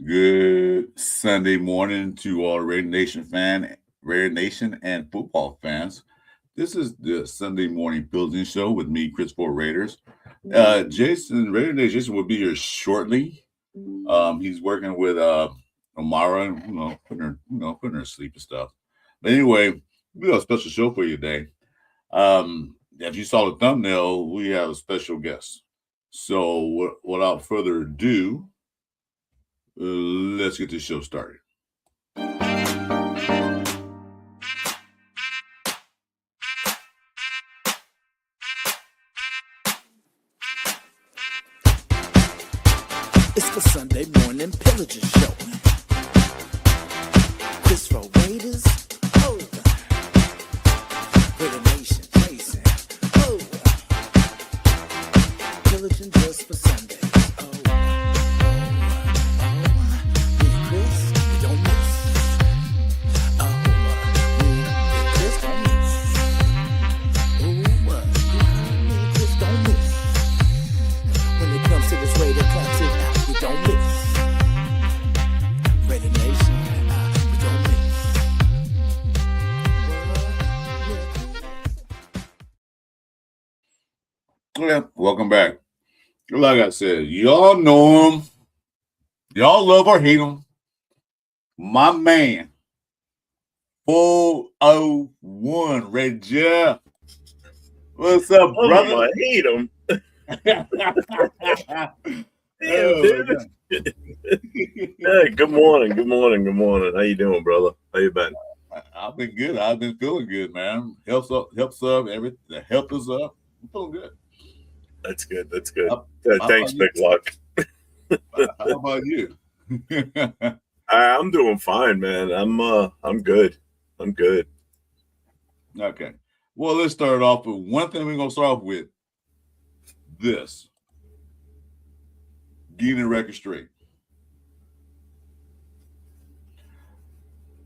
Good Sunday morning to all Raider Nation and football fans. This is the Sunday morning Pillaging show with me, Chris4Raiders. Jason, Raider Nation Jason will be here shortly. He's working with Amara, putting her to sleep and stuff. But anyway, we got a special show for you today. If you saw the thumbnail, we have a special guest. So without further ado, let's get this show started. It's the Sunday morning Pillaging show. Chris4Raiders, Raider Nation, Jason, Pillaging just for Sundays. Me and Chris, we don't miss. Me and Chris don't miss. Me and Chris don't miss. When it comes to this Raider classic, we don't miss. Raider Nation, we don't miss. Yeah, welcome back. Like I said, y'all know him. Y'all love or hate him. My man, 401 Red Jeff. What's up, brother? I hate him. Oh, Dude. Hey, good morning. How you doing, brother? How you been? I've been good. I've been feeling good, man. Helps up, everything. The health is up. I'm feeling good. That's good. about Thanks, you? Big Luck. How about you? I'm doing fine, man. I'm good. Okay. Well, let's start off with one thing we're gonna start off with. This. Getting the record straight.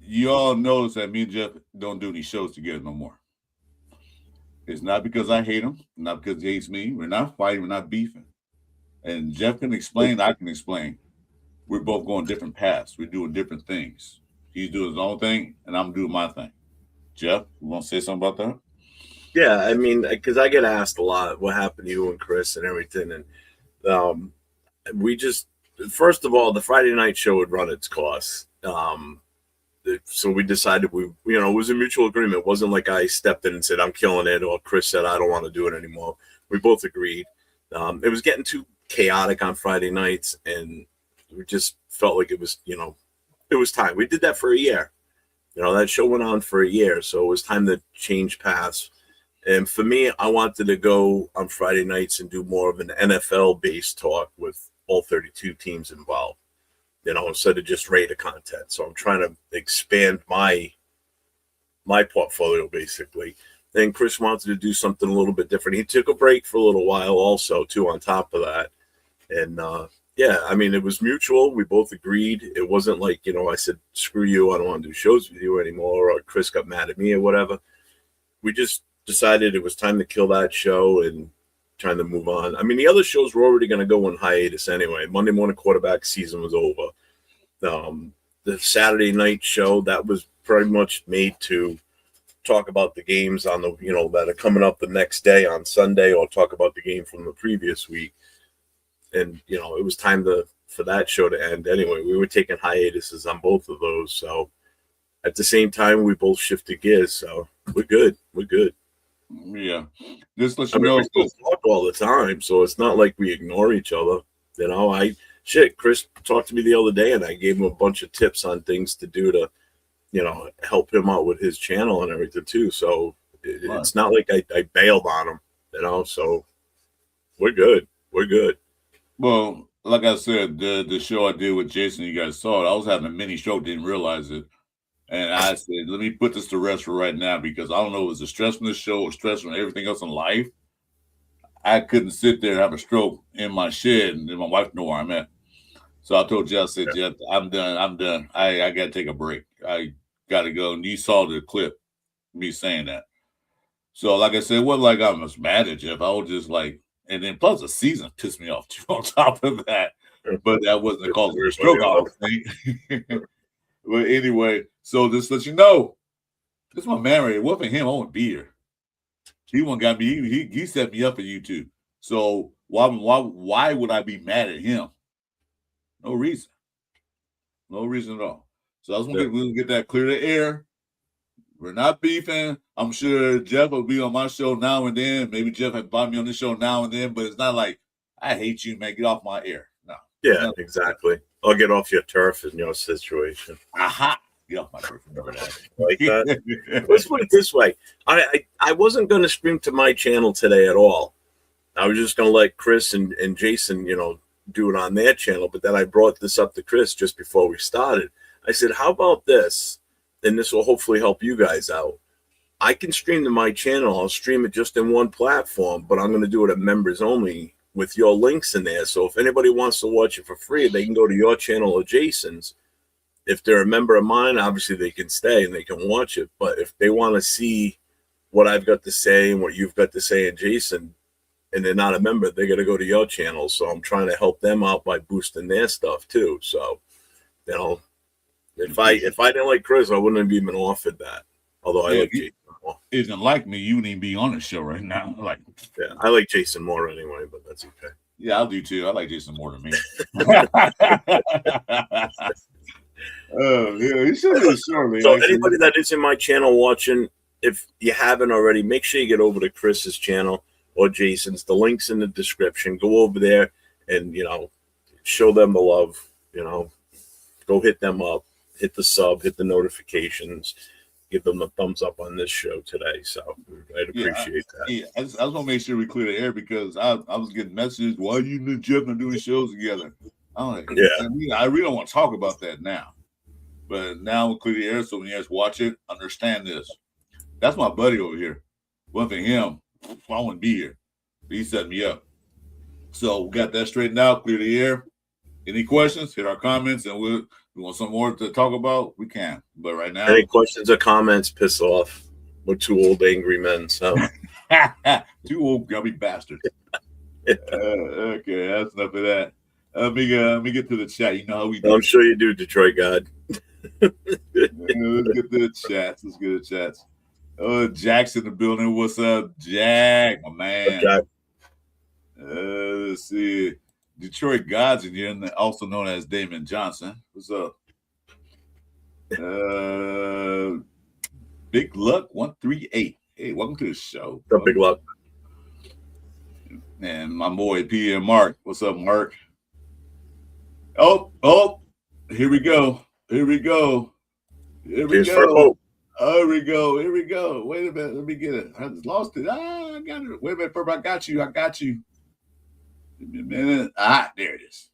You all notice that me and Jeff don't do any shows together no more. It's not because I hate him, not because he hates me. We're not fighting, we're not beefing. And Jeff can explain, I can explain. We're both going different paths. We're doing different things. He's doing his own thing, and I'm doing my thing. Jeff, you want to say something about that? Yeah, I mean, because I get asked a lot what happened to you and Chris and everything, and we just, first of all, the Friday night show would run its course. So we decided it was a mutual agreement. It wasn't like I stepped in and said, I'm killing it, or Chris said, I don't want to do it anymore. We both agreed. It was getting too chaotic on Friday nights, and we just felt like it was time. We did that for a year. That show went on for a year, so it was time to change paths. And for me, I wanted to go on Friday nights and do more of an NFL-based talk with all 32 teams involved. Instead of just Raider content. So I'm trying to expand my portfolio, basically. And Chris wanted to do something a little bit different. He took a break for a little while also, too, on top of that. And, it was mutual. We both agreed. It wasn't like, I said, screw you, I don't want to do shows with you anymore, or Chris got mad at me or whatever. We just decided it was time to kill that show and trying to move on. I mean, the other shows were already going to go on hiatus anyway. Monday morning quarterback season was over. The Saturday night show, that was pretty much made to talk about the games on the, that are coming up the next day on Sunday, or talk about the game from the previous week. And, it was time for that show to end anyway. We were taking hiatuses on both of those. So at the same time, we both shifted gears. So we're good. Yeah. Just let you know. We still talk all the time, so it's not like we ignore each other. Chris talked to me the other day, and I gave him a bunch of tips on things to do to, help him out with his channel and everything too. So it's not like I bailed on him, so we're good. Well, like I said, the show I did with Jason, you guys saw it. I was having a mini show, didn't realize it. And I said, let me put this to rest for right now, because I don't know if it was the stress from this show or stress from everything else in life. I couldn't sit there and have a stroke in my shed and my wife know where I'm at. So I told Jeff, I said, Jeff, I'm done. I got to take a break. I got to go. And you saw the clip, me saying that. So like I said, it wasn't like I was mad at Jeff. I was just like, and then plus the season pissed me off too on top of that. but that wasn't the cause of the stroke, I don't think. But anyway, so just let you know, this is my man right here. What for him, I won't be here. He one got me. He set me up for YouTube. So why would I be mad at him? No reason. No reason at all. So I was gonna get that clear the air. We're not beefing. I'm sure Jeff will be on my show now and then. Maybe Jeff has brought me on the show now and then, but it's not like I hate you, man. Get off my air. No. Yeah, exactly. I'll get off your turf in your situation. Aha. Get off my turf. Remember that. Like that. Let's put it this way. I wasn't going to stream to my channel today at all. I was just going to let Chris and Jason, do it on their channel. But then I brought this up to Chris just before we started. I said, how about this? And this will hopefully help you guys out. I can stream to my channel. I'll stream it just in one platform, but I'm going to do it at members only with your links in there. So if anybody wants to watch it for free, they can go to your channel or Jason's. If they're a member of mine, obviously they can stay and they can watch it. But if they want to see what I've got to say and what you've got to say and Jason, and they're not a member, they're going to go to your channel. So I'm trying to help them out by boosting their stuff too. So, if I didn't like Chris, I wouldn't have even offered that. Although I like Jason more. Isn't like me, you wouldn't even be on the show right now. I like Jason more anyway, but that's okay. Yeah, I do too. I like Jason more than me. Oh, yeah, he should be shortly. So anybody that is in my channel watching, if you haven't already, make sure you get over to Chris's channel or Jason's. The link's in the description. Go over there and, show them the love, go hit them up, hit the sub, hit the notifications, give them a thumbs up on this show today. So I'd appreciate that. Yeah, I just want to make sure we clear the air because I was getting messages, why you and Jeff not doing shows together? I really don't want to talk about that now. But now we'll clear the air so when you guys watch it, understand this. That's my buddy over here. One for him, I wouldn't be here. He set me up. So we got that straightened out, clear the air. Any questions? Hit our comments, and we want some more to talk about. We can. But right now, any questions or comments, piss off. We're two old angry men. So two old grubby bastards. Okay, that's enough of that. Let me get to the chat. You know how we do. I'm sure you do, Detroit God. Let's get to the chats. Let's get to the chats. Oh, Jack's in the building. What's up, Jack? My man. Okay. Let's see. Detroit Gods in here, also known as Damon Johnson. What's up? Big Luck 138. Hey, welcome to the show. What's up, Big Luck? And my boy PM Mark. What's up, Mark? Oh, here we go. Here we go. Here we go. Here we go. Here we go. Wait a minute. Let me get it. I just lost it. I got it. Wait a minute, Purple. I got you. Give me a minute. There it is.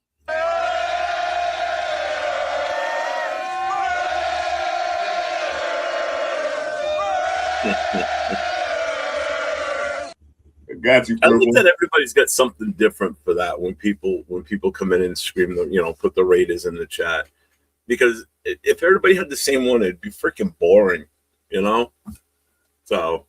I got you, Purple. I think that everybody's got something different for that when people come in and scream, put the Raiders in the chat. Because if everybody had the same one, it'd be freaking boring, So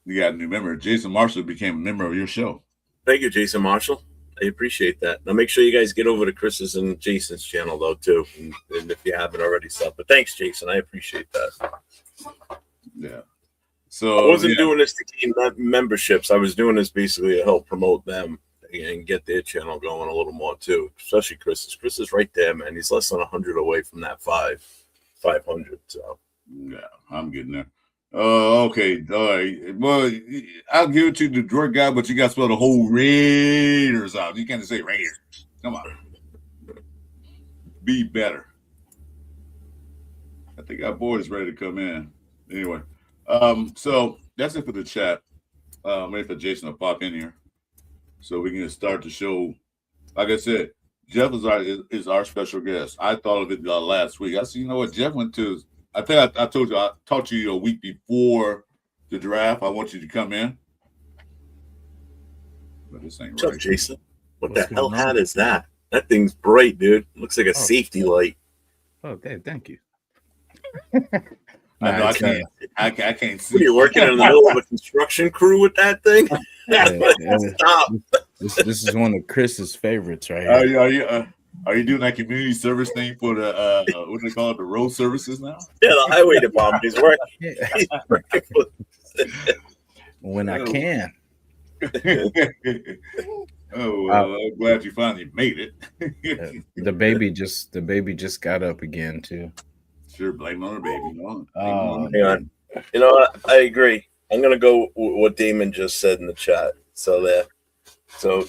you got a new member. Jason Marshall became a member of your show. Thank you, Jason Marshall. I appreciate that. Now make sure you guys get over to Chris's and Jason's channel though too, and if you haven't already, but thanks, Jason. I appreciate that. Yeah. So I wasn't doing this to gain memberships. I was doing this basically to help promote them and get their channel going a little more too, especially Chris's. Chris is right there, man. He's less than 100 away from that 500. So yeah, I'm getting there. Okay, all right. Well, I'll give it to the Detroit guy, but you got to spell the whole Raiders out. You can't just say Raiders. Come on, be better. I think our boy is ready to come in. Anyway, so that's it for the chat. Wait for Jason to pop in here, so we can start the show. Like I said, Jeff is our special guest. I thought of it last week. I said, you know what, Jeff went to. I think I told you I talked to you a week before the draft. I want you to come in. But this ain't what's right. Up, Jason? What the hell hat is that? That thing's bright, dude. Looks like a safety light. Okay, thank you. I know I can't see. What, are you working in the middle of a construction crew with that thing? Yeah. Stop. This is one of Chris's favorites right Are here. are you doing that community service thing for the what do they call it, the road services now? Yeah, the highway department. He's working. Yeah. He's working for. When I Oh. can. Oh well, I'm glad you finally made it. The baby just got up again too. Sure, blame on the baby. No, Oh, Hang on. You know what? I agree. I'm gonna go with what Damon just said in the chat. So there. So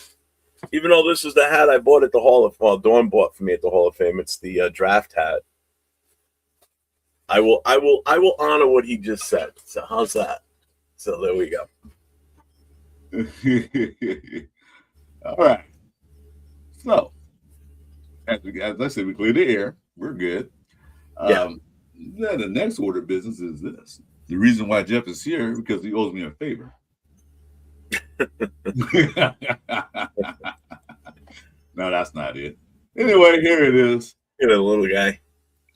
even though this is the hat I bought at the Hall of Dawn bought for me at the Hall of Fame, it's the draft hat. I will honor what he just said. So how's that? So there we go. All right. So, as I said, we cleared the air. We're good. Yeah. Then the next order of business is this. The reason why Jeff is here because he owes me a favor. No, that's not it. Anyway, here it is. Get a little guy.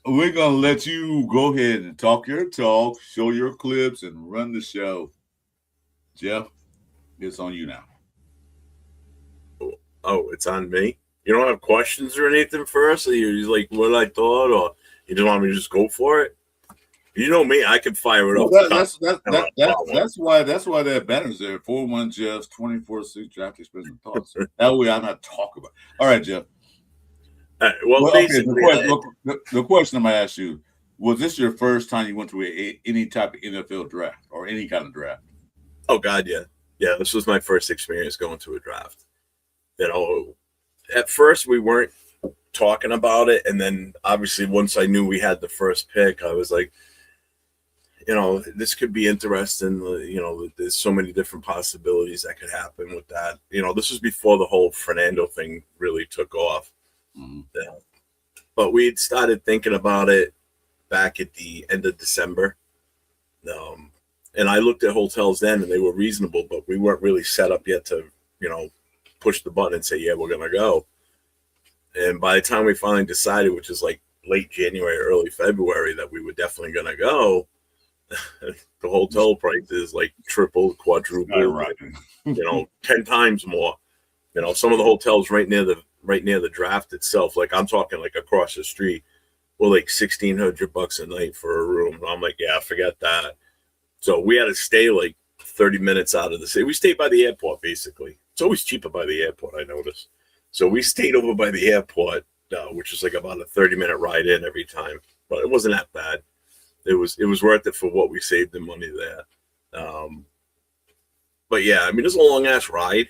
We're going to let you go ahead and talk your talk, show your clips, and run the show. Jeff, it's on you now. Oh, it's on me. You don't have questions or anything first? Or you're like what I thought, or you just want me to just go for it? You know me, I can fire it up. That's why that banner's there. 4-1 Jeff's 24-6 draft expensive thoughts. That way I'm not talking about. All right, Jeff. All right, well, basically, the question I'm gonna ask you: was this your first time you went to any type of NFL draft or any kind of draft? oh God, yeah. This was my first experience going to a draft. You know, at first we weren't talking about it, and then obviously once I knew we had the first pick, I was like, you know, this could be interesting. You know, there's so many different possibilities that could happen with that. You know, this was before the whole Fernando thing really took off. Mm-hmm. Yeah. But we had started thinking about it back at the end of December. And I looked at hotels then, and they were reasonable, but we weren't really set up yet to, you know, push the button and say, yeah, we're going to go. And by the time we finally decided, which is like late January, early February, that we were definitely going to go, the hotel prices like triple, quadruple, you know, 10 times more. You know, some of the hotels right near the draft itself, like I'm talking like across the street, were like $1,600 a night for a room. And I'm like, yeah, forget that. So we had to stay like 30 minutes out of the city. We stayed by the airport, basically. It's always cheaper by the airport, I noticed. So we stayed over by the airport, which was like about a 30-minute ride in every time. But it wasn't that bad. It was worth it for what we saved in money there. But yeah, I mean, it's a long ass ride.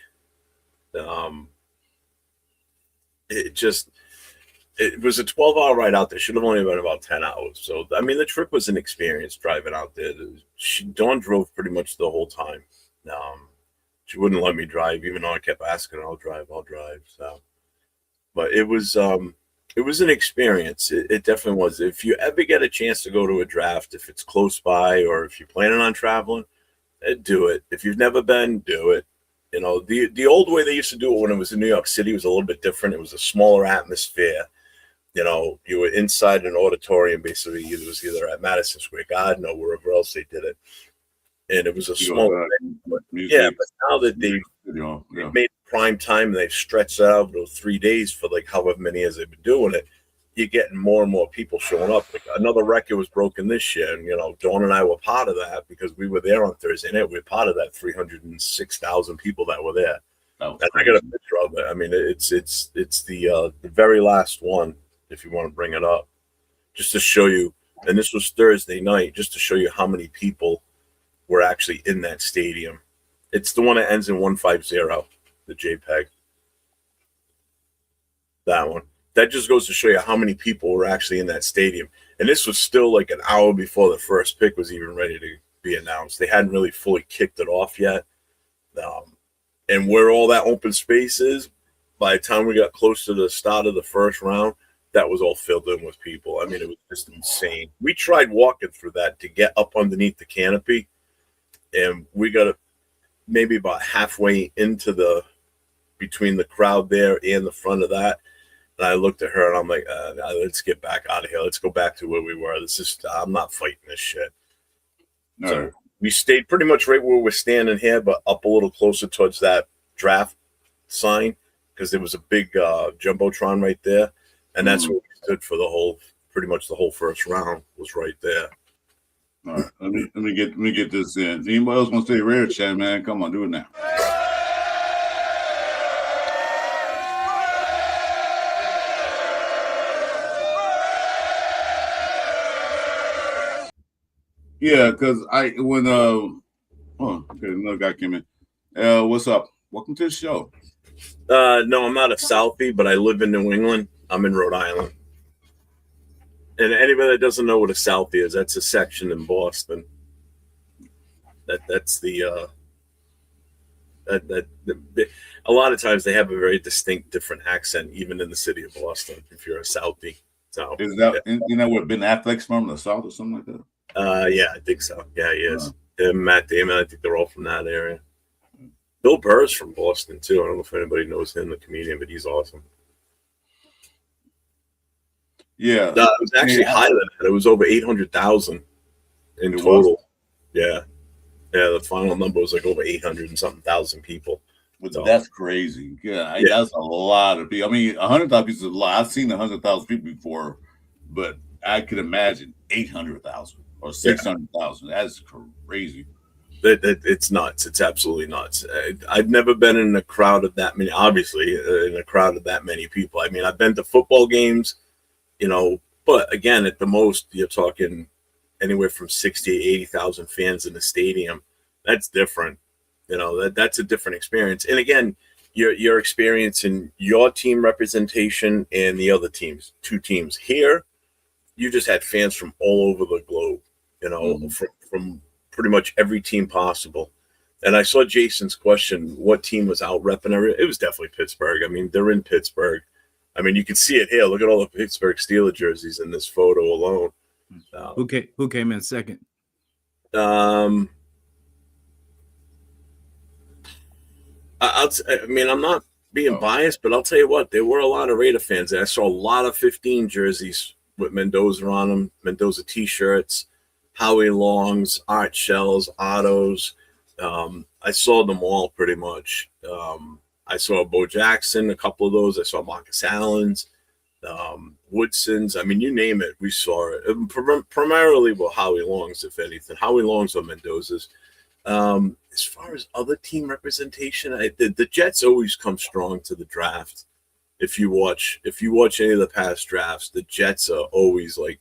It was a 12-hour ride out there. Should have only been about 10 hours. So I mean, the trip was an experience driving out there. Dawn drove pretty much the whole time. She wouldn't let me drive, even though I kept asking her, I'll drive. So, but it was an experience. It definitely was. If you ever get a chance to go to a draft, if it's close by or if you're planning on traveling, do it. If you've never been, do it. You know, the old way they used to do it when it was in New York City was a little bit different. It was a smaller atmosphere. You know, you were inside an auditorium, basically. It was either at Madison Square Garden or wherever else they did it. And it was a small thing. But now that they've made prime time and they've stretched it out those 3 days for like however many years they've been doing it, you're getting more and more people showing up. Like another record was broken this year, and you know, Dawn and I were part of that because we were there on Thursday night. We were part of that 306,000 people that were there. And I got a picture of it. I mean, it's the very last one, if you want to bring it up, just to show you. And this was Thursday night, just to show you how many people were actually in that stadium. It's the one that ends in 150, the JPEG. That one. That just goes to show you how many people were actually in that stadium. And this was still like an hour before the first pick was even ready to be announced. They hadn't really fully kicked it off yet. And where all that open space is, by the time we got close to the start of the first round, that was all filled in with people. I mean, it was just insane. We tried walking through that to get up underneath the canopy, and we got maybe about halfway into between the crowd there and the front of that. And I looked at her and I'm like, let's get back out of here. Let's go back to where we were. I'm not fighting this shit. No. So we stayed pretty much right where we're standing here, but up a little closer towards that draft sign because there was a big jumbotron right there, and that's where we stood for pretty much the whole first round was right there. All right, let me get this in. Anybody else want to say Raider chat, man? Come on, do it now. Yeah, because okay, another guy came in. What's up? Welcome to the show. No, I'm not a Southie, but I live in New England. I'm in Rhode Island. And anybody that doesn't know what a Southie is, that's a section in Boston. That's a lot of times they have a very distinct, different accent, even in the city of Boston. If you're a Southie, so is that what Ben Affleck's from the South or something like that? Yeah, I think so. Yeah, he is. And Matt Damon, I think they're all from that area. Bill Burr's from Boston too. I don't know if anybody knows him, the comedian, but he's awesome. Yeah, it was actually higher than that. It was over 800,000 in total. Yeah, the final number was like over 800 and something thousand people. So, that's crazy. Yeah, that's a lot of people. I mean, 100,000 people is a lot. I've seen 100,000 people before, but I could imagine 800,000 or 600,000. That's crazy. It's nuts. It's absolutely nuts. I've never been in a crowd of that many. Obviously, in a crowd of that many people. I mean, I've been to football games. But again, at the most, you're talking anywhere from 60 to 80,000 fans in the stadium. That's different. That's a different experience. And again, you're experiencing your team representation and the other teams, two teams. Here, you just had fans from all over the globe, from pretty much every team possible. And I saw Jason's question, what team was out repping everything? It was definitely Pittsburgh. I mean, they're in Pittsburgh. I mean, you can see it here. Look at all the Pittsburgh Steelers jerseys in this photo alone. Who came in second? I'm not being biased, but I'll tell you what, there were a lot of Raider fans. I saw a lot of 15 jerseys with Mendoza on them, Mendoza T-shirts, Howie Longs, Art Shells, Ottos. I saw them all pretty much. I saw Bo Jackson, a couple of those. I saw Marcus Allen's, Woodson's. I mean, you name it, we saw it. Primarily with Howie Longs, if anything. Howie Longs or Mendoza's. As far as other team representation, the Jets always come strong to the draft. If you watch any of the past drafts, the Jets are always like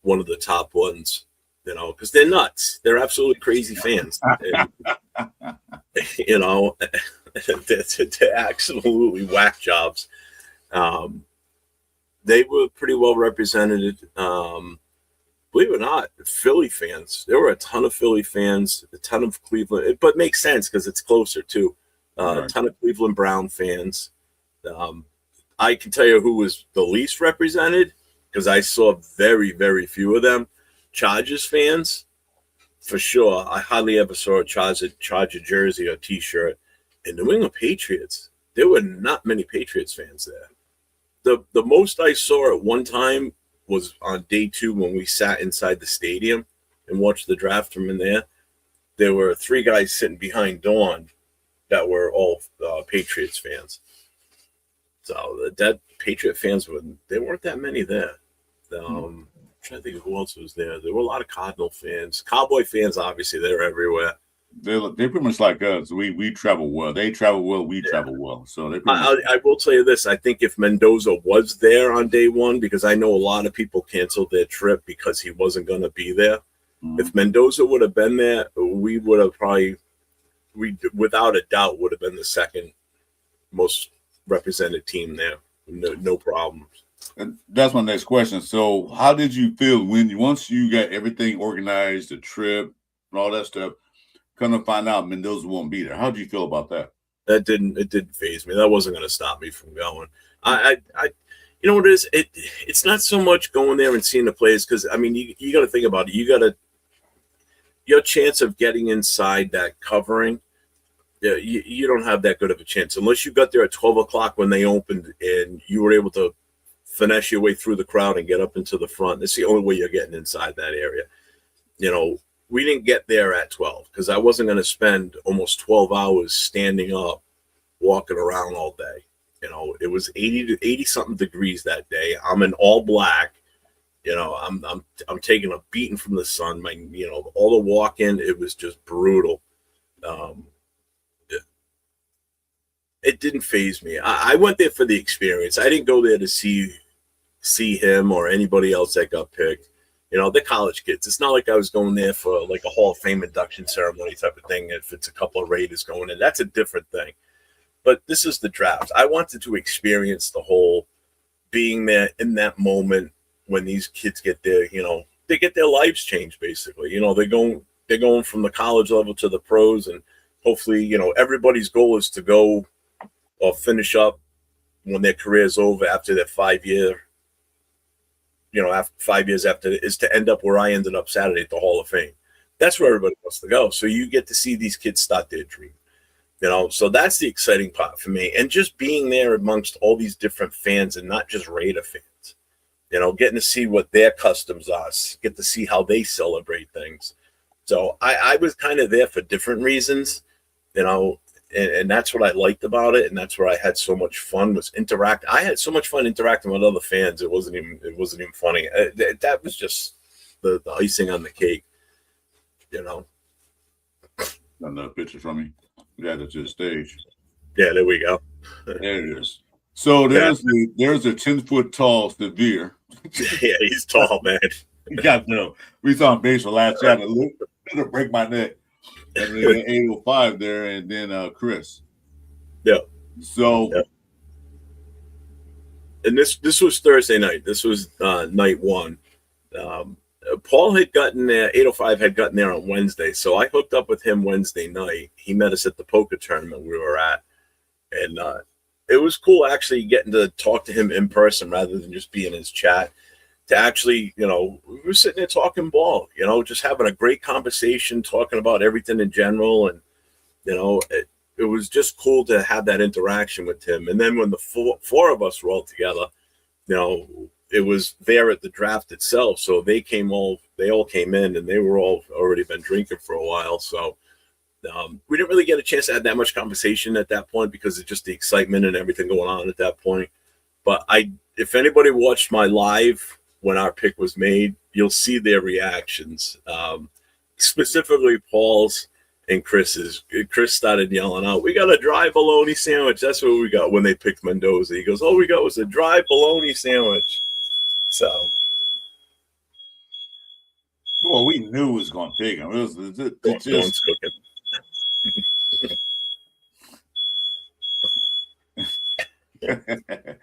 one of the top ones, because they're nuts. They're absolutely crazy fans. They're absolutely whack jobs. They were pretty well represented. Believe it or not, Philly fans. There were a ton of Philly fans, a ton of Cleveland, but it makes sense because it's closer too. A ton of Cleveland Brown fans. I can tell you who was the least represented because I saw very, very few of them. Chargers fans, for sure. I hardly ever saw a Charger jersey or T-shirt. And New England Patriots, there were not many Patriots fans there. The most I saw at one time was on day 2 when we sat inside the stadium and watched the draft from in there. There were 3 guys sitting behind Dawn that were all Patriots fans. So that Patriot fans there weren't that many there. I'm trying to think of who else was there. There were a lot of Cardinal fans, Cowboy fans. Obviously, they're everywhere. They're pretty much like us. We travel well. They travel well. We travel well. So I will tell you this. I think if Mendoza was there on day 1, because I know a lot of people canceled their trip because he wasn't going to be there. Mm-hmm. If Mendoza would have been there, we would have without a doubt, would have been the second most represented team there. No problems. And that's my next question. So how did you feel once you got everything organized, the trip and all that stuff, come to find out Mendoza won't be there? How did you feel about that? It didn't faze me. That wasn't going to stop me from going. I you know what it is? It's not so much going there and seeing the players, because I mean you got to think about it. Your chance of getting inside that covering, you don't have that good of a chance unless you got there at 12 o'clock when they opened and you were able to finesse your way through the crowd and get up into the front. That's the only way you're getting inside that area. We didn't get there at 12 because I wasn't going to spend almost 12 hours standing up walking around all day. You know, it was 80 something degrees that day. I'm in all black. You know, I'm taking a beating from the sun. All the walking, it was just brutal. It didn't faze me. I went there for the experience. I didn't go there to see him or anybody else that got picked. You know, they're college kids. It's not like I was going there for like a Hall of Fame induction ceremony type of thing. If it's a couple of Raiders going in, that's a different thing. But this is the draft. I wanted to experience the whole being there in that moment when these kids get there. You know, they get their lives changed basically. You know, they're going from the college level to the pros, and hopefully, you know, everybody's goal is to go or finish up when their career's over after their 5 year. You know, after 5 years after, is to end up where I ended up Saturday at the Hall of Fame. That's where everybody wants to go. So you get to see these kids start their dream. You know, so that's the exciting part for me. And just being there amongst all these different fans and not just Raider fans, you know, getting to see what their customs are, get to see how they celebrate things. So I was kind of there for different reasons, you know, and that's what I liked about it. And that's where I had so much fun was I had so much fun interacting with other fans. It wasn't even funny. That was just the icing on the cake, you know. Another picture from me. We added to the stage. Yeah, there we go. There it is. So there's a 10-foot tall Severe. Yeah, he's tall, man. You got to know. We saw him base for last shot. It'll break my neck. And then 805 there, and then Chris. Yeah. So. Yeah. And this was Thursday night. This was night one. Paul had gotten there. 805 had gotten there on Wednesday, so I hooked up with him Wednesday night. He met us at the poker tournament we were at, and it was cool actually getting to talk to him in person rather than just be in his chat. To actually, you know, we were sitting there talking ball, you know, just having a great conversation, talking about everything in general, and you know, it was just cool to have that interaction with him. And then when the four of us were all together, you know, it was there at the draft itself. So they all came in, and they were all already been drinking for a while. So we didn't really get a chance to have that much conversation at that point because of just the excitement and everything going on at that point. But if anybody watched my live when our pick was made, you'll see their reactions. Specifically Paul's and Chris's. Chris started yelling out, "We got a dry bologna sandwich." That's what we got when they picked Mendoza. He goes, "All we got was a dry bologna sandwich." So, Well, we knew it was going to pick him. It Dawn's cooking.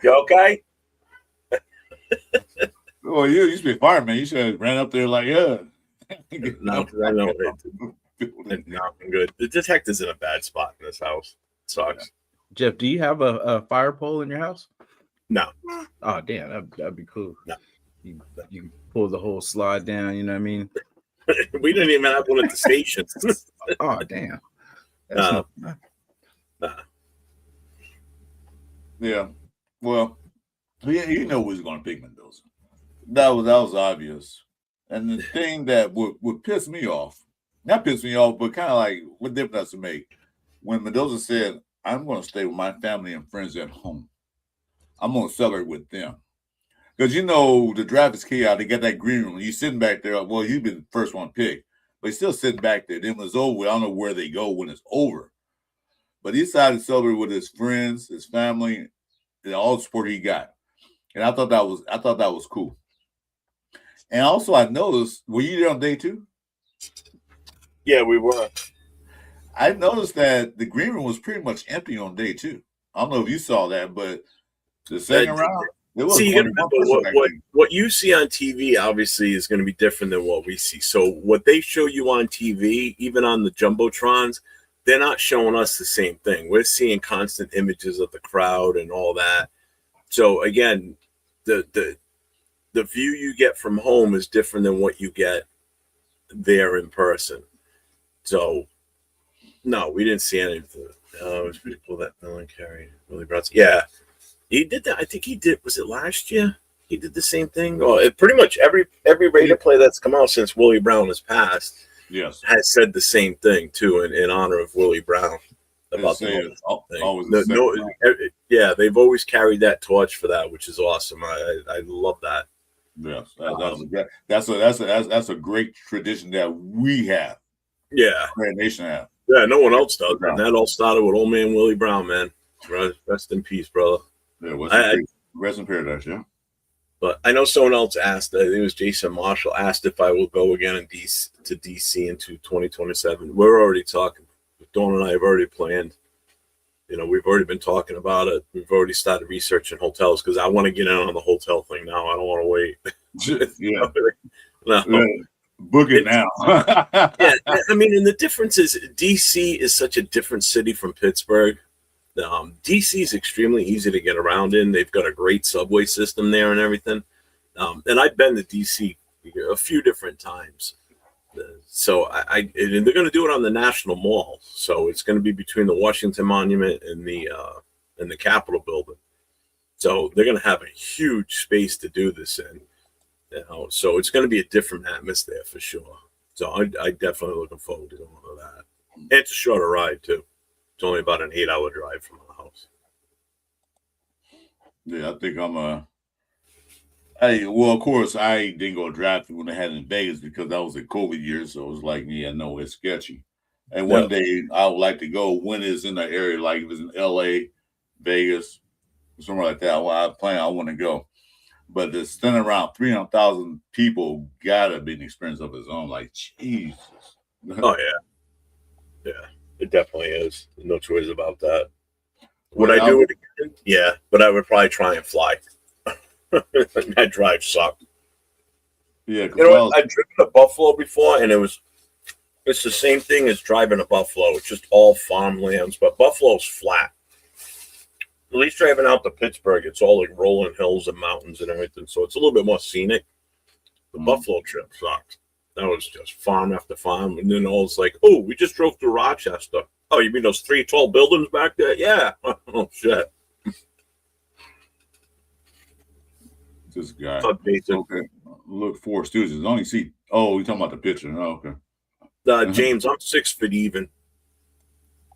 You okay? Well, you used to be a fireman. You should have ran up there like, yeah. No, I know. No, I'm good. The detective's in a bad spot in this house. It sucks. Jeff, do you have a fire pole in your house? No. Oh, damn, that'd be cool. No. You can pull the whole slide down. You know what I mean? We didn't even have one at the station. Oh, damn. Nah. Yeah. Well, you know who's going to pick Mendoza. That was obvious. And the thing that would piss me off, not piss me off, but kind of like what difference does it make? When Mendoza said, "I'm going to stay with my family and friends at home. I'm going to celebrate with them." Because, you know, the draft is chaotic. They got that green room. You sitting back there. Well, you've been the first one picked. But he's still sitting back there. Then when it's over, I don't know where they go when it's over. But he decided to celebrate with his friends, his family, and all the support he got. And I thought that was cool. And also I noticed, were you there on day 2? Yeah, we were. I noticed that the green room was pretty much empty on day 2. I don't know if you saw that, but the second round, it was. See, you got to remember what you see on TV obviously is going to be different than what we see. So what they show you on TV, even on the Jumbotrons, they're not showing us the same thing. We're seeing constant images of the crowd and all that. So again, the view you get from home is different than what you get there in person. So no, we didn't see anything. It was pretty cool that Millen carried Willie Brown. Yeah, he did that. I think he did. Was it last year? He did the same thing. Oh, pretty much every Raider play that's come out since Willie Brown has passed, yes, has said the same thing too in honor of Willie Brown. about say the it's thing. always the second round. Yeah, they've always carried that torch for that, which is awesome. I love that. Yes, that's a great tradition that we have. Yeah, Raider Nation have. yeah, no one else does. And that all started with old man Willie Brown, man. Rest in peace, brother. Yeah, rest in paradise, yeah. But I know someone else asked. I think it was Jason Marshall asked if I will go again to DC into 2027. We're already talking. Dawn and I have already planned. You know, we've already been talking about it. We've already started researching hotels because I want to get in on the hotel thing now. I don't want to wait. Yeah. No. Yeah. Book it now. Yeah, I mean, and the difference is DC is such a different city from Pittsburgh. DC is extremely easy to get around in. They've got a great subway system there and everything. And I've been to DC a few different times. So and they're going to do it on the National Mall. So it's going to be between the Washington Monument and the Capitol building. So they're going to have a huge space to do this in. You know, so it's going to be a different atmosphere for sure. So I definitely looking forward to going to that. And it's a shorter ride too. It's only about an 8-hour drive from our house. Yeah, I think well, of course, I didn't go drafting when I had in Vegas because that was a COVID year. So it was like, yeah, no, it's sketchy. And one day I would like to go when it's in the area, like if it's in LA, Vegas, somewhere like that. Well, I want to go. But to stand around 300,000 people gotta be an experience of its own. Like, Jesus. Oh, yeah. Yeah, it definitely is. No choice about that. Would I do it again? Yeah, but I would probably try and fly. That drive sucked. Yeah, you know what? I've driven to Buffalo before, and it's the same thing as driving to Buffalo. It's just all farmlands, but Buffalo's flat. At least driving out to Pittsburgh, it's all like rolling hills and mountains and everything, so it's a little bit more scenic. The Buffalo trip sucked. That was just farm after farm, and then all it's like, oh, we just drove through Rochester. Oh, you mean those 3 tall buildings back there? Yeah. Oh, shit. This guy. Okay. Look, 4 Stooges. Only see. Oh, you're talking about the picture. Oh, okay. James, I'm 6 feet even,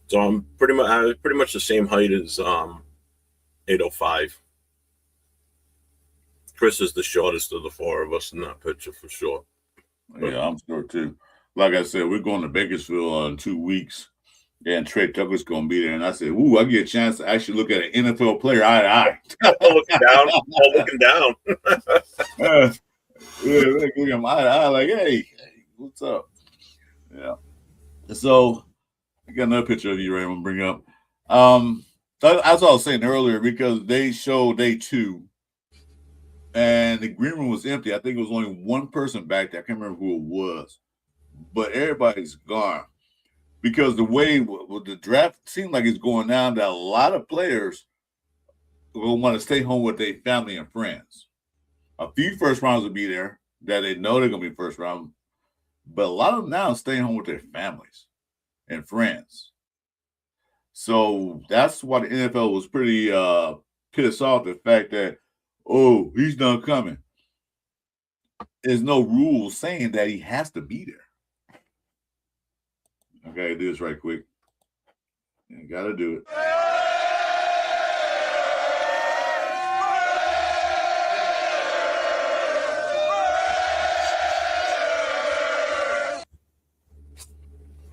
so I'm pretty much the same height as 805. Chris is the shortest of the 4 of us in that picture for sure. Yeah, I'm sure too. Like I said, we're going to Bakersfield in 2 weeks, and Trey Tucker's going to be there. And I said, "Ooh, I get a chance to actually look at an NFL player eye to eye." looking down. Yeah, look at him eye to eye, like, "Hey, what's up?" Yeah. So I got another picture of you, right? I'm gonna bring up. That's what I was saying earlier because they showed day 2. And the green room was empty. I think it was only one person back there. I can't remember who it was. But everybody's gone. Because the way the draft seemed like it's going down, that a lot of players will want to stay home with their family and friends. A few first rounds will be there that they know they're going to be first round. But a lot of them now are staying home with their families and friends. So that's why the NFL was pretty pissed off the fact that, oh, he's not coming. There's no rule saying that he has to be there. Okay, do this right quick. You got to do it.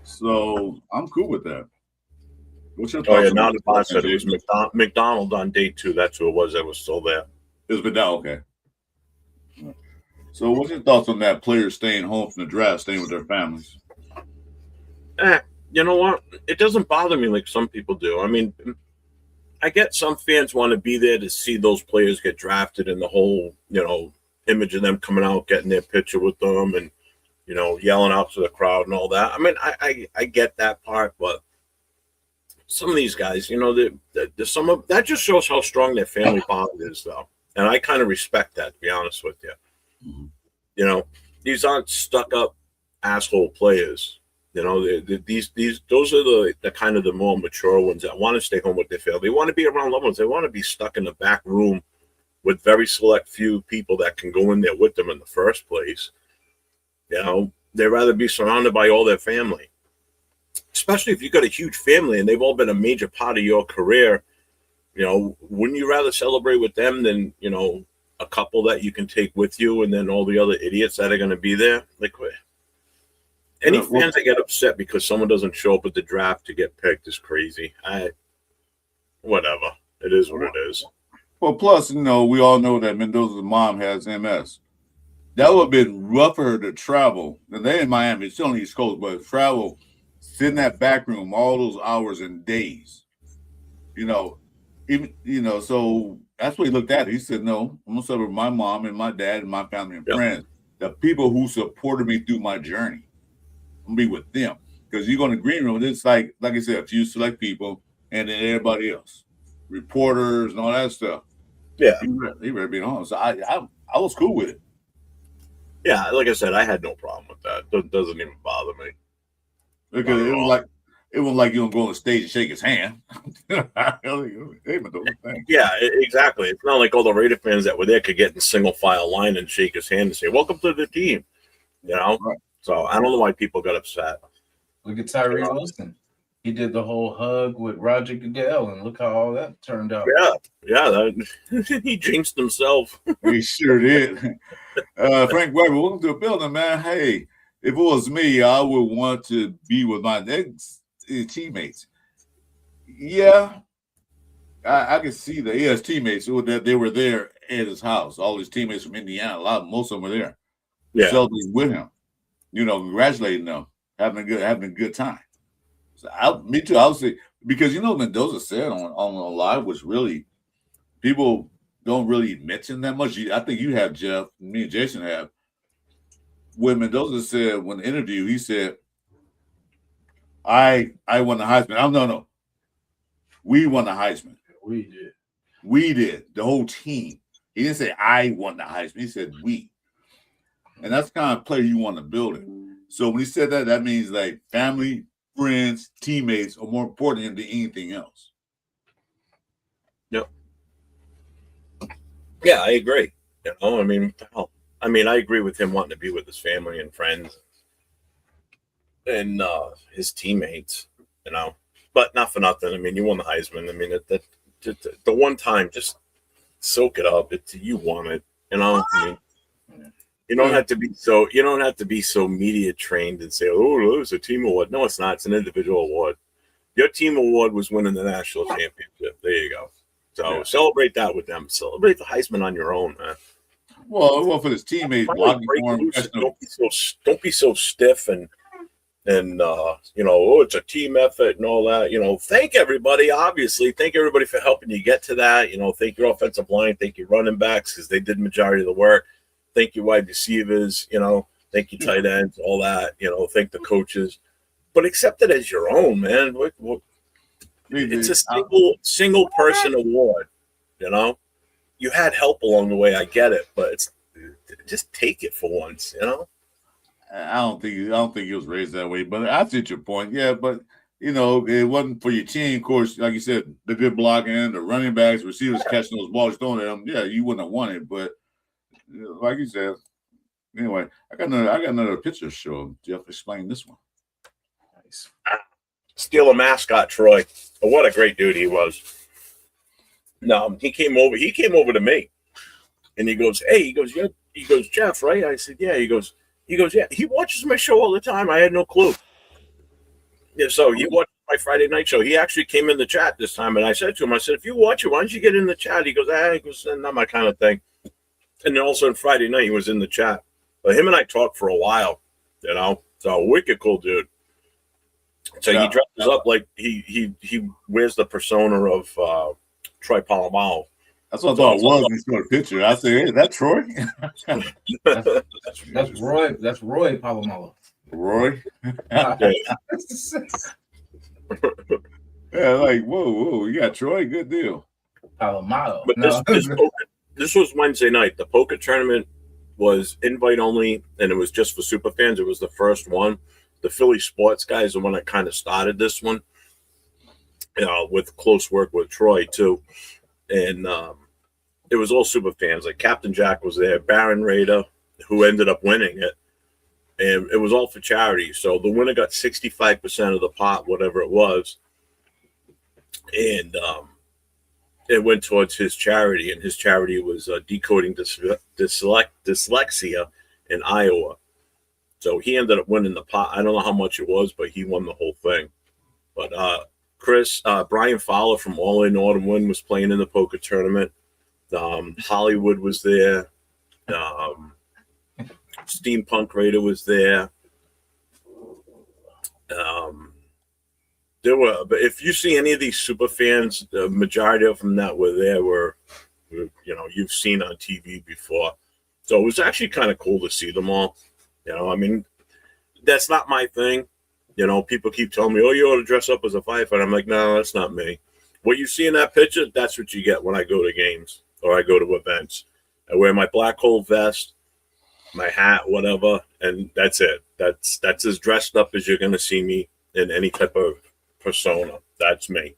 So I'm cool with that. What's your thoughts? Oh, yeah, now the boss said it was McDonald on day 2. That's who it was that was still there. It was McDonald, okay. So what's your thoughts on that? Players staying home from the draft, staying with their families? You know what? It doesn't bother me like some people do. I mean, I get some fans want to be there to see those players get drafted and the whole, image of them coming out, getting their picture with them and, yelling out to the crowd and all that. I mean, I get that part, but some of these guys, there's some of that just shows how strong their family bond is, though. And I kind of respect that, to be honest with you. Mm-hmm. These aren't stuck up asshole players. Those are the kind of the more mature ones that want to stay home with their family. They want to be around loved ones. They want to be stuck in the back room with very select few people that can go in there with them in the first place. They'd rather be surrounded by all their family. especially if you've got a huge family and they've all been a major part of your career, wouldn't you rather celebrate with them than, a couple that you can take with you and then all the other idiots that are going to be there? Like, any fans that get upset because someone doesn't show up at the draft to get picked is crazy. Whatever. It is what it is. Well, plus, we all know that Mendoza's mom has MS. That would have been rougher to travel. And they in Miami, it's still on the East Coast, but travel, sit in that back room all those hours and days. So that's what he looked at. He said, no, I'm going to celebrate my mom and my dad and my family and friends, the people who supported me through my journey. I'm going to be with them. Because you go in the green room, it's like I said, a few select people and then everybody else, reporters and all that stuff. Yeah. He ready to be home. So I was cool with it. Yeah, like I said, I had no problem with that. It doesn't even bother me. Because it wasn't like you don't go on the stage and shake his hand. Yeah, exactly. It's not like all the Raider fans that were there could get in single file line and shake his hand and say, "Welcome to the team." Right. So I don't know why people got upset. Look at Tyree Wilson. He did the whole hug with Roger Goodell, and look how all that turned out. Yeah, he jinxed himself. He sure did. Frank Weber, welcome to the building, man. Hey, if it was me, I would want to be with my teammates. Yeah, I can see that. His teammates that they were there at his house. All his teammates from Indiana, most of them were there. Yeah, celebrating with him. Congratulating them, having a good time. So me too. I would say because Mendoza said on the live was really people don't really mention that much. I think you have, Jeff. Me and Jason have. When Mendoza said when the interview, he said, "I won the Heisman." No. We won the Heisman. We did. The whole team. He didn't say I won the Heisman. He said we. And that's the kind of player you want to build it. So when he said that, that means like family, friends, teammates are more important than anything else. Yep. Yeah, I agree. I agree with him wanting to be with his family and friends and his teammates, But not for nothing. You won the Heisman. The one time, just soak it up. You won it. You don't have to be so media trained and say, "Oh, it's a team award." No, it's not. It's an individual award. Your team award was winning the national championship. There you go. So celebrate that with them. Celebrate the Heisman on your own, man. Well, for his teammates, blocking for him. Don't be so stiff and it's a team effort and all that. Thank everybody. Obviously, thank everybody for helping you get to that. Thank your offensive line, thank your running backs because they did the majority of the work. Thank your wide receivers. Thank your tight ends, all that. Thank the coaches, but accept it as your own, man. It's a single person award. You had help along the way. I get it, but just take it for once. I don't think he was raised that way, but I see your point. Yeah, but it wasn't for your team. Of course, like you said, the good blocking, the running backs, receivers catching those balls, throwing at them. Yeah, you wouldn't have won it, but like you said. Anyway, I got another picture to show. Jeff, explain this one. Nice. Steeler mascot Troy. Oh, what a great dude he was. No, he came over to me, and he goes, "Hey," he goes, "Jeff, right?" I said, "Yeah." He goes, "Yeah." He watches my show all the time. I had no clue. Yeah, so he watched my Friday night show. He actually came in the chat this time, and I said to him, "If you watch it, why don't you get in the chat?" He goes, "Not my kind of thing." And then also on Friday night, he was in the chat. But him and I talked for a while, So wicked cool dude. So he dresses up like he wears the persona of Troy Polamalu. That's what I thought it was when he saw the picture. I said, "Hey, is that Troy?" That's Roy. That's Roy Polamalu. Roy. Yeah, like whoa, you got Troy. Good deal. Polamalu. But this was Wednesday night. The poker tournament was invite only, and it was just for super fans. It was the first one. The Philly Sports guy is the one that kind of started this one, with close work with Troy too. And it was all super fans. Like Captain Jack was there, Baron Raider, who ended up winning it. and it was all for charity. So the winner got 65% of the pot, whatever it was, and it went towards his charity, and his charity was decoding dyslexia in Iowa. So he ended up winning the pot. I don't know how much it was, but he won the whole thing. But Brian Fowler from All In Autumn Wind was playing in the poker tournament. Hollywood was there. Steampunk Raider was there. There were, but if you see any of these super fans, the majority of them that were there were, you've seen on TV before. So it was actually kind of cool to see them all. I mean, that's not my thing. People keep telling me, oh, you ought to dress up as a firefighter. I'm like, no, that's not me. What you see in that picture, that's what you get when I go to games or I go to events. I wear my black hole vest, my hat, whatever, and that's it. That's as dressed up as you're going to see me in any type of persona. That's me.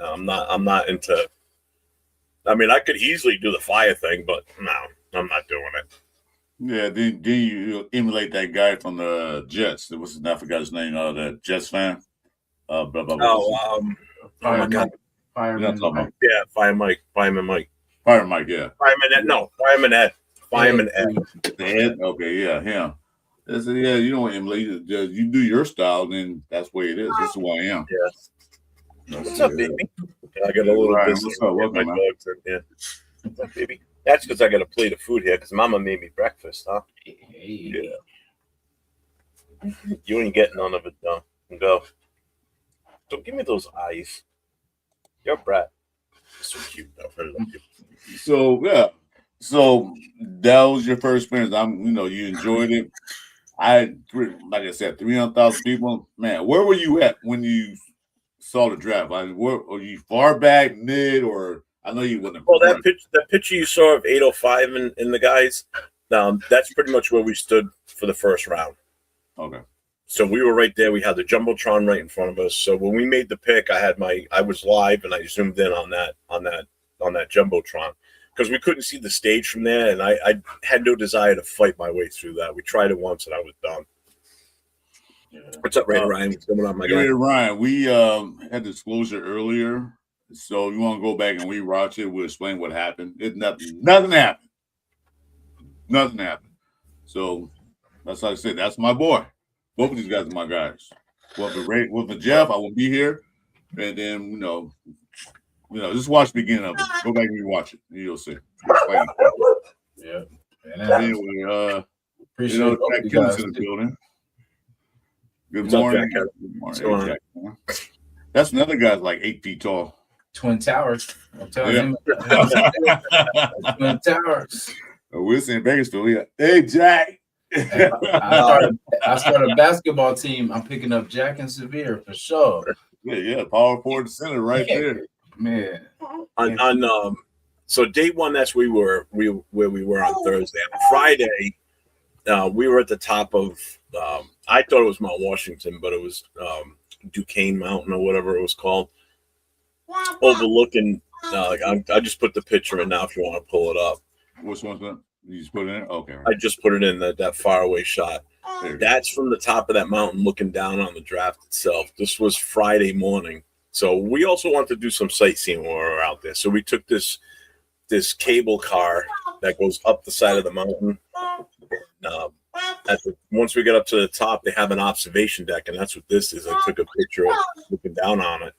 I'm not into. I mean, I could easily do the fire thing, but no, I'm not doing it. Yeah, then you emulate that guy from the Jets. I forgot his name. The Jets fan. Blah, blah, blah. Oh my God. Fireman Mike. Yeah, Fireman Mike. Fireman Mike, yeah. Fireman Ed. No, Fireman Ed. Fireman Ed. The Ed? Okay, yeah, him. Yeah, you don't emulate it. You do your style, then that's the way it is. This is who I am. Yeah. What's up, baby? I got a little business. What's up? Welcome, man. Yeah. What's up, baby? That's because I got a plate of food here because Mama made me breakfast, huh? Hey. Yeah. You ain't getting none of it, though. Go. Don't give me those eyes. You're a brat. You're so cute, though. I love you. So, yeah. So, that was your first experience. You enjoyed it. Like I said, 300,000 people. Man, where were you at when you saw the draft? Were you far back, mid, or I know you wasn't. Well, that picture you saw of 805 in the guys, that's pretty much where we stood for the first round. Okay. So we were right there. We had the jumbotron right in front of us. So when we made the pick, I was live and I zoomed in on that jumbotron because we couldn't see the stage from there, and I had no desire to fight my way through that. We tried it once and I was done. Yeah. What's up, Raider Ryan? What's going on, my guy? Raider Ryan, we had disclosure earlier, so you want to go back and rewatch it? We'll explain what happened. Nothing happened. Nothing happened. So that's like I said. That's my boy. Both of these guys are my guys. Well, for Jeff, I will be here, and then just watch the beginning of it. Go back and rewatch it, and you'll see. Yeah. Anyway, Appreciate Jack you Kim's guys. in the building. Good What's up, morning. Jack? Good What's morning. going Hey, Jack. That's another guy like 8 feet tall. Twin Towers. I'm telling Yeah. him. Twin Towers. We're in Bakersfield. Yeah. Hey, Jack. I started a basketball team. I'm picking up Jack and Severe for sure. Yeah. Power forward center right there. Man. So day one, that's where we were on Thursday. On Friday, we were at the top of I thought it was Mount Washington, but it was Duquesne Mountain or whatever it was called, overlooking. I just put the picture in now if you want to pull it up. Which one's that? You just put it in? Okay. I just put it in that far away shot. There That's from the top of that mountain looking down on the draft itself. This was Friday morning. So we also wanted to do some sightseeing while we were out there. So we took this cable car that goes up the side of the mountain. Once we get up to the top, they have an observation deck, and that's what this is. I took a picture of looking down on it.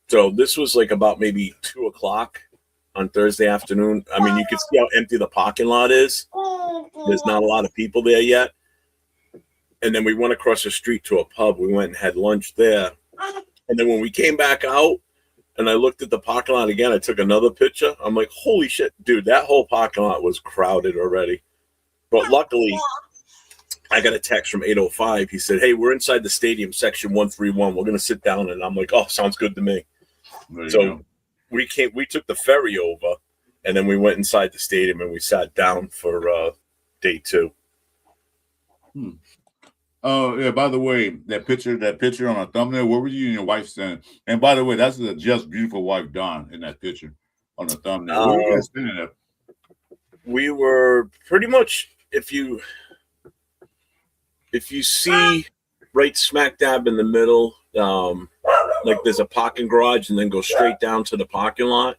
So this was like about maybe 2:00 on Thursday afternoon. I mean, you can see how empty the parking lot is. There's not a lot of people there yet. And then we went across the street to a pub. We went and had lunch there. And then when we came back out and I looked at the parking lot again, I took another picture. I'm like, holy shit, dude, that whole parking lot was crowded already. But luckily, I got a text from 805. He said, hey, we're inside the stadium, section 131. We're going to sit down. And I'm like, oh, sounds good to me. So we took the ferry over, and then we went inside the stadium and we sat down for day two. Oh, yeah, by the way, that picture on a thumbnail, where were you and your wife standing? And by the way, that's the just beautiful wife, Dawn, in that picture on the thumbnail. Where were you guys standing at? We were pretty much, if you see right smack dab in the middle, like there's a parking garage and then go straight down to the parking lot.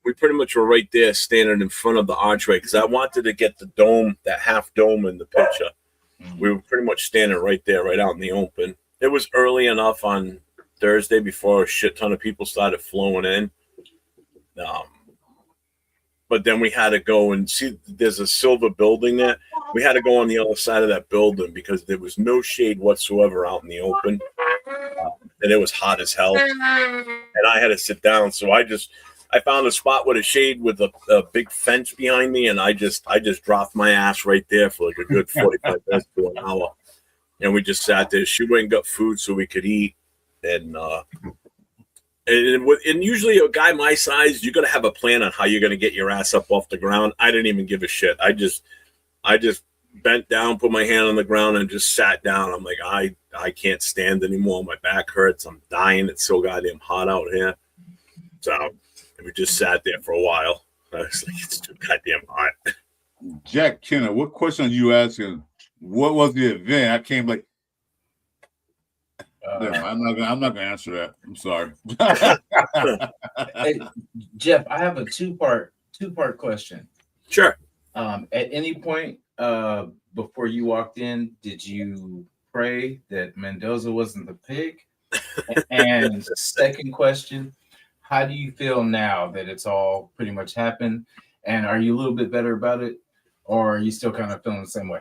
We pretty much were right there standing in front of the archway because I wanted to get the dome, that half dome in the picture. We were pretty much standing right there, right out in the open. It was early enough on Thursday before a shit ton of people started flowing in. But then we had to go and see, there's a silver building there. We had to go on the other side of that building because there was no shade whatsoever out in the open. And it was hot as hell. And I had to sit down. So I found a spot with a shade with a big fence behind me. And I just dropped my ass right there for like a good 45 minutes to an hour. And we just sat there. She went and got food so we could eat. And usually a guy my size, you're going to have a plan on how you're going to get your ass up off the ground. I didn't even give a shit. I just bent down, put my hand on the ground, and just sat down. I'm like, I can't stand anymore. My back hurts. I'm dying. It's so goddamn hot out here. So we just sat there for a while. I was like, it's too goddamn hot. Jack Kenner, what question are you asking? What was the event? I came like, I'm not gonna answer that. I'm sorry. Hey, Jeff, I have a two-part question. Sure. At any point before you walked in, did you pray that Mendoza wasn't the pig? And second question, how do you feel now that it's all pretty much happened? And are you a little bit better about it, or are you still kind of feeling the same way?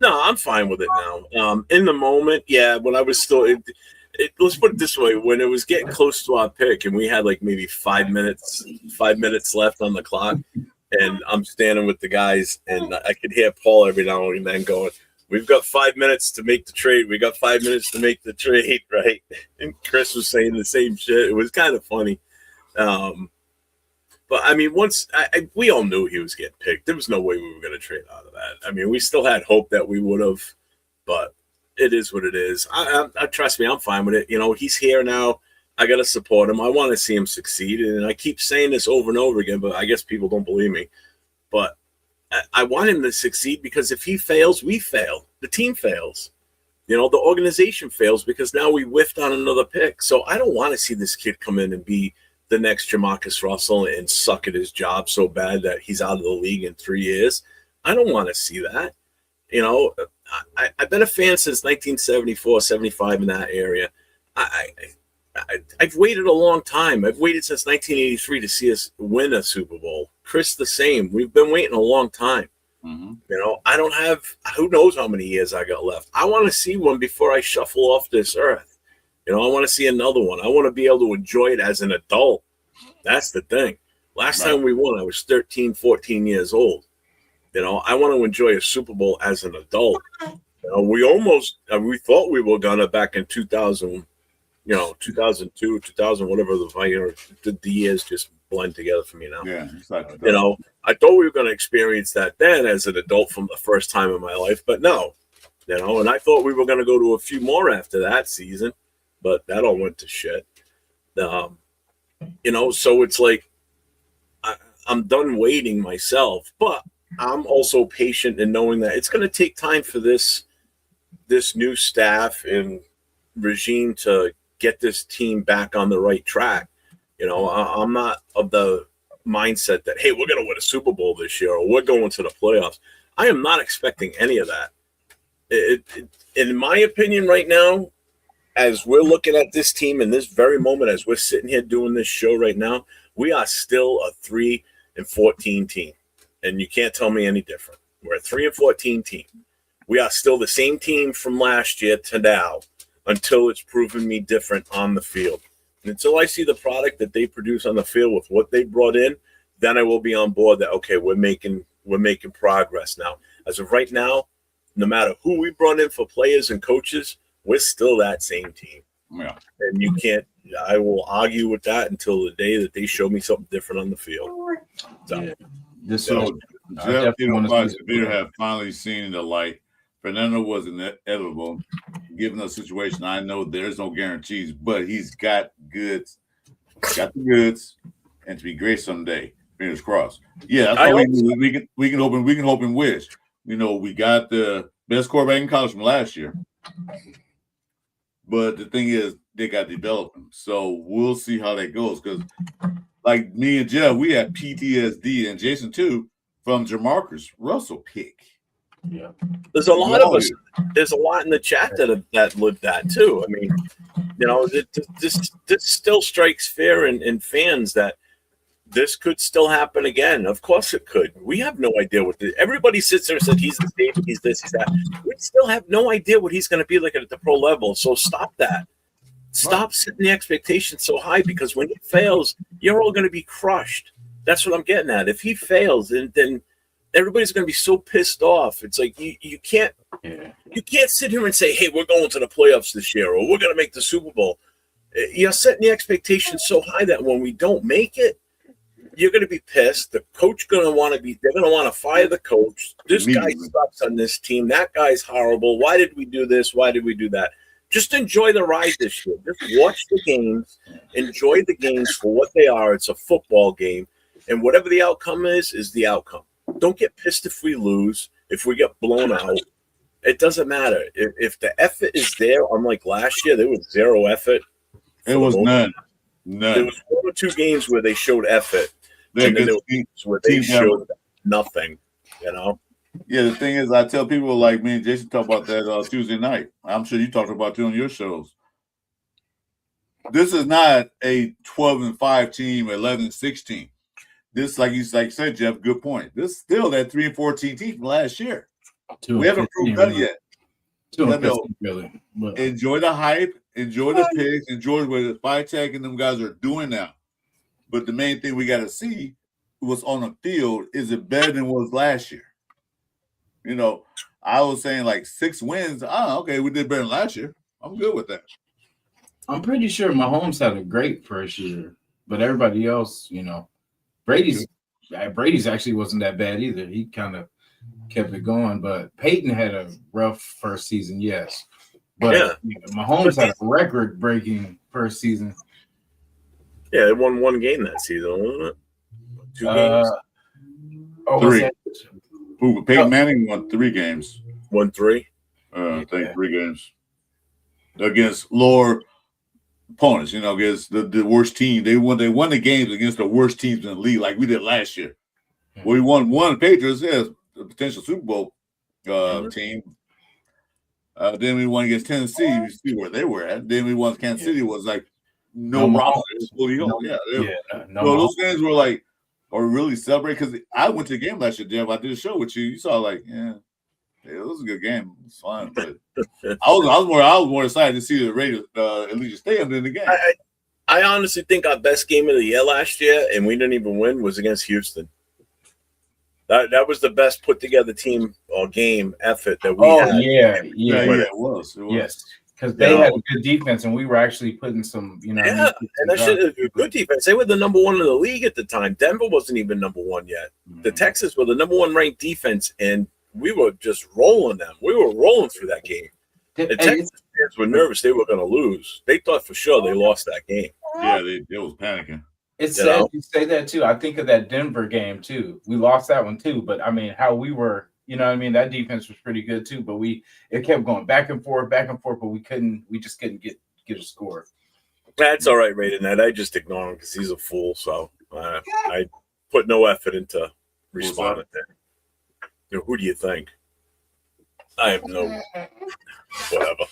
No, I'm fine with it now. In the moment, yeah, when I was still, let's put it this way: when it was getting close to our pick, and we had like maybe 5 minutes left on the clock, and I'm standing with the guys, and I could hear Paul every now and then going, "We've got 5 minutes to make the trade. We got 5 minutes to make the trade," right? And Chris was saying the same shit. It was kind of funny. But I mean, once we all knew he was getting picked, there was no way we were going to trade out of that. I mean, we still had hope that we would have, but it is what it is. I trust me, I'm fine with it. You know, he's here now. I got to support him. I want to see him succeed, and I keep saying this over and over again, but I guess people don't believe me. But I want him to succeed because if he fails, we fail. The team fails. You know, the organization fails because now we whiffed on another pick. So I don't want to see this kid come in and be the next Jamarcus Russell and suck at his job so bad that he's out of the league in 3 years. I don't want to see that. You know, I've been a fan since 1974, 75 in that area. I've waited a long time. I've waited since 1983 to see us win a Super Bowl. Chris, the same. We've been waiting a long time. Mm-hmm. You know, I don't have, who knows how many years I got left. I want to see one before I shuffle off this earth. You know, I want to see another one. I want to be able to enjoy it as an adult. That's the thing. Last time we won, I was 13, 14 years old. You know, I want to enjoy a Super Bowl as an adult. You know, we thought we were going to back in 2000, 2002, 2000, whatever the years just blend together for me now. Yeah, exactly. You know, I thought we were going to experience that then as an adult from the first time in my life, but no. You know, and I thought we were going to go to a few more after that season. But that all went to shit. You know, so it's like I'm done waiting myself, but I'm also patient in knowing that it's going to take time for this new staff and regime to get this team back on the right track. You know, I'm not of the mindset that, hey, we're going to win a Super Bowl this year or we're going to the playoffs. I am not expecting any of that. In my opinion right now, as we're looking at this team in this very moment, as we're sitting here doing this show right now, we are still a 3-14 team. And you can't tell me any different. We're a 3-14 team. We are still the same team from last year to now until it's proven me different on the field. And until I see the product that they produce on the field with what they brought in, then I will be on board that, okay, we're making progress now. As of right now, no matter who we brought in for players and coaches, we're still that same team. Yeah. And you can't, I will argue with that until the day that they show me something different on the field. So, Yeah. Jeff, Severe have finally seen the light. Fernando was inevitable. Given the situation, I know there's no guarantees, but he's got goods, and to be great someday. Fingers crossed. Yeah, that's all we can hope and wish. You know, we got the best quarterback in college from last year. But the thing is, they got to develop him. So we'll see how that goes. Because, like me and Jeff, we had PTSD, and Jason too, from Jamarcus Russell pick. Yeah. There's a lot of us. There's a lot in the chat that lived that too. I mean, you know, this still strikes fear in fans that this could still happen again. Of course it could. We have no idea what everybody sits there and said he's the same, he's this, he's that. We still have no idea what he's going to be like at the pro level. So stop that. Stop setting the expectations so high, because when he fails, you're all going to be crushed. That's what I'm getting at. If he fails, then everybody's going to be so pissed off. It's like you can't sit here and say, hey, we're going to the playoffs this year, or we're going to make the Super Bowl. You're setting the expectations so high that when we don't make it, you're going to be pissed. The coach they're going to want to fire the coach. This guy sucks on this team. That guy's horrible. Why did we do this? Why did we do that? Just enjoy the ride this year. Just watch the games. Enjoy the games for what they are. It's a football game. And whatever the outcome is the outcome. Don't get pissed if we lose, if we get blown out. It doesn't matter. If the effort is there, unlike last year, there was zero effort. It was none. There was 1 or 2 games where they showed effort. And then there were games where they showed nothing, you know? Yeah, the thing is, I tell people like me and Jason talk about that Tuesday night. I'm sure you talked about it on your shows. This is not a 12-5 team, 11-6 team. This, like you said, Jeff, good point. This is still that 3-14 team from last year. We haven't proved that yet. Really. But enjoy the hype, enjoy the picks, enjoy what the Tech and them guys are doing now. But the main thing we got to see what's on the field. Is it better than what was last year? You know, I was saying like 6 wins. Okay, we did better than last year. I'm good with that. I'm pretty sure Mahomes had a great first year, but everybody else, you know, Brady's actually wasn't that bad either. He kind of kept it going, but Peyton had a rough first season, yes. But you know, Mahomes had a record-breaking first season. Yeah, they won 1 game that season, wasn't it? 2 games? 3. Peyton Manning won 3 games. Won 3? I think 3 games. Against lower opponents, you know, against the worst team. They won the games against the worst teams in the league, like we did last year. We won 1 Patriots, a potential Super Bowl team. Then we won against Tennessee. You see where they were at. Then we won Kansas City. Was like no problem. So those games were like, or really celebrate, because I went to the game last year, Jeff. I did a show with you. You saw like, it was a good game. It was fun, but I was more excited to see the Raiders Allegiant Stadium than the game. I honestly think our best game of the year last year, and we didn't even win, was against Houston. That was the best put together team or game effort that we had. It was. Yes, because they had a good defense, and we were actually putting some, you know. Yeah, and that shit is a good defense. They were the number 1 in the league at the time. Denver wasn't even number 1 yet. The Texans were the number 1 ranked defense, and we were just rolling them. We were rolling through that game. The Texans fans were nervous they were going to lose. They thought for sure they lost that game. Yeah, they was panicking. It's sad you say that too. I think of that Denver game too. We lost that one too, but I mean, how we were, you know what I mean? That defense was pretty good too, but it kept going back and forth, but we just couldn't get a score. That's all right, Raiden. That I just ignore him because he's a fool. So I put no effort into responding to him. You know, who do you think? I have no whatever.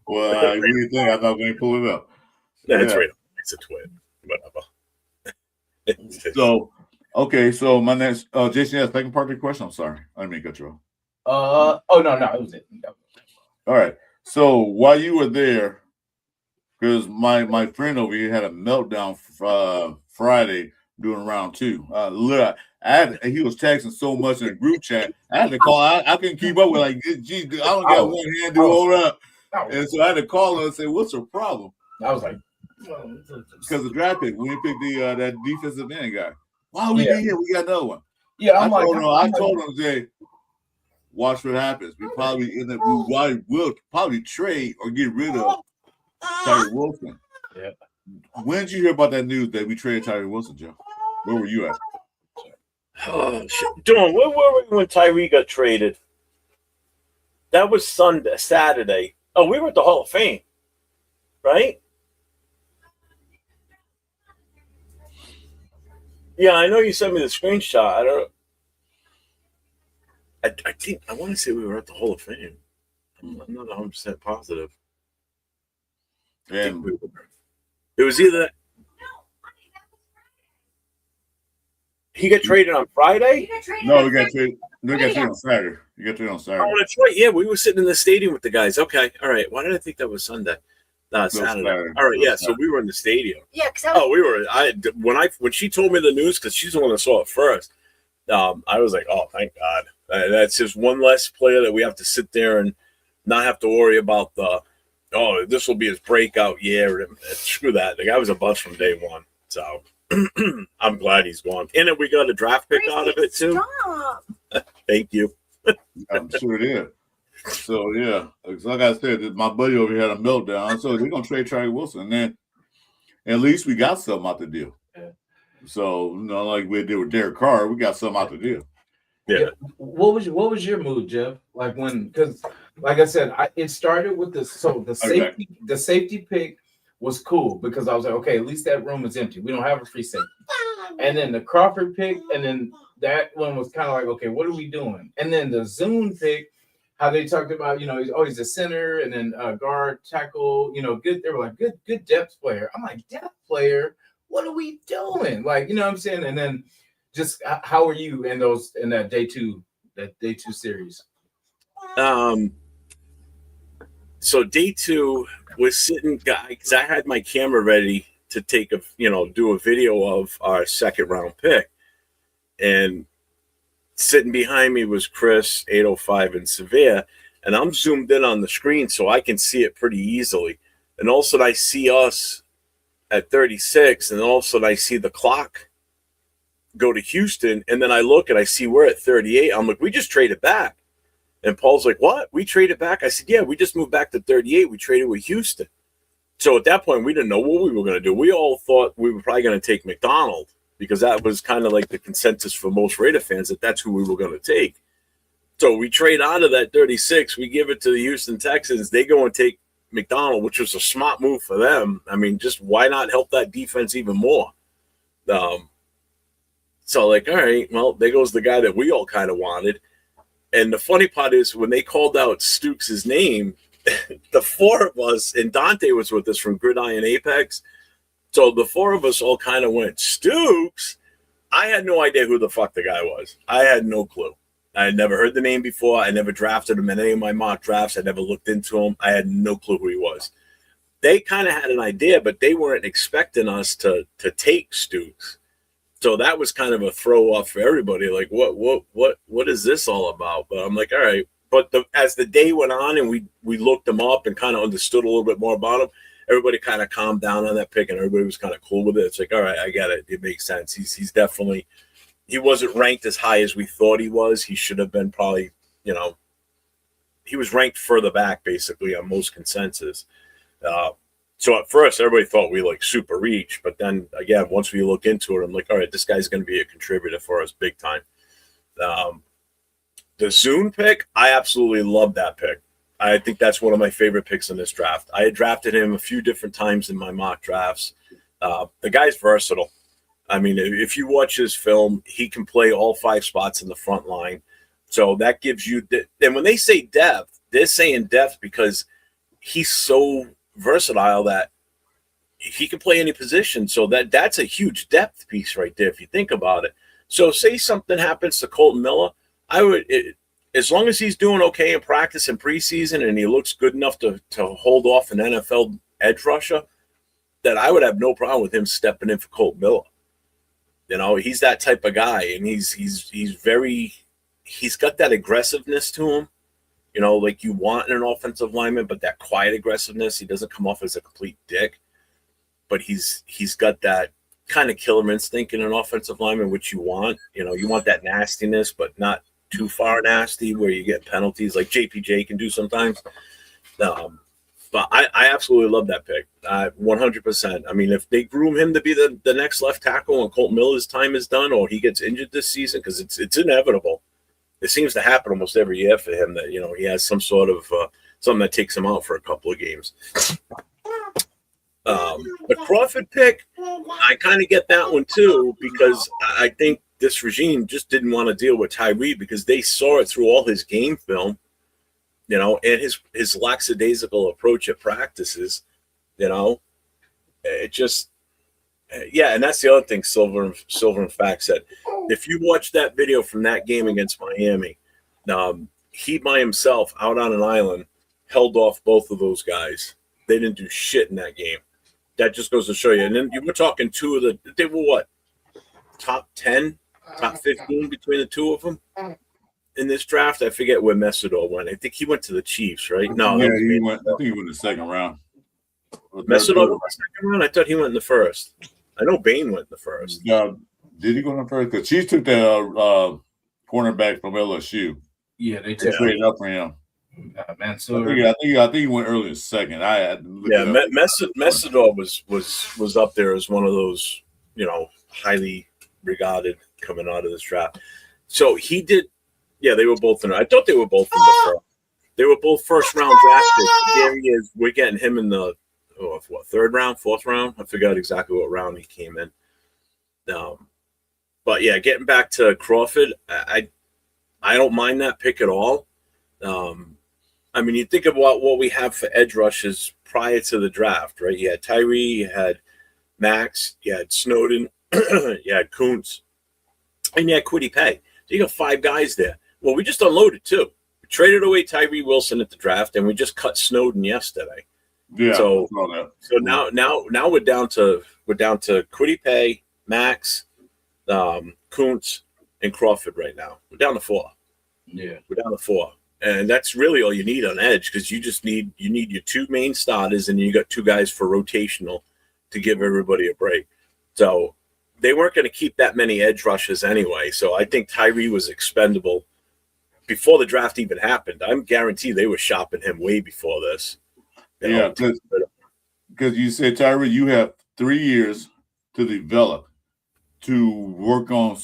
Well, what do you think? I'm not going to pull it up. That's right. It's a twin. Whatever. So my next Jason, yeah, second part of the question. I'm sorry. I didn't mean to cut you off. No, it was it. All right. So while you were there, because my friend over here had a meltdown Friday doing round 2. He was texting so much in the group chat. I had to call. I couldn't keep up with, like, gee, I don't got one hand to hold up. And so I had to call her and say, "What's your problem?" I was like, because the draft pick, we picked that defensive end guy. Wow, we did here. We got another one. Yeah, I told him, Jay, watch what happens. We will probably trade or get rid of Tyree Wilson. Yeah. When did you hear about that news that we traded Tyree Wilson, Joe? Where were you at? Oh, shit. Dawn, where were we when Tyree got traded? That was Saturday. Oh, we were at the Hall of Fame, right? Yeah, I know you sent me the screenshot. I don't. I think I want to say we were at the Hall of Fame. I'm not 100% positive. I think And we were. It was either he got traded on Friday. no, we got traded. We got traded on Saturday. You got traded on Oh, Saturday. that's right. Yeah, we were sitting in the stadium with the guys. Okay, all right. Why did I think that was Sunday? No, Saturday. Saturday. All right, It was yeah. So Saturday. we were in the stadium. Yeah, because Oh, we were. When she told me the news, because she's the one that saw it first. I was like, oh, thank God. That's just one less player that we have to sit there and not have to worry about this will be his breakout year. Screw that. The guy was a bust from day one. So I'm glad he's gone. And then we got a draft pick out of it too. Stop. Thank you. I'm sure it is. So yeah, like I said, my buddy over here had a meltdown. So we're gonna trade Charlie Wilson, and then at least we got something out the deal. Yeah. So like we did with Derek Carr, we got something out the deal. Yeah. What was your mood, Jeff? Like because like I said, it started with the safety pick was cool because I was like, okay, at least that room is empty. We don't have a free safety. And then the Crawford pick, and then that one was kind of like, okay, what are we doing? And then the Zune pick, how they talked about, he's always a center and then guard, tackle, good. They were like, good depth player. I'm like, depth player? What are we doing? Like, you know what I'm saying? And then just how are you in that day two series? So day two was sitting, because I had my camera ready to do a video of our second round pick. And sitting behind me was Chris, 805, and Severe. And I'm zoomed in on the screen so I can see it pretty easily. And all of a sudden I see us at 36, and all of a sudden I see the clock go to Houston. And then I look and I see we're at 38. I'm like, we just traded back. And Paul's like, what? We traded back? I said, yeah, we just moved back to 38. We traded with Houston. So at that point, we didn't know what we were going to do. We all thought we were probably going to take McDonald because that was kind of like the consensus for most Raider fans that that's who we were going to take. So we trade out of that 36. We give it to the Houston Texans. They go and take McDonald, which was a smart move for them. I mean, just why not help that defense even more? So like, all right, well, there goes the guy that we all kind of wanted. And the funny part is when they called out Stukes' name, the four of us, and Dante was with us from Gridiron Apex. So the four of us all kind of went, Stukes? I had no idea who the fuck the guy was. I had no clue. I had never heard the name before. I never drafted him in any of my mock drafts. I never looked into him. I had no clue who he was. They kind of had an idea, but they weren't expecting us to take Stukes. So that was kind of a throw off for everybody. Like, what is this all about? But I'm like, all right. But as the day went on and we looked him up and kind of understood a little bit more about him, everybody kind of calmed down on that pick and everybody was kind of cool with it. It's like, all right, I get it. It makes sense. He's definitely, he wasn't ranked as high as we thought he was. He should have been probably, he was ranked further back basically on most consensus. So at first, everybody thought we like super reach, but then again, once we look into it, I'm like, all right, this guy's going to be a contributor for us big time. The Zune pick, I absolutely love that pick. I think that's one of my favorite picks in this draft. I had drafted him a few different times in my mock drafts. The guy's versatile. I mean, if you watch his film, he can play all 5 spots in the front line. So that gives you, and when they say depth, they're saying depth because he's so versatile that he can play any position. So that's a huge depth piece right there if you think about it. So say something happens to Colton Miller, as long as he's doing okay in practice and preseason and he looks good enough to hold off an NFL edge rusher, that I would have no problem with him stepping in for Colton Miller. He's that type of guy, and he's got that aggressiveness to him. Like you want in an offensive lineman, but that quiet aggressiveness. He doesn't come off as a complete dick, but he's got that kind of killer instinct in an offensive lineman, which you want. You want that nastiness, but not too far nasty where you get penalties like JPJ can do sometimes. But But I absolutely love that pick. 100%. I mean, if they groom him to be the next left tackle and Colt Miller's time is done, or he gets injured this season, because it's inevitable. It seems to happen almost every year for him that, he has some sort of something that takes him out for a couple of games. The Crawford pick, I kind of get that one too, because I think this regime just didn't want to deal with Tyree because they saw it through all his game film, and his lackadaisical approach at practices, it just, and that's the other thing Silver and Fact said. If you watch that video from that game against Miami, he by himself out on an island held off both of those guys. They didn't do shit in that game. That just goes to show you. And then you were talking they were what? Top 10, top 15 between the two of them in this draft. I forget where Messidor went. I think he went to the Chiefs, right? No, yeah, he went. I think he went in the second round. Messidor went in the second round. I thought he went in the first. I know Bain went in the first. Did he go in the first? Because Chiefs took that cornerback from LSU. Yeah, they took straight up for him. Mansour. I think he went early in second. Messidor was up there as one of those, highly regarded coming out of this draft. So he did. Yeah, they were both in. I thought they were both in the first. They were both first round drafted. There he is. We're getting him in the third round, fourth round. I forgot exactly what round he came in. But yeah, getting back to Crawford, I don't mind that pick at all. I mean, you think about what we have for edge rushes prior to the draft, right? You had Tyree, you had Max, you had Snowden, you had Kuntz, and you had Kwity Paye. So you got 5 guys there. Well, we just unloaded 2. We traded away Tyree Wilson at the draft, and we just cut Snowden yesterday. Yeah. So now we're down to Kwity Paye, Max, Kuntz, and Crawford right now. We're down to 4. Yeah, we're down to 4. And that's really all you need on edge, because you need your 2 main starters, and you got 2 guys for rotational to give everybody a break. So they weren't going to keep that many edge rushes anyway. So I think Tyree was expendable before the draft even happened. I'm guaranteed they were shopping him way before this. Yeah, because you said, Tyree, you have 3 years to develop, to work on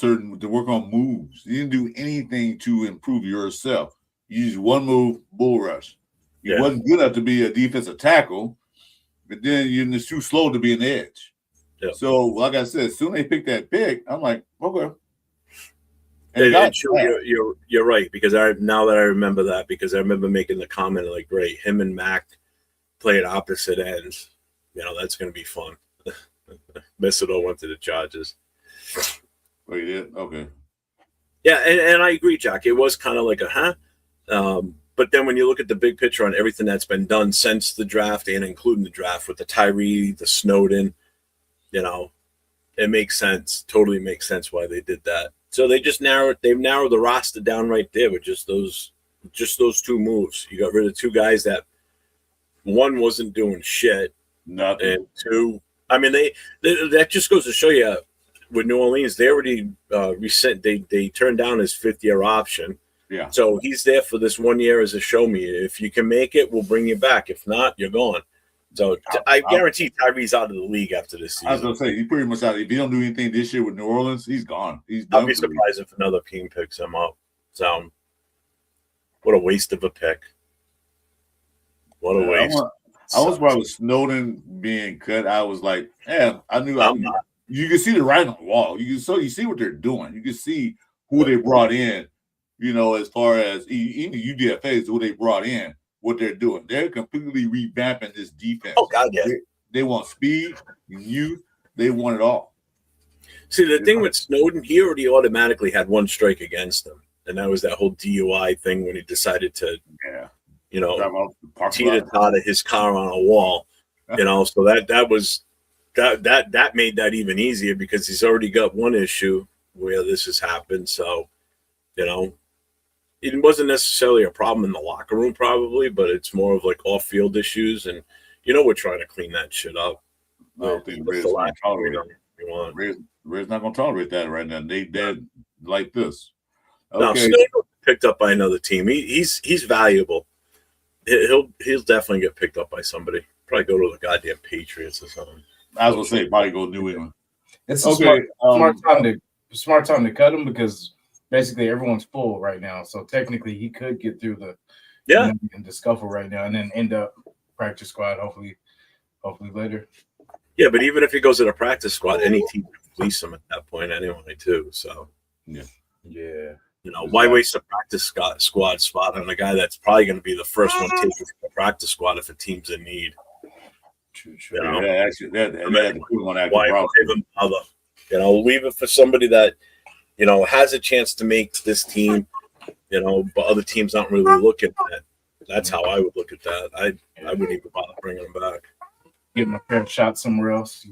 moves. You didn't do anything to improve yourself. You used one move, bull rush. You wasn't good enough to be a defensive tackle, but then you're just too slow to be an edge. Yeah. So, like I said, as soon as they picked that pick, I'm like, okay. You're right, because now that I remember that, because I remember making the comment like, great, him and Mac played opposite ends. That's going to be fun. Messidor went to the Chargers. Oh, you did? Okay. Yeah, and I agree, Jack. It was kind of like but then when you look at the big picture on everything that's been done since the draft and including the draft with the Tyree, the Snowden, it makes sense. Totally makes sense why they did that. So they've narrowed the roster down right there with just those 2 moves. You got rid of 2 guys that one wasn't doing shit. Nothing. And 2, I mean, that just goes to show you with New Orleans, they already they turned down his 5th-year option. Yeah. So he's there for this 1 year as a show me. If you can make it, we'll bring you back. If not, you're gone. So I guarantee Tyree's out of the league after this season. I was going to say, he's pretty much out. If he don't do anything this year with New Orleans, he's gone. He's done. I'll be surprised if another team picks him up. So what a waste of a pick. What a waste. I was probably Snowden being cut. I was like, I knew. You can see the writing on the wall. You see what they're doing. You can see who they brought in. As far as even the UDFAs, who they brought in, what they're doing. They're completely revamping this defense. Oh God, yeah. They want speed, youth. They want it all. See, the thing with Snowden, he already automatically had 1 strike against him, and that was that whole DUI thing when he decided to, teeter-totter his car on a wall. So that made that even easier, because he's already got 1 issue where this has happened. So, it wasn't necessarily a problem in the locker room probably, but it's more of like off-field issues, and we're trying to clean that shit up. I don't think Red's not going to tolerate that right now. They're like this. Okay. No, Snowden picked up by another team. He's valuable. he'll definitely get picked up by somebody. Probably go to the goddamn Patriots or something. I was gonna say probably go New England. It's a Okay, smart time to cut him because basically everyone's full right now. So technically, he could get through the in the scuffle right now and then end up practice squad. Hopefully later. Yeah, but even if he goes to the practice squad, any team can fleece him at that point anyway, too. So Yeah. Why waste a practice squad spot on a guy that's probably going to be the first one taken from the practice squad if a team's in need? True. Yeah, actually, that's a cool one. Why even bother? Leave it for somebody that has a chance to make this team. But other teams aren't really looking at it. That's how I would look at that. I wouldn't even bother bringing him back. Get him a fair shot somewhere else.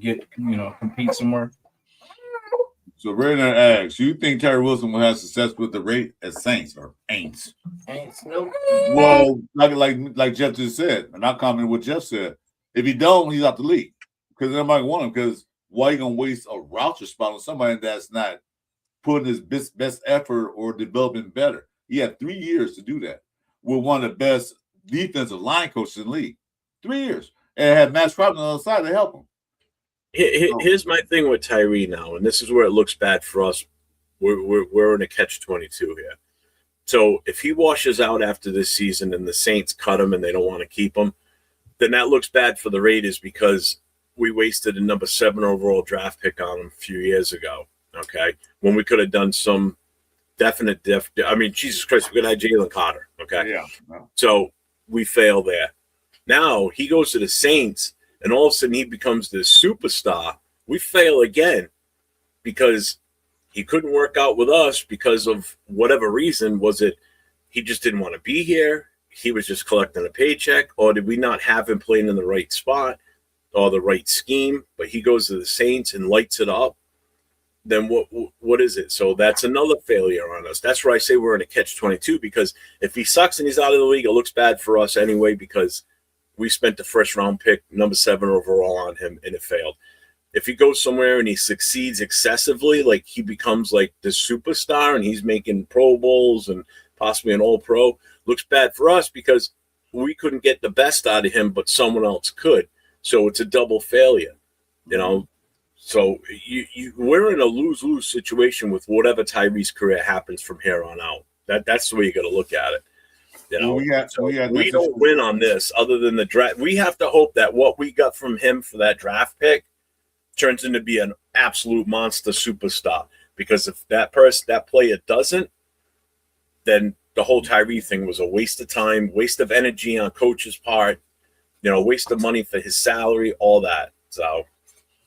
Compete somewhere. So Brandon asks, you think Terry Wilson will have success with the rate as Saints or Aints? Ain't nope. Well, like Jeff just said, and I commented what Jeff said. If he don't, he's out the league because nobody want him. Because why are you gonna waste a roster spot on somebody that's not putting his best effort or developing better? He had 3 years to do that with one of the best defensive line coaches in the league. 3 years, and had Matt Stroud on the other side to help him. Here's my thing with Tyree now, and this is where it looks bad for us. We're in a catch-22 here. So if he washes out after this season and the Saints cut him and they don't want to keep him, then that looks bad for the Raiders because we wasted a number 7 overall draft pick on him a few years ago. Okay, when we could have done some definite. I mean, Jesus Christ, we could have had Jalen Carter. Okay, Yeah. so we fail there. Now he goes to the Saints. And all of a sudden he becomes this superstar. We fail again because he couldn't work out with us because of whatever reason. Was it he just didn't want to be here? He was just collecting a paycheck? Or did we not have him playing in the right spot or the right scheme? But he goes to the Saints and lights it up. Then what is it? So that's another failure on us. That's where I say we're in a catch-22 because if he sucks and he's out of the league, it looks bad for us anyway because we spent the first round pick, number 7 overall on him, and it failed. If he goes somewhere and he succeeds excessively, like he becomes like the superstar and he's making Pro Bowls and possibly an All-Pro, looks bad for us because we couldn't get the best out of him, but someone else could. So it's a double failure, So we're in a lose-lose situation with whatever Tyree's career happens from here on out. That's the way you got to look at it. We don't win on this other than the draft. We have to hope that what we got from him for that draft pick turns into be an absolute monster superstar. Because if that player doesn't, then the whole Tyree thing was a waste of time, waste of energy on coach's part, waste of money for his salary, all that. So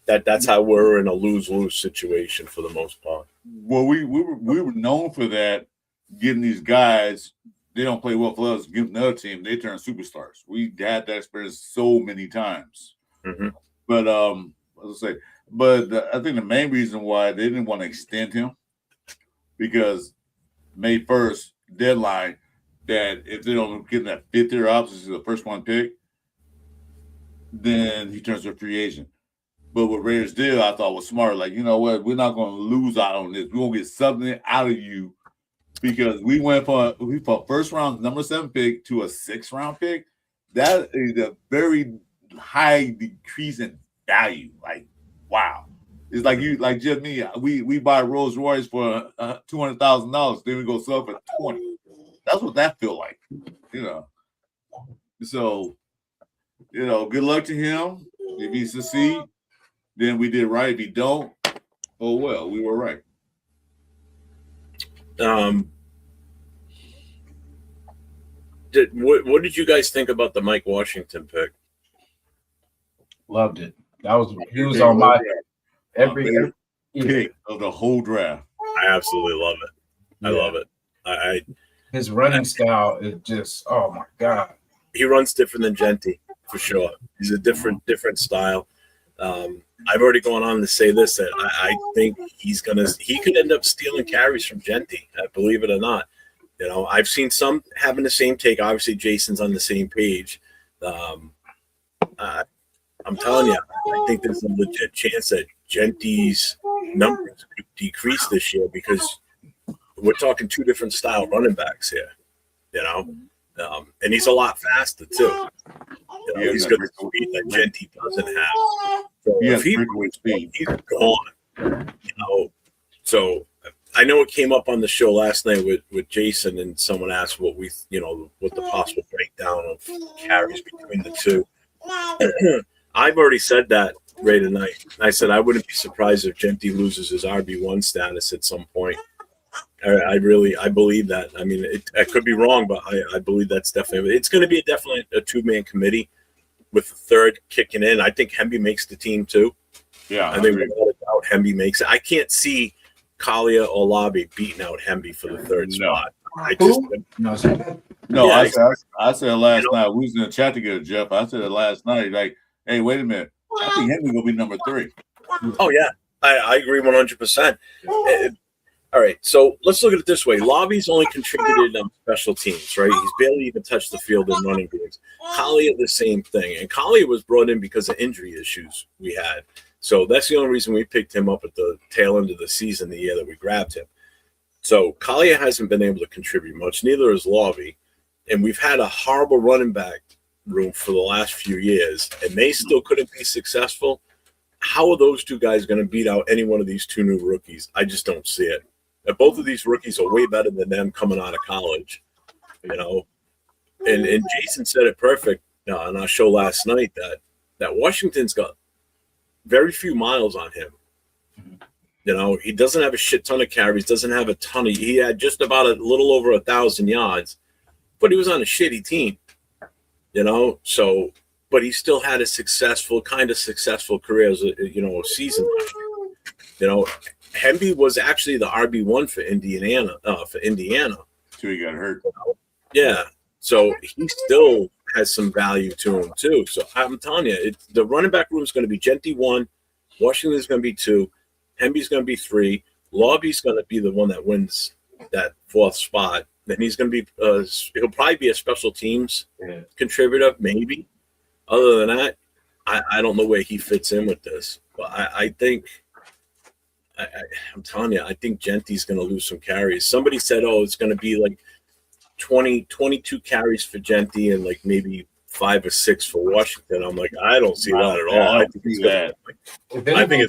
that's how we're in a lose-lose situation for the most part. Well, we were known for that, getting these guys. They don't play well for us. Give another team, they turn superstars. We had that experience so many times. Mm-hmm. But I think the main reason why they didn't want to extend him because May 1st deadline that if they don't get that 5th-year option, the first one pick, then he turns to a free agent. But what Raiders did, I thought was smart. Like, you know what? We're not going to lose out on this. We're going to get something out of you. Because we went from first round number 7 pick to a 6th round pick, that is a very high decrease in value. Like, wow, it's like just me. We buy Rolls Royce for $200,000, then we go sell for 20. That's what that feel like, So, good luck to him. If he succeed, then we did right. If he don't, oh well, we were right. What did you guys think about the Mike Washington pick? Loved it. He was on my every pick of the whole draft. I absolutely love it. I love it. His running style is just, oh my God. He runs different than Genty for sure. He's a different style. I've already gone on to say this, that I think he could end up stealing carries from Genty, believe it or not. I've seen some having the same take. Obviously, Jason's on the same page. I'm telling you, I think there's a legit chance that Genty's numbers could decrease this year because we're talking 2 different style running backs here. And he's a lot faster too. You know, Yeah, he's that got the breakaway- speed that Genty doesn't have. So He has if he breakaway speed. he's gone. You know, so I know it came up on the show last night with Jason, and someone asked what what the possible breakdown of carries between the two. I've already said that right tonight. I said I wouldn't be surprised if Genty loses his RB1 status at some point. I believe that. I mean, I could be wrong, but I believe that's definitely. It's going to be definitely a two-man committee with the third kicking in. I think Hemby makes the team too. Yeah, I think without a doubt Hemby makes it. I can't see Kalia or Lobby beating out Hemby for the third No. spot. I just No, sir. No, Yeah, I said last night. We was in the chat together, Jeff. I said it last night. Like, hey, wait a minute. I think Henry gonna be number 3. Oh yeah, I agree 100%. All right, so let's look at it this way. Lobby's only contributed on special teams, right? He's barely even touched the field in running games. Kalia, the same thing. And Kalia was brought in because of injury issues we had. So that's the only reason we picked him up at the tail end of the season, the year that we grabbed him. So Kalia hasn't been able to contribute much, neither has Lobby. And we've had a horrible running back room for the last few years, and they still couldn't be successful. How are those two guys going to beat out any one of these two new rookies? I just don't see it. And both of these rookies are way better than them coming out of college, you know. And Jason said it perfect on our show last night that Washington's got very few miles on him. You know, he doesn't have a shit ton of carries, doesn't have a ton of – he had just about a little over 1,000 yards, but he was on a shitty team, you know. So – but he still had a successful career as a season. You know, Hemby was actually the RB1 for Indiana. Till he got hurt. Yeah. So he still has some value to him too. So I'm telling you, the running back room is going to be Genty 1, Washington's going to be 2, Hemby's going to be 3, Lobby's going to be the one that wins that 4th spot. Then he's going to be he'll probably be a special teams contributor, maybe. Other than that, I don't know where he fits in with this. But I think I'm telling you, I think Genty's going to lose some carries. Somebody said, it's going to be like 22 carries for Genty and like maybe 5 or 6 for Washington. I'm like, I don't see that at all. I think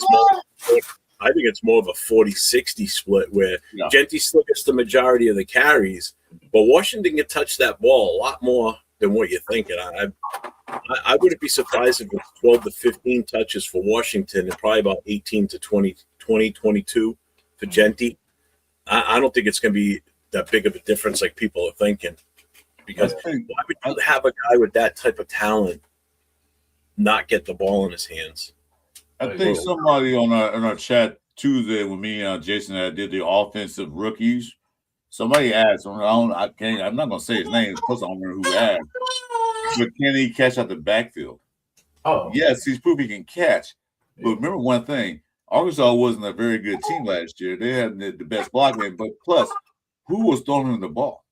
it's more of a 40-60 split where Genty still gets the majority of the carries, but Washington can touch that ball a lot more than what you're thinking. I wouldn't be surprised if it's 12 to 15 touches for Washington and probably about 18 to 22 for Genty. I don't think it's going to be that big of a difference like people are thinking. Because why would you have a guy with that type of talent not get the ball in his hands? I think somebody on our chat Tuesday with me and Jason that did the offensive rookies. Somebody asked, I'm not going to say his name because I don't remember who asked, but can he catch out the backfield? Oh, Yes, he's proved he can catch. But remember one thing, Arkansas wasn't a very good team last year. They had the best blocking, but plus, who was throwing him the ball?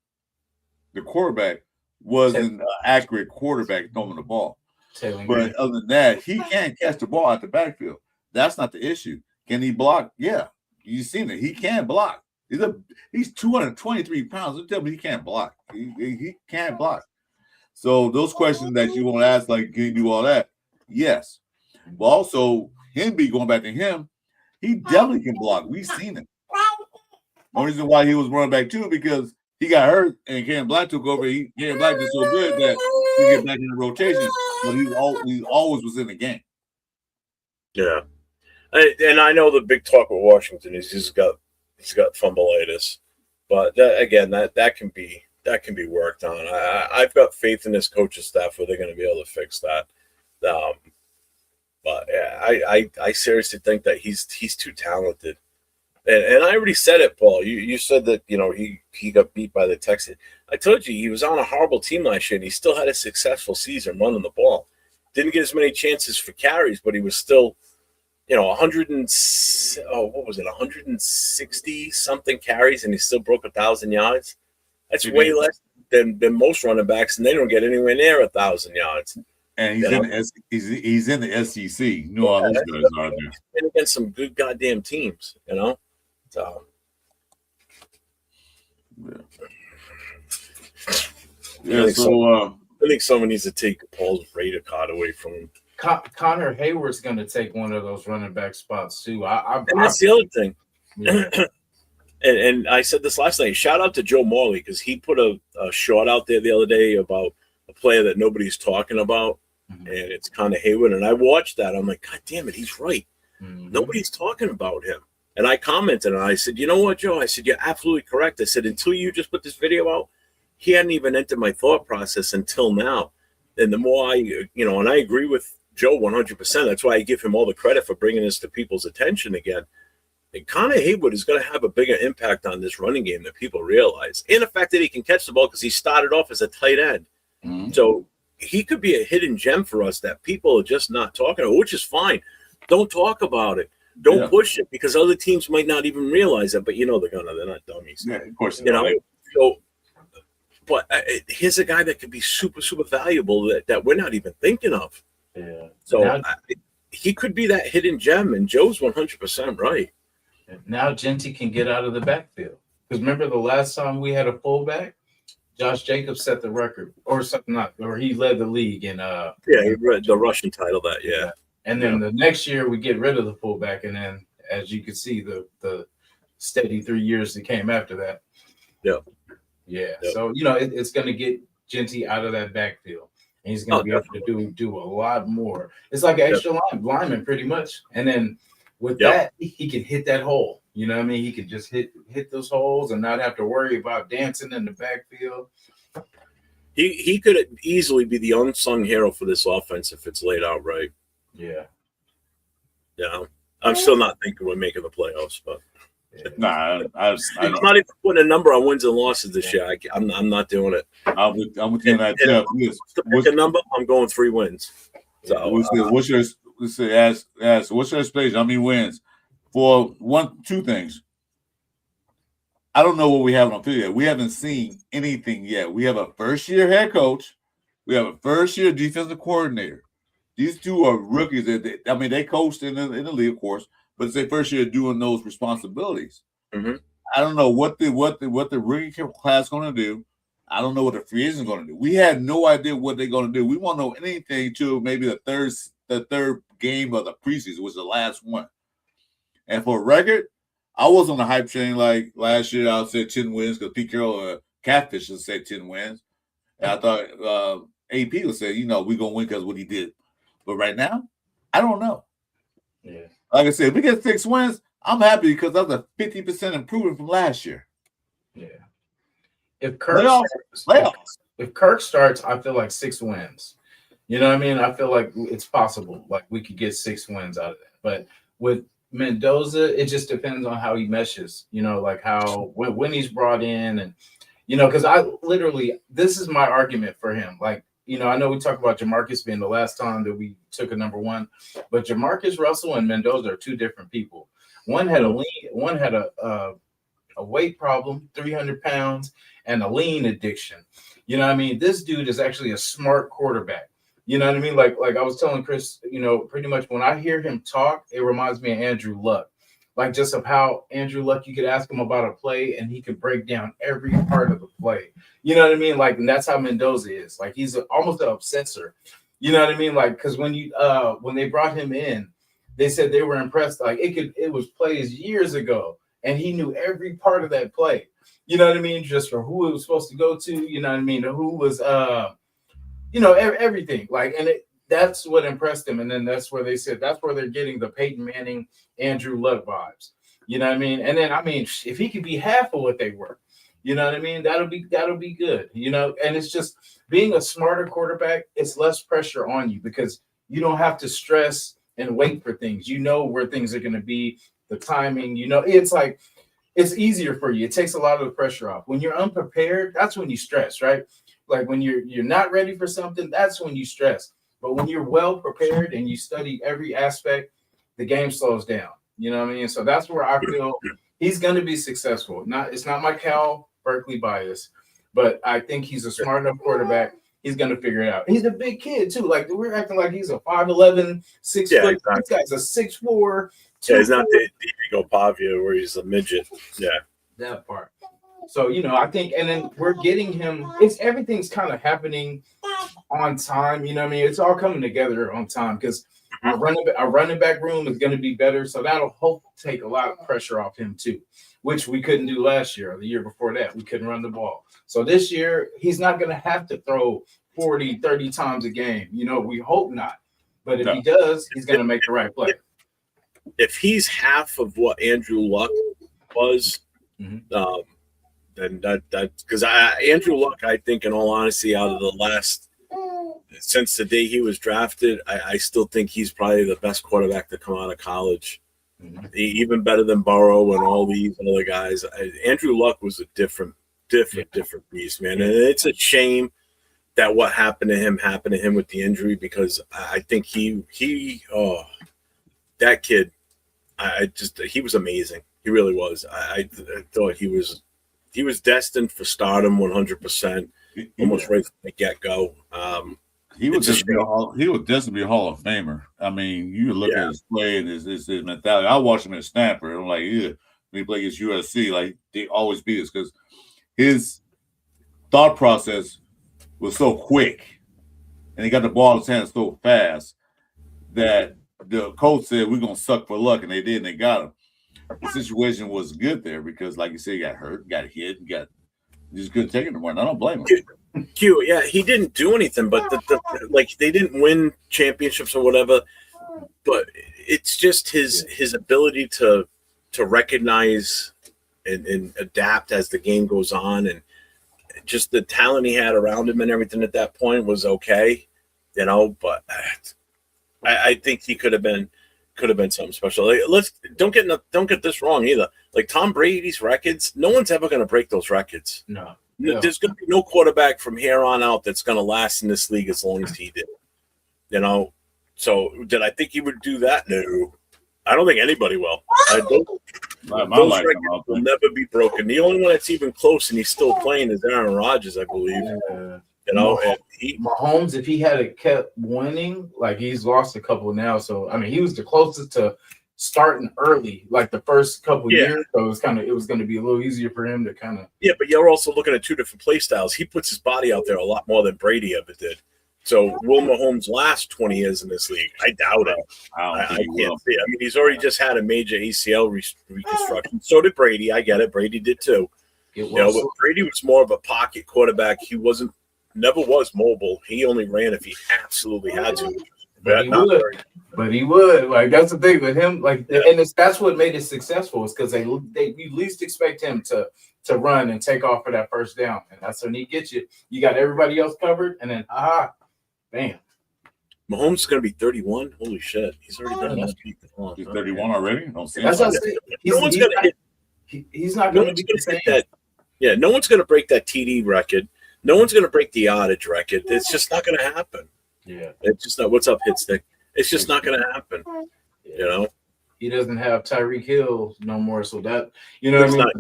The quarterback wasn't an accurate quarterback throwing the ball. But other than that, he can't catch the ball out the backfield. That's not the issue. Can he block? Yeah. You've seen it. He can block. He's 223 pounds. Don't tell me he can't block. He can't block. So those questions that you want to ask, like, can he do all that? Yes. But also, him going back to him, he definitely can block. We've seen it. The reason why he was running back too, because he got hurt and Cam Black took over. Cam Black was so good that he get back in the rotation, but he always was in the game. Yeah, and I know the big talk with Washington is he's got fumbleitis, but that can be worked on. I've got faith in this coaching staff where they're going to be able to fix that. But yeah, I seriously think that he's too talented. And I already said it, Paul. You said that, he got beat by the Texans. I told you he was on a horrible team last year, and he still had a successful season running the ball. Didn't get as many chances for carries, but he was still, 160 something carries, and he still broke 1,000 yards. That's way less than most running backs, and they don't get anywhere near 1,000 yards. And he's in the SEC. You know all those guys are there. And against some good goddamn teams, So. Yeah. So I think someone needs to take Paul's Raider card away from him. Connor Hayward's going to take one of those running back spots too. And that's the other thing. Yeah. And I said this last night. Shout out to Joe Morley because he put a short out there the other day about a player that nobody's talking about, and it's Connor Hayward. And I watched that. I'm like, God damn it, he's right. Nobody's talking about him. And I commented and I said, you know what, Joe? I said, you're absolutely correct. I said, until you just put this video out, he hadn't even entered my thought process until now. And the more and I agree with Joe 100%. That's why I give him all the credit for bringing this to people's attention again. And Connor Hayward is going to have a bigger impact on this running game than people realize. And the fact that he can catch the ball because he started off as a tight end. So he could be a hidden gem for us that people are just not talking about, which is fine. Don't talk about it. Don't push it because other teams might not even realize it. But they're not dummies. Yeah, of course. So, but here's a guy that could be super, super valuable that we're not even thinking of. Yeah. So he could be that hidden gem, and Joe's 100% right. Now Genty can get out of the backfield. Because remember the last time we had a fullback, Josh Jacobs set the record, or something or he led the league in he read the Russian title that And then the next year we get rid of the fullback, and then as you can see, the steady 3 years that came after that. Yeah. So it's going to get Genty out of that backfield, and he's going to be able to do a lot more. It's like an extra lineman, pretty much. And then with that, he can hit that hole. You know what I mean? He can just hit those holes and not have to worry about dancing in the backfield. He could easily be the unsung hero for this offense if it's laid out right. Yeah. Yeah. I'm still not thinking we're making the playoffs, but I'm not even putting a number on wins and losses this year. I'm not doing it. I'm with you on that, Jeff. What's the number? I'm going 3 wins. So what's your expectation? How many wins? For two things. I don't know what we have on field yet. We haven't seen anything yet. We have a first-year head coach. We have a first-year defensive coordinator. These two are rookies. They coached in the league, of course, but it's their first year doing those responsibilities. I don't know what the rookie class is going to do. I don't know what the free agent is going to do. We had no idea what they're going to do. We won't know anything till maybe the third game of the preseason, which was the last one. And for a record, I was on the hype train like last year. I said 10 wins because Pete Carroll Catfish would say 10 wins. And I thought AP would say, we're going to win because of what he did. But right now, I don't know. Yeah. Like I said, if we get 6 wins, I'm happy because that's a 50% improvement from last year. Yeah. If Kirk starts, I feel like 6 wins. You know what I mean? I feel like it's possible. Like we could get 6 wins out of that. But with Mendoza, it just depends on how he meshes. Like how when he's brought in, and because this is my argument for him. Like I know we talked about Jamarcus being the last time that we took a number 1, but Jamarcus Russell and Mendoza are 2 different people. One had a weight problem, 300 pounds, and a lean addiction. You know what I mean? This dude is actually a smart quarterback. You know what I mean? Like I was telling Chris, pretty much when I hear him talk, it reminds me of Andrew Luck. Like just of how Andrew Luck, you could ask him about a play and he could break down every part of the play. You know what I mean? Like, and that's how Mendoza is. Like he's almost an obsessor. You know what I mean? Like, because when they brought him in, they said they were impressed. Like it was plays years ago, and he knew every part of that play. You know what I mean? Just for who it was supposed to go to. You know what I mean? Who was everything. Like, and that's what impressed him. And then that's where they said that's where they're getting the Peyton Manning, Andrew Luck vibes. You know what I mean? And then if he could be half of what they were, you know what I mean? That'll be good. And it's just being a smarter quarterback. It's less pressure on you because you don't have to stress and wait for things. You know where things are going to be, the timing. It's like it's easier for you. It takes a lot of the pressure off. When you're unprepared, that's when you stress, right? Like when you're not ready for something, that's when you stress. But when you're well prepared and you study every aspect, the game slows down. You know what I mean? So that's where I feel he's going to be successful. It's not my Cal Berkeley bias, but I think he's a smart enough quarterback. He's going to figure it out. He's a big kid too. Like we're acting like he's a 5'11", 6 foot. Exactly. This guy's a 6'4". Yeah, he's not the Diego Pavia where he's a midget. Yeah, that part. So, I think, and then we're getting him. Everything's kind of happening on time. You know what I mean? It's all coming together on time because our running back room is going to be better. So that'll hope take a lot of pressure off him too, which we couldn't do last year or the year before that. We couldn't run the ball. So this year, he's not going to have to throw 40, 30 times a game. We hope not. But if he does, he's going to make the right play. If he's half of what Andrew Luck was, then that because Andrew Luck, I think, in all honesty, out of the last since the day he was drafted, I still think he's probably the best quarterback to come out of college. Even better than Burrow and all these other guys. Andrew Luck was a different beast, man. And it's a shame that what happened to him with the injury, because I think that kid, he was amazing. He really was. I thought he was destined for stardom 100%, almost right from the get-go. He was destined to be a Hall of Famer. I mean, you look at his play and his mentality. I watched him at Stanford. I'm like, when he played against USC, like they always beat us because his thought process was so quick, and he got the ball in his hands so fast that the coach said, "We're gonna suck for luck," and they did, and they got him. The situation was good there because, like you said, he got hurt, got hit, just couldn't take it anymore. And I don't blame him. He didn't do anything, but they didn't win championships or whatever. But it's just his ability to recognize and adapt as the game goes on, and just the talent he had around him and everything at that point was okay, But I think he could have been something special. Like, don't get this wrong either. Like Tom Brady's records, no one's ever going to break those records. No. There's going to be no quarterback from here on out that's going to last in this league as long as he did. So did I think he would do that? No, I don't think anybody will. Those records will never be broken. The only one that's even close and he's still playing is Aaron Rodgers, I believe. And Mahomes, if he had kept winning, like he's lost a couple now. So I mean, he was the closest to starting early, like the first couple years. So it was going to be a little easier for him to kind of. Yeah, but you're also looking at two different play styles. He puts his body out there a lot more than Brady ever did. So will Mahomes last 20 years in this league? I doubt it. I can't see it. I mean, he's already just had a major ACL reconstruction. So did Brady. I get it. Brady did too. But Brady was more of a pocket quarterback. He never was mobile. He only ran if he absolutely had to. But he would. Like that's the thing with him. Like, and that's what made it successful is because we least expect him to run and take off for that first down, and that's when he gets you. You got everybody else covered, and then bam. Mahomes is going to be 31. Holy shit, he's already done that. He's 31 already. Don't see. That's what I'm saying. He's not going to be the same. That. Yeah, no one's going to break that TD record. No one's going to break the yardage record. It's just not going to happen. Yeah, it's just not. What's up, Hitstick? It's just not going to happen. He doesn't have Tyreek Hill no more, so that what I mean.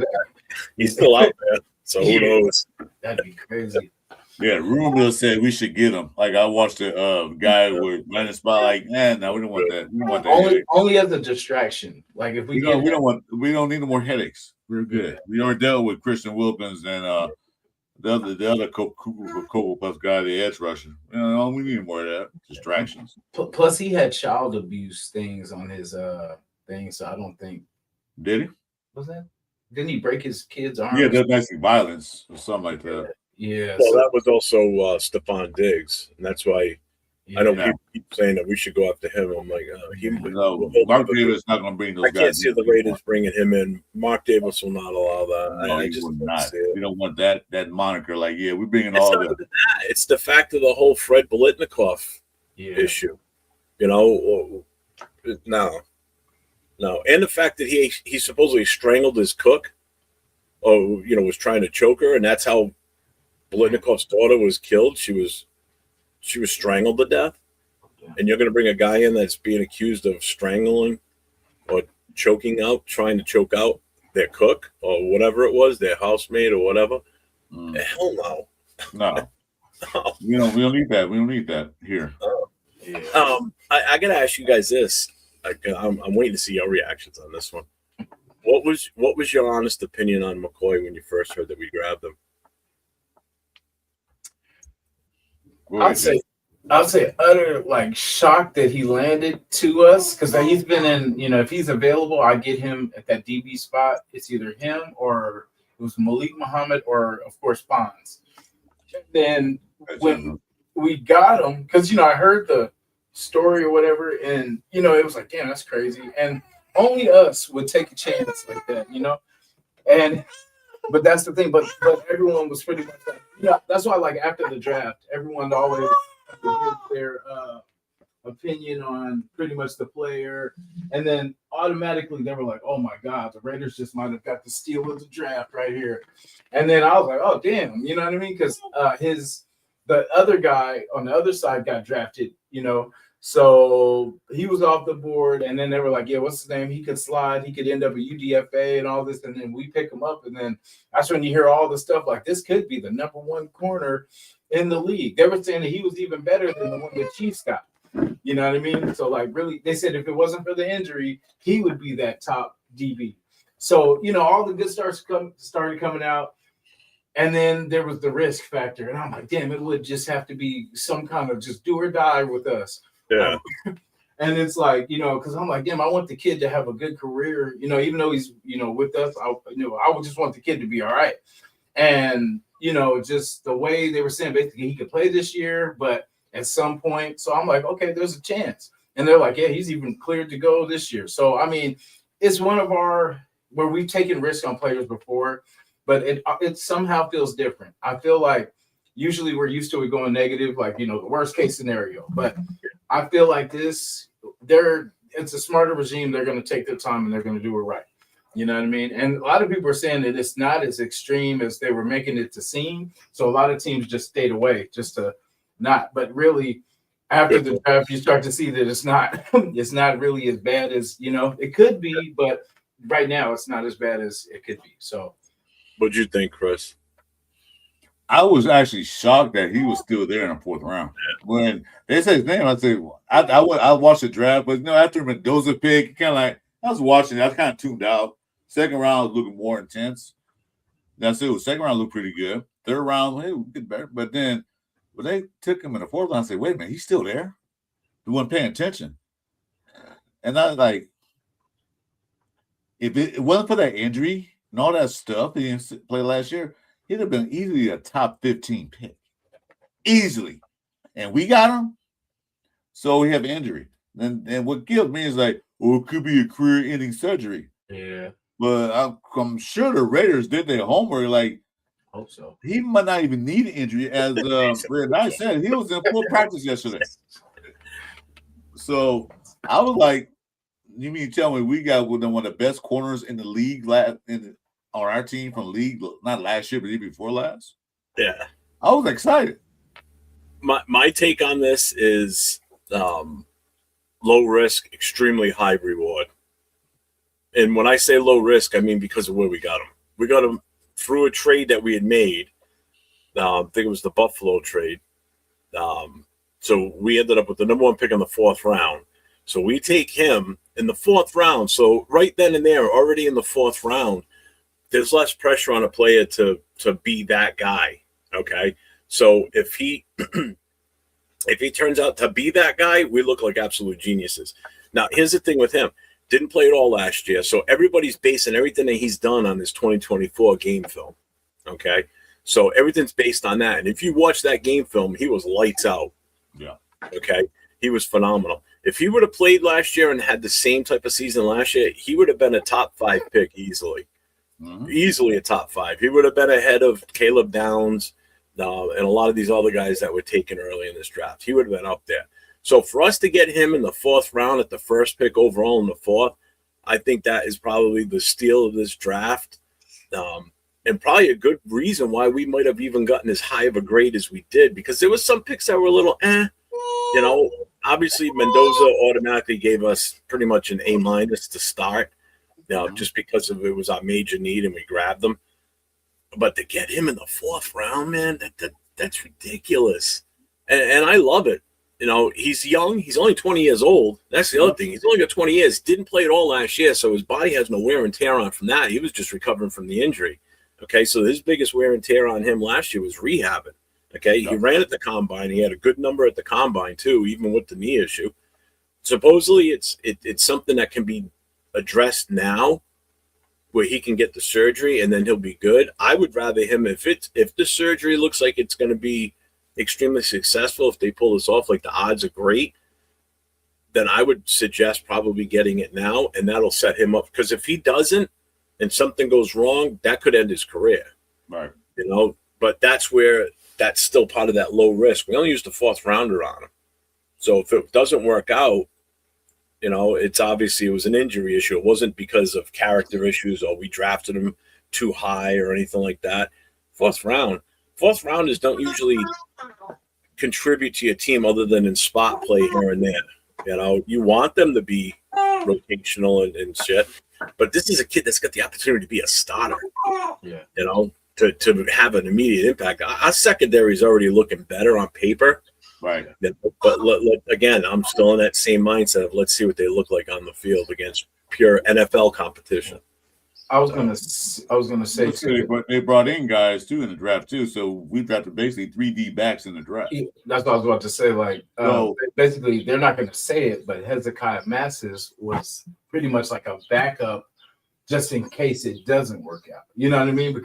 He's still out there, so who knows? That'd be crazy. Yeah, rumor said we should get him. Like I watched the guy with landing spot. Like, no, we don't want that. We don't want that. Only as a distraction. Like if we don't need no more headaches. We're good. We already dealt with Christian Wilkins and the other Cocoa Puff guy, the edge rusher. We need more of that. Distractions. Plus, he had child abuse things on his thing, so I don't think. Did he? Was that? Didn't he break his kid's arm? Yeah, domestic violence or something like that. Yeah. Well, that was also Stephon Diggs, and that's why I know people keep saying that we should go after him. I'm like, Mark Davis is not going to bring those guys. I can't see the Raiders bringing him in. Mark Davis will not allow that. No, I just just not. We don't want that moniker. Like, we're bringing all the. It's the fact of the whole Fred Biletnikoff issue. No, and the fact that he supposedly strangled his cook, or was trying to choke her, and that's how Biletnikoff's daughter was killed. She was strangled to death, and you're going to bring a guy in that's being accused of strangling or trying to choke out their cook or whatever it was, their housemaid or whatever. Hell no. No. We don't need that. We don't need that here. I got to ask you guys this. I'm waiting to see your reactions on this one. What was your honest opinion on McCoy when you first heard that we grabbed him? I'd say utter like shock that he landed to us because he's been in. If he's available, I get him at that DB spot. It's either him or it was Malik Muhammad or of course Bonds. Then when we got him, because I heard the story or whatever, and it was like, damn, that's crazy, and only us would take a chance like that, and but that's the thing, but everyone was pretty much like, that's why like after the draft, everyone always gives their opinion on pretty much the player, and then automatically they were like, oh my god, the Raiders just might have got the steal of the draft right here, and then I was like, oh damn, you know what I mean, because the other guy on the other side got drafted, so he was off the board, and then they were like, yeah, what's his name? He could slide, he could end up at UDFA and all this, and then we pick him up, and then that's when you hear all the stuff like this could be the number one corner in the league. They were saying that he was even better than the one the Chiefs got. You know what I mean? So like really, they said if it wasn't for the injury, he would be that top DB. So all the good started coming out. And then there was the risk factor. And I'm like, damn, it would just have to be some kind of just do or die with us. Yeah. And it's like, because I'm like, damn, I want the kid to have a good career, even though he's, with us, I would just want the kid to be all right. And, just the way they were saying, basically he could play this year, but at some point. So I'm like, okay, there's a chance. And they're like, yeah, he's even cleared to go this year. So, I mean, it's one of where we've taken risks on players before, but it somehow feels different. I feel like usually we're used to it going negative, like, the worst case scenario. But I feel like it's a smarter regime. They're going to take their time and they're going to do it right. You know what I mean? And a lot of people are saying that it's not as extreme as they were making it to seem. So a lot of teams just stayed away just to not. But really, after the draft, you start to see that it's not really as bad as, it could be. But right now, it's not as bad as it could be. So. What'd you think, Chris? I was actually shocked that he was still there in the fourth round. When they said his name, I said, I watched the draft, but after Mendoza pick, kind of like I was watching it, I was kind of tuned out. Second round was looking more intense. That's it. Second round looked pretty good. Third round, hey, we get better. But then when they took him in the fourth round, I said, wait a minute, he's still there. He wasn't paying attention. And I was like, if it wasn't for that injury and all that stuff, he didn't play last year, he'd have been easily a top 15 pick. Easily. And we got him. So we have injury. And what killed me is like, it could be a career-ending surgery. Yeah. But I'm sure the Raiders did their homework. Like, Hope so. He might not even need an injury. As Red Knight said, he was in full practice yesterday. So I was like, you mean tell me we got one of the best corners in the league on our team from the league, not last year, but the year before last? Yeah. I was excited. My take on this is low risk, extremely high reward. And when I say low risk, I mean because of where we got him. We got him through a trade that we had made. I think it was the Buffalo trade. So we ended up with the number one pick in the fourth round. So we take him in the fourth round. So right then and there, already in the fourth round, there's less pressure on a player to be that guy. Okay. So if he turns out to be that guy, we look like absolute geniuses. Now, here's the thing with him. Didn't play at all last year. So everybody's basing everything that he's done on his 2024 game film. Okay. So everything's based on that. And if you watch that game film, he was lights out. Yeah. Okay. He was phenomenal. If he would have played last year and had the same type of season last year, he would have been a top 5 pick easily. Mm-hmm. Easily a top 5. He would have been ahead of Caleb Downs and a lot of these other guys that were taken early in this draft. He would have been up there. So for us to get him in the fourth round at the first pick overall in the fourth, I think that is probably the steal of this draft. And probably a good reason why we might have even gotten as high of a grade as we did, because there was some picks that were a little obviously Mendoza automatically gave us pretty much an A- to start, just because of it was our major need and we grabbed them. But to get him in the fourth round, man, that's ridiculous. And I love it. he's young. He's only 20 years old. That's the other thing. He's only got 20 years. Didn't play at all last year, so his body has no wear and tear on from that. He was just recovering from the injury. Okay, so his biggest wear and tear on him last year was rehabbing. Okay, he ran at the combine. He had a good number at the combine too, even with the knee issue. Supposedly, it's something that can be addressed now, where he can get the surgery and then he'll be good. I would rather him if the surgery looks like it's going to be extremely successful, if they pull this off, like the odds are great, then I would suggest probably getting it now, and that'll set him up. Because if he doesn't and something goes wrong, that could end his career. Right. But that's still part of that low risk. We only used the 4th rounder on him. So if it doesn't work out, it's obviously it was an injury issue. It wasn't because of character issues or we drafted him too high or anything like that. 4th rounders don't usually contribute to your team other than in spot play here and there. You want them to be rotational and shit, but this is a kid that's got the opportunity to be a starter. Yeah. To have an immediate impact. Our secondary is already looking better on paper. Right. But again, I'm still in that same mindset of let's see what they look like on the field against pure NFL competition. I was gonna say too, but they brought in guys too in the draft too, so we drafted basically 3 D backs in the draft. That's what I was about to say. Like, basically, they're not going to say it, but Hezekiah Massis was pretty much like a backup, just in case it doesn't work out. You know what I mean?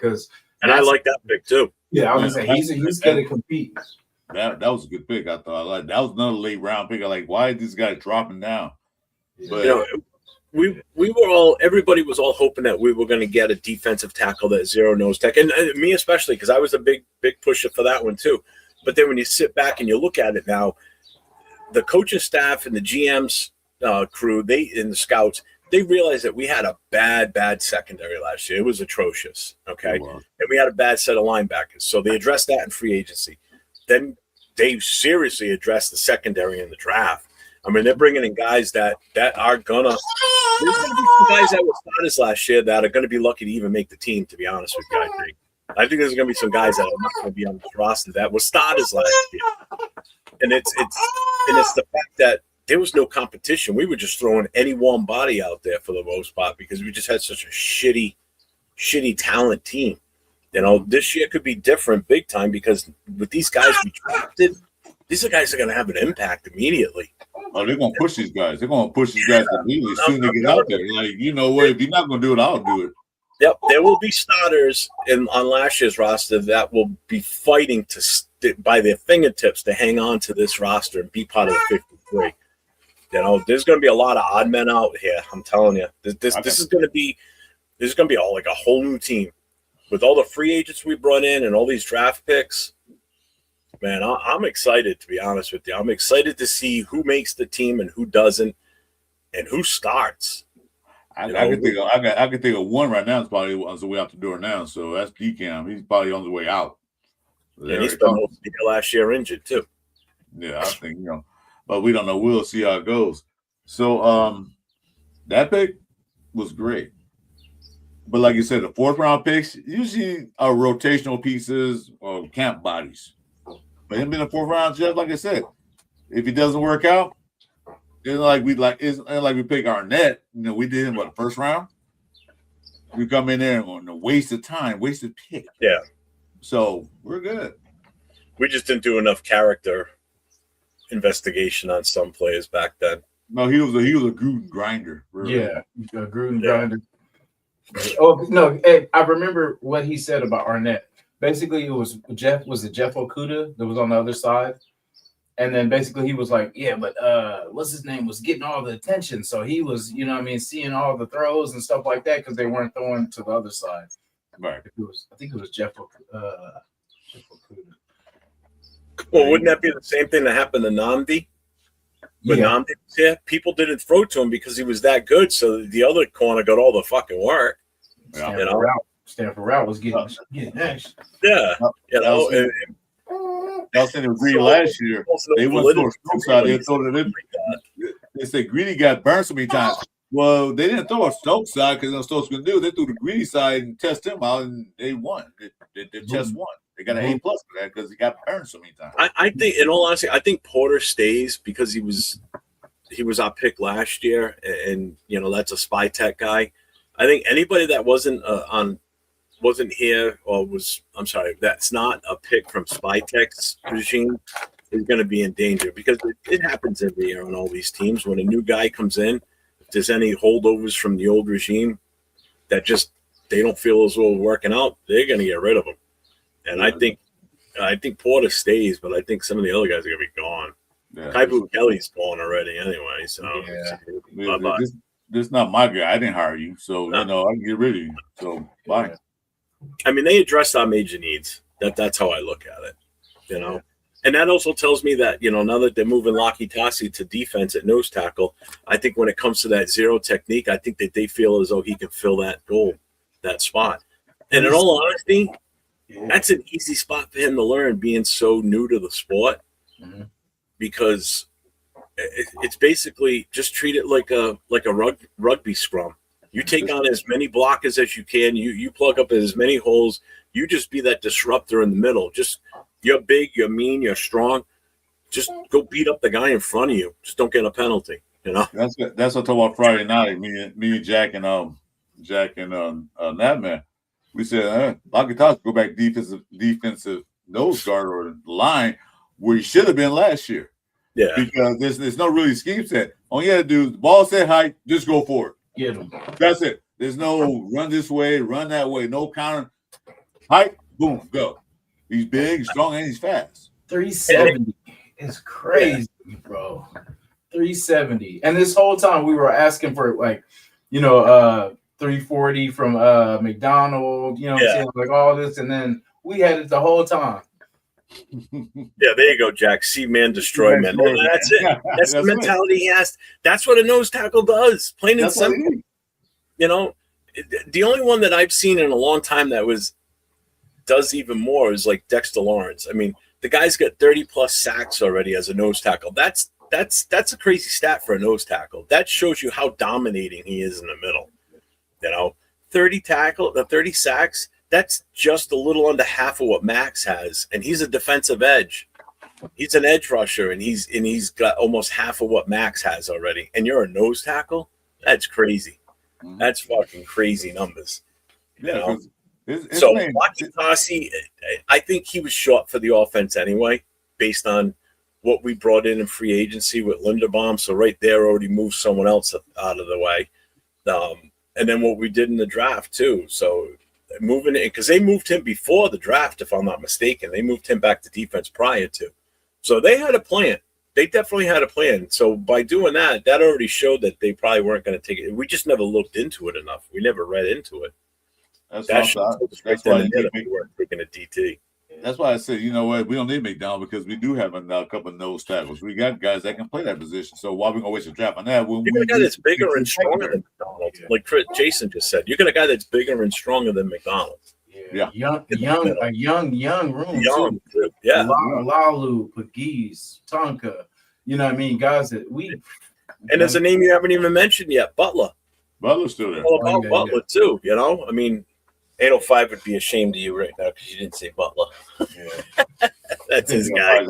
And I like that pick too. Yeah, I was gonna say he's going to compete. That was a good pick. I thought that was another late round pick. I like, why is this guy dropping down? But everybody was all hoping that we were going to get a defensive tackle, that zero nose tech, and me especially, because I was a big pusher for that one too. But then when you sit back and you look at it now, the coaching staff and the GM's crew, and the scouts, they realized that we had a bad secondary last year. It was atrocious. Okay, and we had a bad set of linebackers, so they addressed that in free agency. Then they seriously addressed the secondary in the draft. I mean, they're bringing in guys that are gonna. There's gonna be some guys that were starters last year that are gonna be lucky to even make the team. To be honest with you, I think there's gonna be some guys that are not gonna be on the roster that were starters last year. And it's the fact that there was no competition. We were just throwing any warm body out there for the most part because we just had such a shitty talent team. This year could be different big time because with these guys we drafted, these are guys that are going to have an impact immediately. Oh, they're going to push these guys. They're going to push these guys immediately as soon as they get out there. Like, you know what? If you're not going to do it, I'll do it. Yep, there will be starters on last year's roster that will be fighting by their fingertips to hang on to this roster and be part of the 53. There's going to be a lot of odd men out here. I'm telling you, this is going to be all like a whole new team. With all the free agents we brought in and all these draft picks, man, I'm excited, to be honest with you. I'm excited to see who makes the team and who doesn't and who starts. I can think of one right now. It's probably on the way out the door now. So that's DCAM. He's probably on the way out. And he spent most of the year last year injured too. Yeah, I think, but we don't know. We'll see how it goes. So that pick was great. But like you said, the 4th round picks usually are rotational pieces or camp bodies. But him in the 4th round, just like I said, if it doesn't work out, it's like we pick Arnett. We did him the 1st round. We come in there on a waste of time, wasted pick. Yeah. So we're good. We just didn't do enough character investigation on some players back then. No, he was a Gruden grinder. Really. Yeah, a Gruden grinder. Oh no! I remember what he said about Arnett. Basically, it was Jeff Okudah that was on the other side, and then basically he was like, "Yeah, but what's his name was getting all the attention, so he was, seeing all the throws and stuff like that because they weren't throwing to the other side." Right. I think it was Jeff Okudah. Well, wouldn't that be the same thing that happened to Namdi? But Namdi was here, people didn't throw to him because he was that good. So the other corner got all the fucking work. Stanford Route was getting action. Yeah, I was saying it was Greedy last year. They went to a side. They throw it in. They said Greedy got burned so many times. Well, they didn't throw a Stokes side because Stokes going to do. They threw the Greedy side and test him out, and they won. They just won. They got an A plus for that because he got burned so many times. I think, in all honesty, I think Porter stays because he was our pick last year, and that's a spy tech guy. I think anybody that wasn't here or that's not a pick from spy tech's regime is going to be in danger, because it happens every year on all these teams when a new guy comes in. If there's any holdovers from the old regime that just they don't feel as well working out, they're going to get rid of them. And I think Porter stays, but I think some of the other guys are going to be gone. Yeah, Kaibu Kelly's gone already anyway, so bye-bye. This is not my guy. I didn't hire you, so I can get rid of you. So bye. I mean, they addressed our major needs. That's how I look at it, And that also tells me that, now that they're moving Laki Tassi to defense at nose tackle, I think when it comes to that zero technique, I think that they feel as though he can fill that spot. And in all honesty, that's an easy spot for him to learn, being so new to the sport, because it's basically just treat it like a rugby scrum. You take on as many blockers as you can. You plug up as many holes. You just be that disruptor in the middle. You're big, you're mean, you're strong. Just go beat up the guy in front of you. Just don't get a penalty. That's what I talked about Friday night. Me and Jack and that man. We said Laki go back defensive nose guard or line where he should have been last year. Yeah, because there's no really scheme set. All you got to do, the ball set height, just go for it. Get him. That's it. There's no run this way, run that way, no counter. Height, boom, go. He's big, strong, and he's fast. 370 is crazy, bro. 370. And this whole time we were asking for 340 from McDonald, what I'm saying, like all this, and then we had it the whole time. Yeah, there you go, Jack. See man, destroy man. And that's it. That's the mentality he has. That's what a nose tackle does. Plain and simple. The only one that I've seen in a long time that does even more is like Dexter Lawrence. I mean, the guy's got 30 plus sacks already as a nose tackle. That's a crazy stat for a nose tackle. That shows you how dominating he is in the middle. 30 sacks. That's just a little under half of what Max has, and he's a defensive edge. He's an edge rusher, and he's got almost half of what Max has already. And you're a nose tackle? That's crazy. That's fucking crazy numbers. So Laki Tassi, I think he was short for the offense anyway, based on what we brought in free agency with Linderbaum. So right there already moved someone else out of the way, and then what we did in the draft too. So moving it, because they moved him before the draft, if I'm not mistaken. They moved him back to defense prior to. So they had a plan. They definitely had a plan. So by doing that already showed that they probably weren't going to take it. We just never looked into it enough. We never read into it. That's why we weren't taking a DT. That's why I said, you know what, we don't need McDonald because we do have a couple of nose tackles. We got guys that can play that position. So why are we gonna waste a draft on that? You got a guy that's bigger and stronger than McDonald. Like Jason just said, you got a guy that's bigger and stronger than McDonald. Yeah. Young room. Young, too. Yeah. Lalu, Pegues, Tonka. You know what I mean? Guys that we. And there's a name you haven't even mentioned yet, Butler. Butler's still there. All about Butler too. I mean, 805 would be ashamed of you right now because you didn't say Butler. Yeah. That's his guy.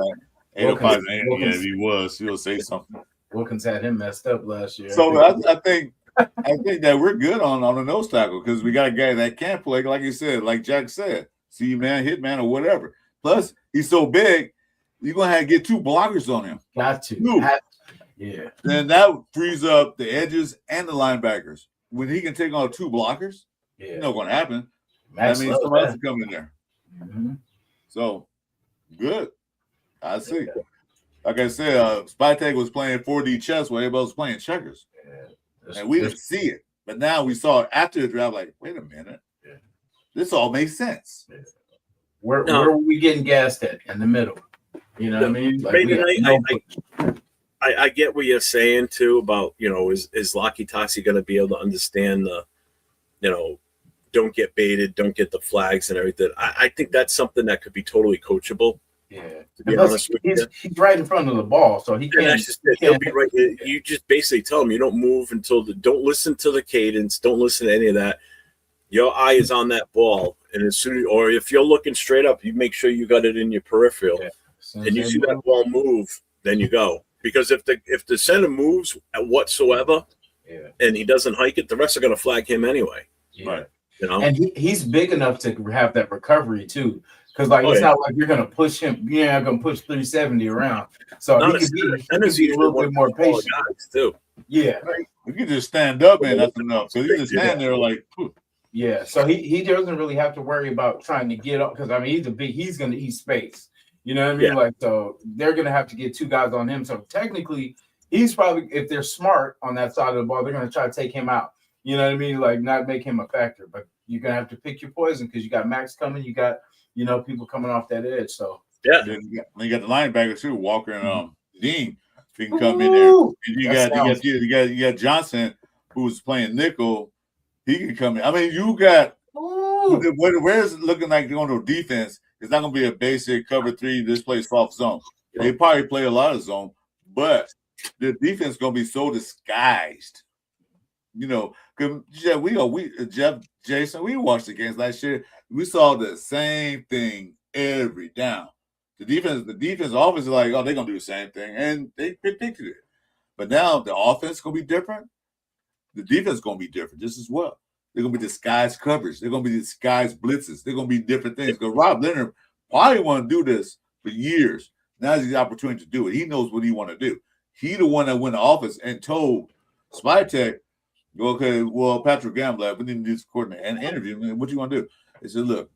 805, if he was, he'll say something. Wilkins had him messed up last year. So I think that we're good on the nose tackle because we got a guy that can play, like you said, like Jack said, see man, hit man, or whatever. Plus, he's so big, you're gonna have to get two blockers on him. Got to. Yeah. Then that frees up the edges and the linebackers. When he can take on two blockers, you know what's gonna happen. That means somebody else is coming in there. Mm-hmm. So good. I see. Like I said, Spytech was playing 4D chess while everybody was playing checkers. Yeah. And we didn't see it. But now we saw it after the draft, like, wait a minute. Yeah. This all makes sense. Yeah. Where were we getting gassed at? In the middle. You know what I mean? Like I get what you're saying too about, is Laki Tassi going to be able to understand the, don't get baited, don't get the flags and everything. I think that's something that could be totally coachable. Yeah. To be honest with you. He's right in front of the ball, so he can't. He'll be right. You just basically tell him you don't move don't listen to the cadence, don't listen to any of that. your eye is on that ball, and as soon or if you're looking straight up, you make sure you got it in your peripheral, and you see that ball move, then you go. Because if the center moves whatsoever, and he doesn't hike it, the rest are going to flag him anyway. Yeah. Right. You know, And he's big enough to have that recovery too. Because it's not like you're gonna push him. You're not gonna push 370 around. So he can be a little bit more patient too. Yeah, You can just stand up and that's enough. So you just stand there like, whew. Yeah. So he doesn't really have to worry about trying to get up because I mean he's gonna eat space. You know what I mean? Yeah. Like so they're gonna have to get two guys on him. So technically, he's probably if they're smart on that side of the ball, they're gonna try to take him out. You know what I mean? Like not make him a factor, but you're gonna have to pick your poison because you got Max coming, you got people coming off that edge. So yeah, then you got the linebackers too, Walker and Dean. He can come in there. And you got Johnson who's playing nickel. He can come in. I mean, you got where's it looking like going to defense? It's not going to be a basic cover three. This plays soft zone. They probably play a lot of zone, but the defense is going to be so disguised. You know, because Jeff Jason, we watched the games last year. We saw the same thing every down. The defense offense is like, oh, they're gonna do the same thing, and they predicted it. But now the offense is gonna be different. The defense is gonna be different just as well. They're gonna be disguised coverage. They're gonna be disguised blitzes. They're gonna be different things. Because Rob Leonard probably want to do this for years. Now's the opportunity to do it. He knows what he want to do. He the one that went to office and told Spytech, okay, well, Patrick Gamble, we need to do this coordinator and interview him. What you want to do? He said, look,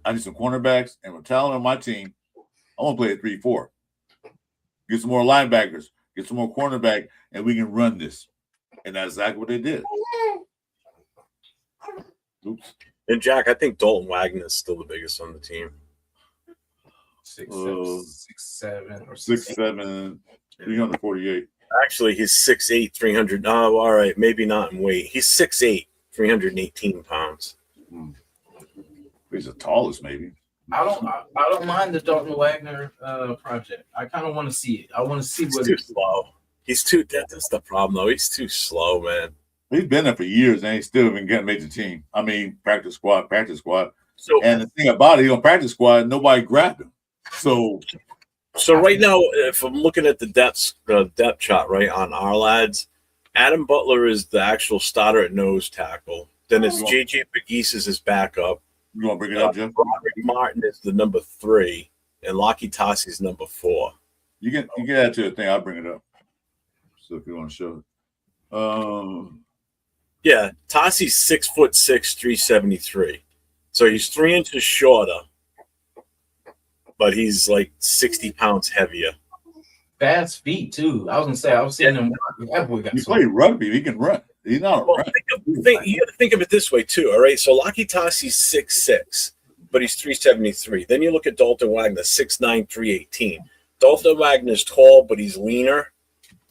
I need some cornerbacks and with talent on my team, I want to play a 3-4. Get some more linebackers, get some more cornerback, and we can run this. And that's exactly what they did. Oops. And Jack, I think Dalton Wagner is still the biggest on the team. 6'7" or 6'7", 348. Actually, he's 6'8", 300. Oh, all right, maybe not in weight. He's 6'8", 318 pounds. He's the tallest, maybe. I don't mind the Dalton Wagner project. I kind of want to see it. I want to see He's what too slow. That's the problem, though. He's too slow, man. He's been there for years and he's still been getting made the team. I mean, practice squad. So, and the thing about it, he's on practice squad, nobody grabbed him. So right now, if I'm looking at the depth chart, right, on our lads, Adam Butler is the actual starter at nose tackle. Then it's J.J. Pegues is his backup. You want to bring it up, Jeff? Robert Martin is the number 3, and Lockie Tassi is number 4. You can add to the thing. I'll bring it up. So if you want to show it. Yeah, Tassi's 6'6", 373. So he's 3 inches shorter, but he's like 60 pounds heavier. fast feet too. I was gonna say I've seen him. That boy got He played rugby. He can run. He's not a runner. You got to think of it this way too. All right, so Lockie Tassi's 6'6", but he's 373. Then you look at Dalton Wagner, 6'9", 318. Dalton Wagner's tall, but he's leaner.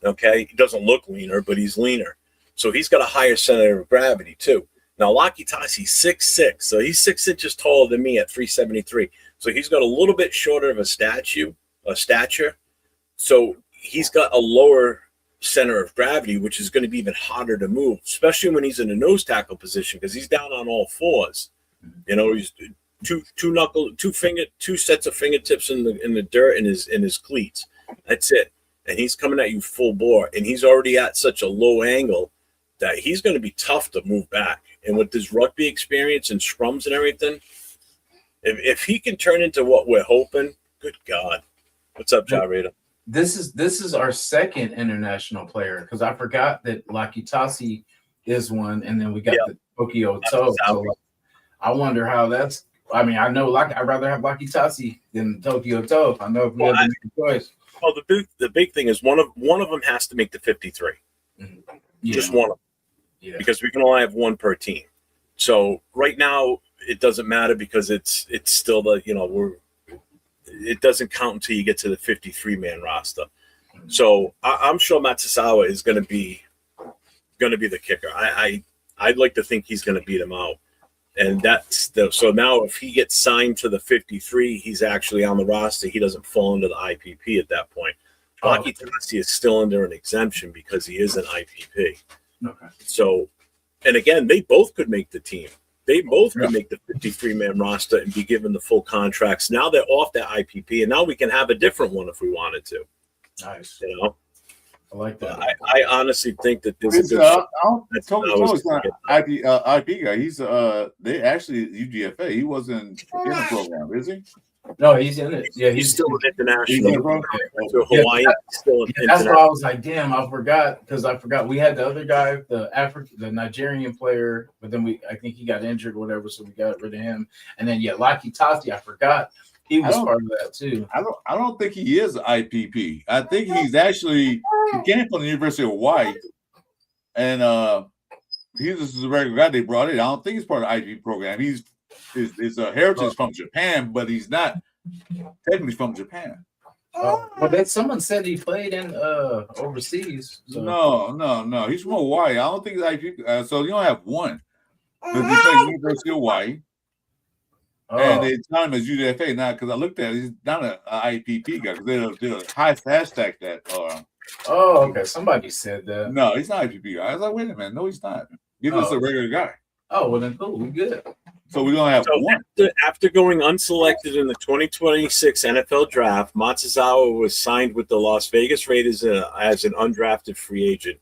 Okay, he doesn't look leaner, but he's leaner. So he's got a higher center of gravity too. Now Lockie Tassi's 6'6", so he's 6 inches taller than me at 373. So he's got a little bit shorter of a stature. So he's got a lower center of gravity, which is going to be even harder to move, especially when he's in a nose tackle position because he's down on all fours. You know, he's two sets of fingertips in the dirt in his cleats. That's it. And he's coming at you full bore, and he's already at such a low angle that he's going to be tough to move back. And with his rugby experience and scrums and everything, if he can turn into what we're hoping, good God. What's up, Ja Raider? This is our second international player because I forgot that Lockie Tassi is one, and then we got the Tokyo Toe. So I wonder how that's. I mean, I know I'd rather have Lockie Tassi than Tokyo Toe. I know if we had to make a choice. Well, the big thing is one of them has to make the 53. Mm-hmm. Yeah. Just one of them. Yeah. Because we can only have one per team. So right now it doesn't matter because it's still it doesn't count until you get to the 53-man roster. So I'm sure Matsusawa is going to be the kicker. I'd like to think he's going to beat him out. And so now if he gets signed to the 53, he's actually on the roster. He doesn't fall into the IPP at that point. Lockie Tassi is still under an exemption because he is an IPP. Okay. So And again, they both could make the team. They both could make the 53-man roster and be given the full contracts. Now they're off that IPP, and now we can have a different one if we wanted to. Nice. You know, I like that. I honestly think that this is Toby's not IP guy. He's they actually UGFA. He wasn't in the program, is he? No, he's in it. Yeah, he's still an He's in international. the program? To Hawaii, still an That's why international. I was like, damn, I forgot we had the other guy, the Nigerian player, but then I think he got injured or whatever, so we got rid of him. And then Laki Tati, I forgot he was part of that too. I don't think he is IPP. I think he's actually he came from the University of Hawaii, and he's just a regular guy they brought in. I don't think he's part of the IPP program. His heritage from Japan, but he's not technically from Japan. But then someone said he played in overseas. So. No. He's from Hawaii. I don't think it's IPP. So you don't have one. Because he played University of Hawaii. And they time as UDFA now because I looked at it, he's not an IPP guy because they're high hashtag that. Okay. Somebody said that. No, he's not IPP guy. I was like, wait a minute, no, he's not. He's just a regular guy. Oh, well then cool, we good. So we don't have one. After going unselected in the 2026 NFL Draft, Matsuzawa was signed with the Las Vegas Raiders as an undrafted free agent.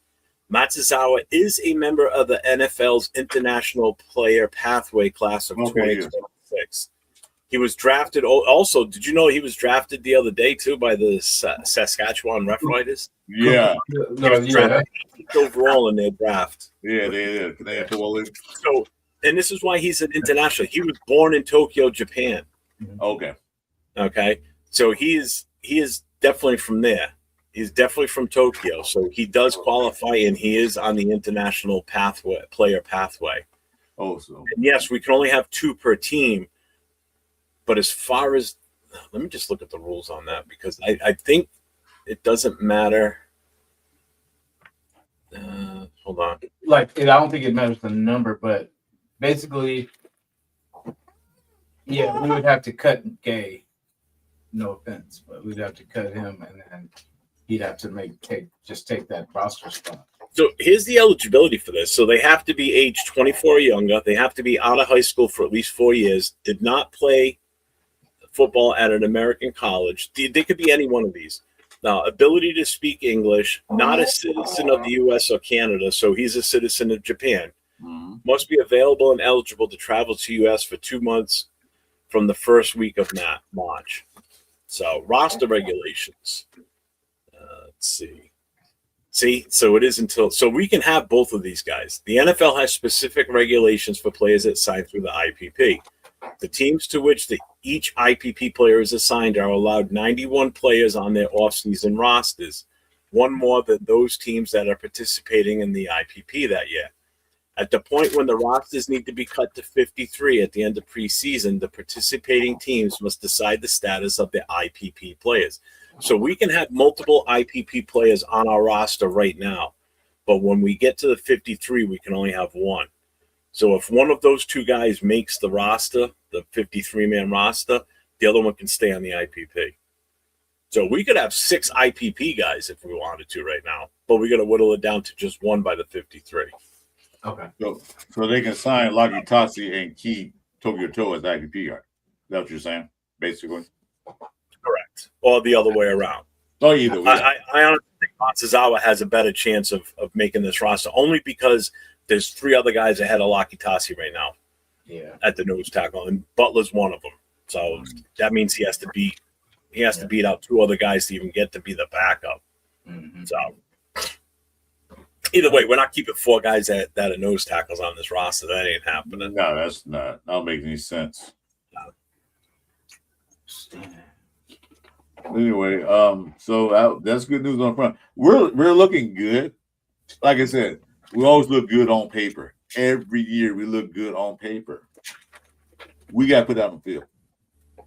Matsuzawa is a member of the NFL's International Player Pathway class of 2026. He was drafted. Also, did you know he was drafted the other day too by the Saskatchewan Roughriders? Yeah. Overall in their draft. Yeah, they did. So, and this is why he's an international. He was born in Tokyo, Japan. Okay. So he is definitely from there. He's definitely from Tokyo. So he does qualify, and he is on the international player pathway. Oh, so and yes, we can only have 2 per team. But as far as, let me just look at the rules on that because I think it doesn't matter. Hold on. I don't think it matters the number, but basically, we would have to cut Gay. No offense, but we'd have to cut him, and then he'd have to take that roster spot. So here's the eligibility for this. So they have to be age 24 or younger. They have to be out of high school for at least 4 years. Did not play football at an American college. They could be any one of these. Now, ability to speak English, not a citizen of the U.S. or Canada, so he's a citizen of Japan. Must be available and eligible to travel to U.S. for 2 months from the first week of March. So roster regulations. Let's see. So it is so we can have both of these guys. The NFL has specific regulations for players that sign through the IPP. The teams to which each IPP player is assigned are allowed 91 players on their offseason rosters, one more than those teams that are participating in the IPP that year. At the point when the rosters need to be cut to 53 at the end of preseason, the participating teams must decide the status of their IPP players. So we can have multiple IPP players on our roster right now, but when we get to the 53, we can only have one. So if one of those 2 guys makes the roster, the 53-man roster, the other one can stay on the IPP. So we could have 6 IPP guys if we wanted to right now, but we're going to whittle it down to just 1 by the 53. Okay. So they can sign Laki Tasi and keep Tokyo Toe as IPP guy. Is that what you're saying, basically? Correct. Or the other way around. Oh, either way. I honestly think Matsuzawa has a better chance of making this roster, only because there's 3 other guys ahead of Laki Tasi right now. Yeah. At the nose tackle, and Butler's one of them. So that means he has to beat out 2 other guys to even get to be the backup. So either way, we're not keeping 4 guys that are nose tackles on this roster. That ain't happening. No, that's not. That don't make any sense. Anyway, so that's good news on the front. We're looking good. Like I said, we always look good on paper. Every year we look good on paper. We got to put that on the field.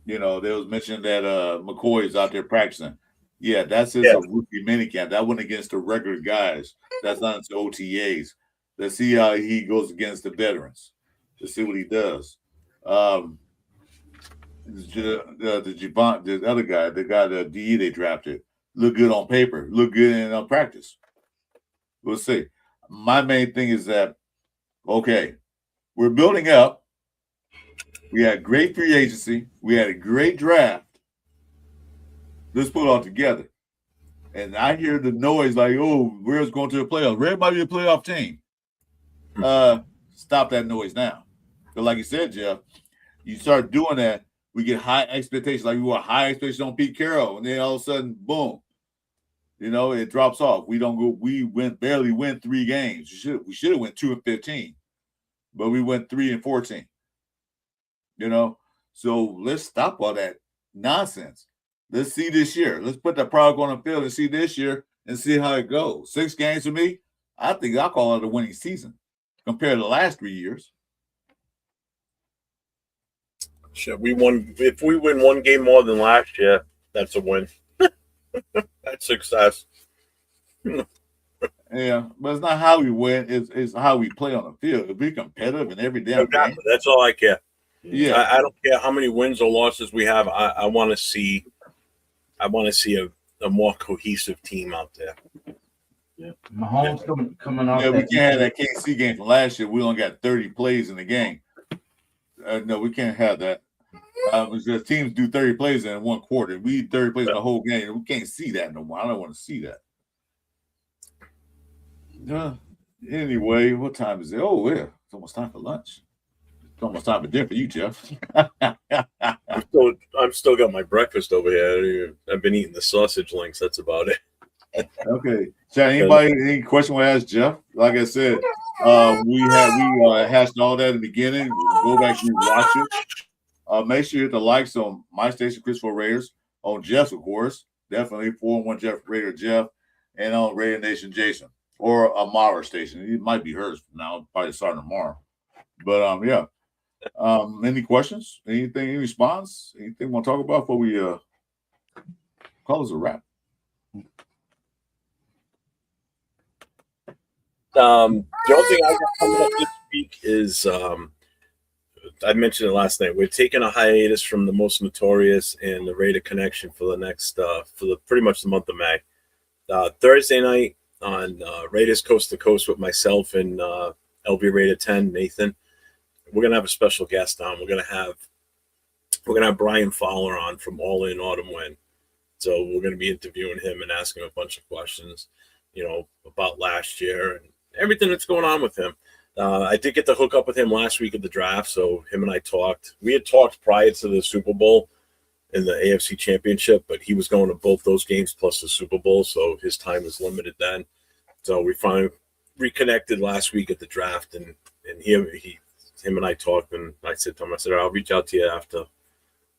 You know, there was mentioned that McCoy is out there practicing. Yeah, that's just a rookie minicamp. That went against the regular guys. That's not into OTAs. Let's see how he goes against the veterans. Let's see what he does. The other guy, the guy, the DE they drafted, look good on paper, look good in practice. We'll see. My main thing is that Okay, we're building up. We had great free agency. We had a great draft. Let's put it all together. And I hear the noise like, oh, Rare's going to the playoffs. Rare might be a playoff team. Stop that noise now. Because like you said, Jeff, you start doing that, we get high expectations. Like we want high expectations on Pete Carroll, and then all of a sudden, boom, it drops off. We don't go. We barely win 3 games. We should have went 2-15, but we went 3-14. So let's stop all that nonsense. Let's see this year. Let's put the product on the field and see this year and see how it goes. 6 games for me, I think I'll call it a winning season compared to the last 3 years. Shit, if we win 1 game more than last year, that's a win. That's success. Yeah, but it's not how we win, it's how we play on the field. If we're competitive in every damn game. That's all I care. Yeah. I don't care how many wins or losses we have. I want to see a more cohesive team out there. Yeah. Mahomes coming off. Yeah, we can't have that KC game from last year. We only got 30 plays in the game. No, we can't have that. Because teams do 30 plays in 1 quarter. We do 30 plays in the whole game. We can't see that no more. I don't want to see that. Anyway, what time is it? Oh, yeah. It's almost time for lunch. It's almost time for dinner for you, Jeff. I'm still got my breakfast over here. I've been eating the sausage links. That's about it. Okay. Chad, any question want to ask Jeff? Like I said, we hashed all that in the beginning. Go back and watch it. Make sure you hit the likes on my station, Chris4Raiders, on Jeff's, of course. Definitely 4-1 Jeff Raider Jeff, and on Raider Nation Jason, or a Mara station. It might be hers now, probably starting tomorrow. But yeah. Any questions? Anything? Any response? Anything we want to talk about before we call this a wrap? The only thing I got coming up this week is I mentioned it last night. We're taking a hiatus from the Most Notorious and the Raider Connection for the next pretty much the month of May. Thursday night on Raiders Coast to Coast with myself and LB Raider 10 Nathan. We're gonna have a special guest on. We're gonna have Brian Fowler on from All In Autumn Win. So we're gonna be interviewing him and asking him a bunch of questions, about last year and everything that's going on with him. I did get to hook up with him last week at the draft, so him and I talked. We had talked prior to the Super Bowl in the AFC Championship, but he was going to both those games plus the Super Bowl, so his time was limited then. So we finally reconnected last week at the draft, and him and I talked, and I said to him, I'll reach out to you after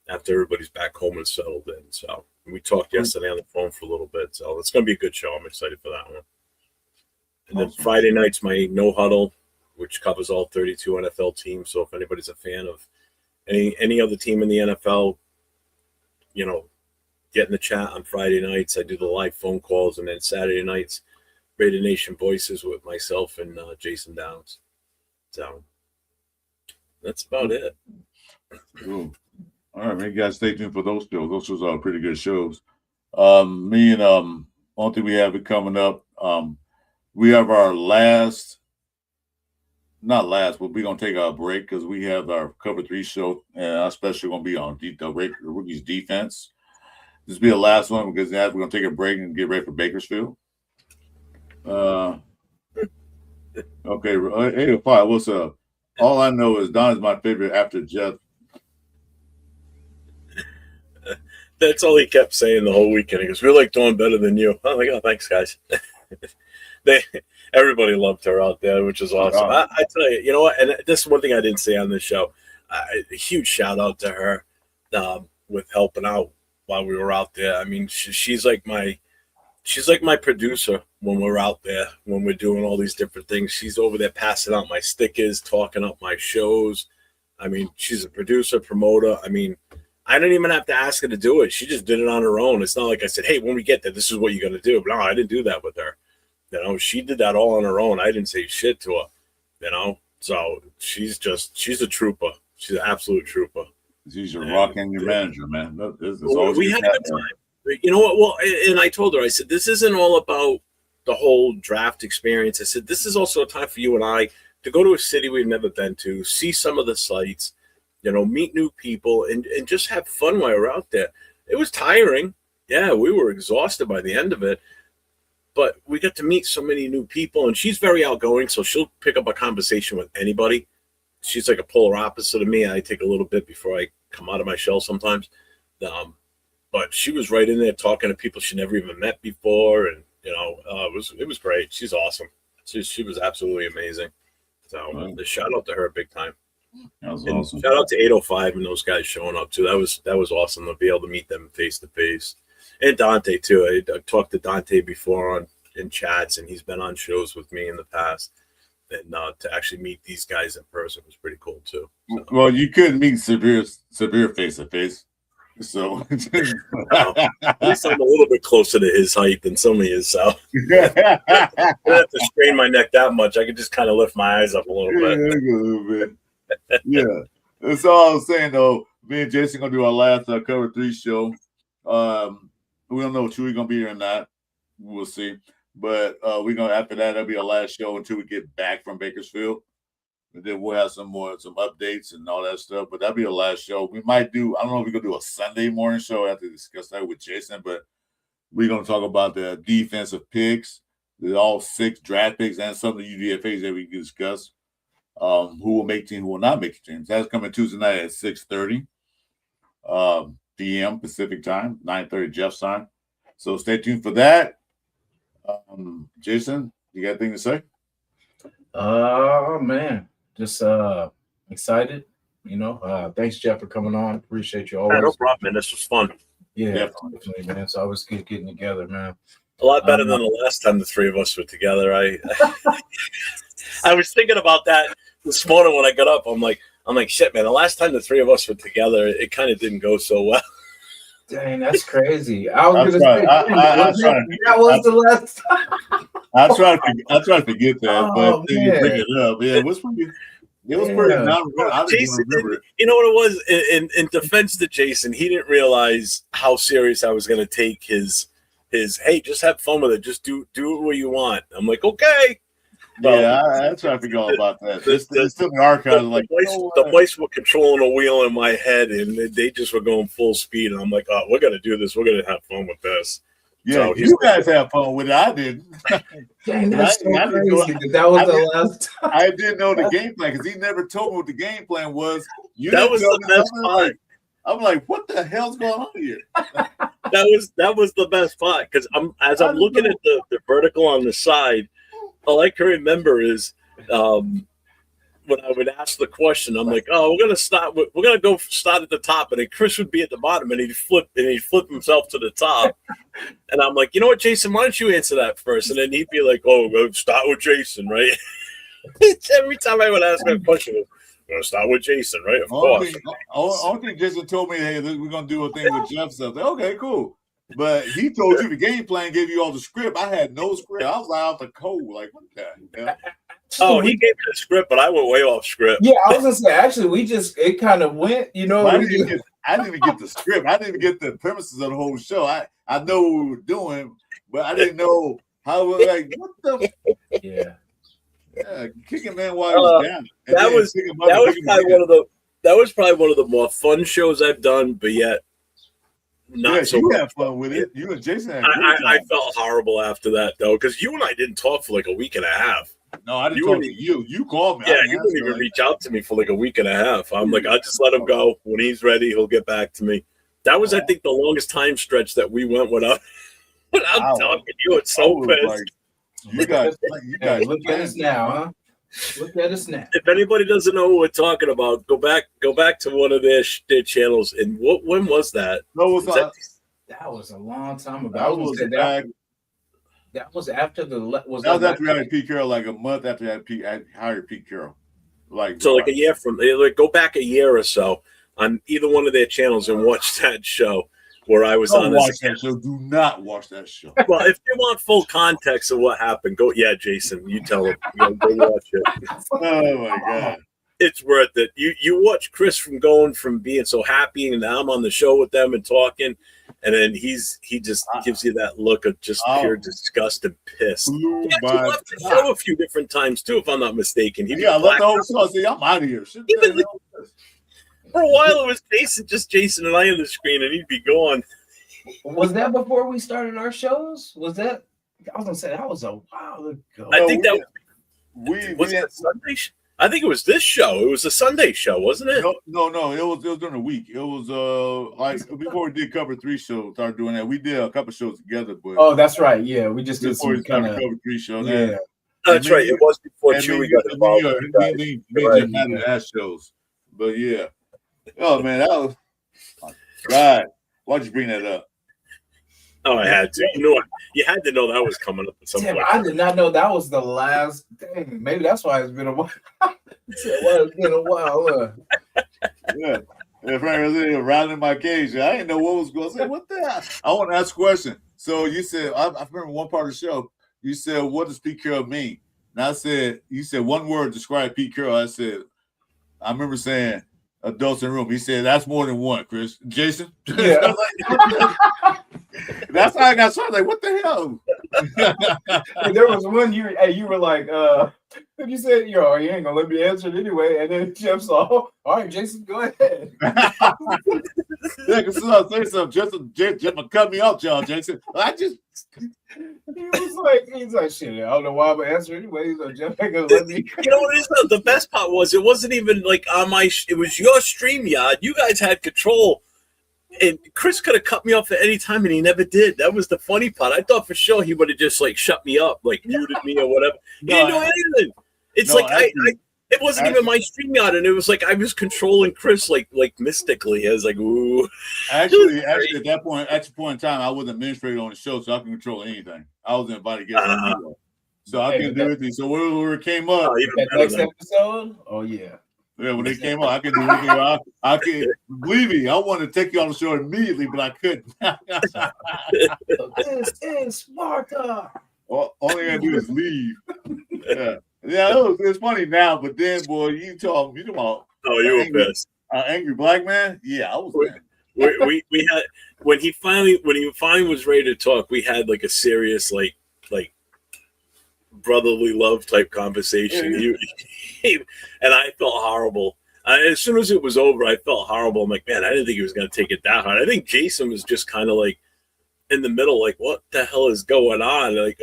everybody's back home and settled in. So we talked yesterday on the phone for a little bit. So it's going to be a good show. I'm excited for that one. And then Friday night's my No Huddle, which covers all 32 NFL teams. So if anybody's a fan of any other team in the NFL, get in the chat on Friday nights. I do the live phone calls, and then Saturday nights, Raider Nation Voices with myself and Jason Downs. So that's about it. Cool. All right, man. You guys stay tuned for those shows. Those shows are pretty good shows. Me and one thing we have it coming up. We have our not last, but we're gonna take a break because we have our Cover 3 show, and our special gonna be on the rookies defense. This will be the last one because we're gonna take a break and get ready for Bakersfield. Okay, 805. What's up? All I know is Don is my favorite after Jeff. That's all he kept saying the whole weekend. He goes, "We're like doing better than you." I'm like, "Oh, thanks, guys." Everybody loved her out there, which is awesome. I tell you, you know what? And this is one thing I didn't say on this show. A huge shout out to her with helping out while we were out there. I mean, she's like my producer when we're out there, when we're doing all these different things. She's over there passing out my stickers, talking up my shows. I mean, she's a producer, promoter. I mean, I didn't even have to ask her to do it. She just did it on her own. It's not like I said, "Hey, when we get there, this is what you're going to do." No, I didn't do that with her. She did that all on her own. I didn't say shit to her, So she's a trooper. She's an absolute trooper. She's your rock and your manager, man. We had a good time. You know what? Well, and I told her, I said, this isn't all about the whole draft experience. I said, this is also a time for you and I to go to a city we've never been to, see some of the sights, meet new people, and just have fun while we're out there. It was tiring. Yeah, we were exhausted by the end of it, but we got to meet so many new people, and she's very outgoing, so she'll pick up a conversation with anybody. She's like a polar opposite of me. I take a little bit before I come out of my shell sometimes. But she was right in there talking to people she never even met before, and it was great. She's awesome. She was absolutely amazing. So the shout out to her big time. That was And awesome. shout out to 805 and those guys showing up too. That was awesome to be able to meet them face to face. And Dante too. I talked to Dante before in chats, and he's been on shows with me in the past. And to actually meet these guys in person was pretty cool too. So. Well, you couldn't meet severe face to face. So At least I'm a little bit closer to his height than some of his. So I don't have to strain my neck that much. I could just kind of lift my eyes up a little bit. Yeah, that's all I was saying though. Me and Jason gonna do our last Cover 3 show. We don't know if we're gonna be here or not. We'll see. But we're gonna after that, that'll be our last show until we get back from Bakersfield. And then we'll have some updates and all that stuff. But that'll be our last show. We might do, I don't know if we're gonna do a Sunday morning show. I have to discuss that with Jason, but we're gonna talk about the defensive picks, all 6 draft picks, and some of the UDFAs that we can discuss. Who will make team, who will not make teams. That's coming Tuesday night at 6:30 p.m. Pacific time, 9:30 Jeff's time. So stay tuned for that. Jason, you got anything to say? Man, just excited. Thanks, Jeff, for coming on. Appreciate you always. Yeah, no problem, man. This was fun. Yeah, Definitely. man. So I was good getting together, man. A lot better than the last time the three of us were together. I was thinking about that this morning when I got up. I'm like, shit, man. The last time the three of us were together, it kind of didn't go so well. Dang, that's crazy. I was gonna say that was the last time. I try to forget that, but then you man. bring it up. Yeah, it was pretty. It was pretty. I didn't Jason, remember it. you know what it was? In defense to Jason, he didn't realize how serious I was going to take his. Hey, just have fun with it. Just do it what you want. I'm like, okay. Yeah, I try to forget all about that. It's still in the archives. The mice were controlling a wheel in my head, and they just were going full speed. And I'm like, oh, we're going to do this. We're going to have fun with this. Yeah, so you guys have fun with it. I didn't. Dang, that's so I didn't crazy. know- That was I the didn't- last time. I didn't know the game plan because he never told me what the game plan was. That was the best part. I'm like, what the hell's going on here? That was the best part because I'm looking at the vertical on the side. All I can remember is when I would ask the question, I'm like, oh, we're gonna go start at the top, and then Chris would be at the bottom, and he'd flip himself to the top, and I'm like, you know what, Jason, why don't you answer that first? And then he'd be like, oh, go start with Jason, right? Every time I would ask that question, we're gonna start with Jason, right? Of course. Only thing Jason told me, hey, we're gonna do a thing with Jeff stuff. Okay, cool. But he told you the game plan, gave you all the script. I had no script. I was like out the cold, like what the hell? Oh, he gave me the script, but I went way off script. Yeah, I was gonna say actually it kind of went, I didn't even get the script. I didn't even get the premises of the whole show. I know what we were doing, but I didn't know how we're like, what the kicking man while he was down. And That was probably one of the more fun shows I've done, but yet not so you much. had fun with it. You and Jason had I felt horrible after that though, because you and I didn't talk for like a week and a half. No, I didn't talk to you. You called me. Yeah, you didn't even reach out to me for like a week and a half. I'm like, I'll just let him go. When he's ready, he'll get back to me. That was, I think, the longest time stretch that we went without talking to you. It's so pissed. Like, you guys look at us now, huh? Look at us now. If anybody doesn't know what we're talking about, go back to one of their channels. And when was that? No, it was not. That was a long time ago. That was after that was after we hired Pete Carroll, like a month after I hired Pete Carroll. So a year from, go back a year or so on either one of their channels and watch that show where I was on. Watch that show. Do not watch that show. Well, if you want full context of what happened, go. Yeah, Jason, you tell them. Go watch it. Oh my god, it's worth it. You watch Chris from being so happy, and now I'm on the show with them and talking, And then he just gives you that look of just pure disgust and piss. Blew He actually my left the show a few different times too, if I'm not mistaken. I left the whole show. I said, I'm out of here. Shit, Even for a while, it was Jason and I on the screen, and he'd be gone. Was that before we started our shows? Was that? I was gonna say that was a while ago. I think that was it Sunday. I think it was this show. It was a Sunday show, wasn't it? No. It was during the week. It was like before we did Cover 3 shows. Started doing that. We did a couple shows together, but oh, that's right. Yeah, we just did before we some kind started of Cover 3 shows. yeah. That's right. It was before Chewy got involved. Me and Jim had ass shows, but yeah. Oh man, that was right. Why'd you bring that up? Oh, I had to. You know, you had to know that was coming up at some Damn, point. I did not know that was the last thing. Maybe that's why it's been a while. It's been a while. Yeah. If I was rattling my cage, I didn't know what was going on. I said, what the hell? I want to ask a question. So you said, I remember one part of the show, you said, what does Pete Carroll mean? And I said, you said one word describe Pete Carroll. I said, I remember saying adults in the room. He said, that's more than one, Chris. Jason? Yeah. That's how I got started. Like, what the hell? And there was one you were like, you said, you ain't gonna let me answer it anyway. And then Jeff saw, all right, Jason, go ahead. Yeah, because I say something, Jeff cut me off, Jason. He's like, shit, I don't know why I'm gonna answer anyway. So Jeff ain't gonna let me. You know what it is though? The best part was it wasn't even like on my. It was your StreamYard. You guys had control, and Chris could have cut me off at any time, and he never did. That was the funny part. I thought for sure he would have just like shut me up, like muted me or whatever. He didn't do anything. It's like it wasn't even my StreamYard, and it was like I was controlling Chris like mystically. I was like, ooh. Actually, at that point in time, I was administrator on the show, so I can control anything. I was invited to get on so I can do everything. So whenever it came up, that next episode, oh yeah. Yeah, when it came up, I could do anything. I could believe me. I wanted to take you on the show immediately, but I couldn't. This is Sparta. All I gotta do is leave. Yeah, it's funny now, but then, boy, you talk about. Oh, you were pissed. Angry black man. Yeah, I was. We had when he finally was ready to talk, we had like a serious like brotherly love type conversation. Yeah. And I felt horrible. As soon as it was over, I felt horrible. I'm like, man, I didn't think he was going to take it that hard. I think Jason was just kind of like in the middle, like, what the hell is going on? Like,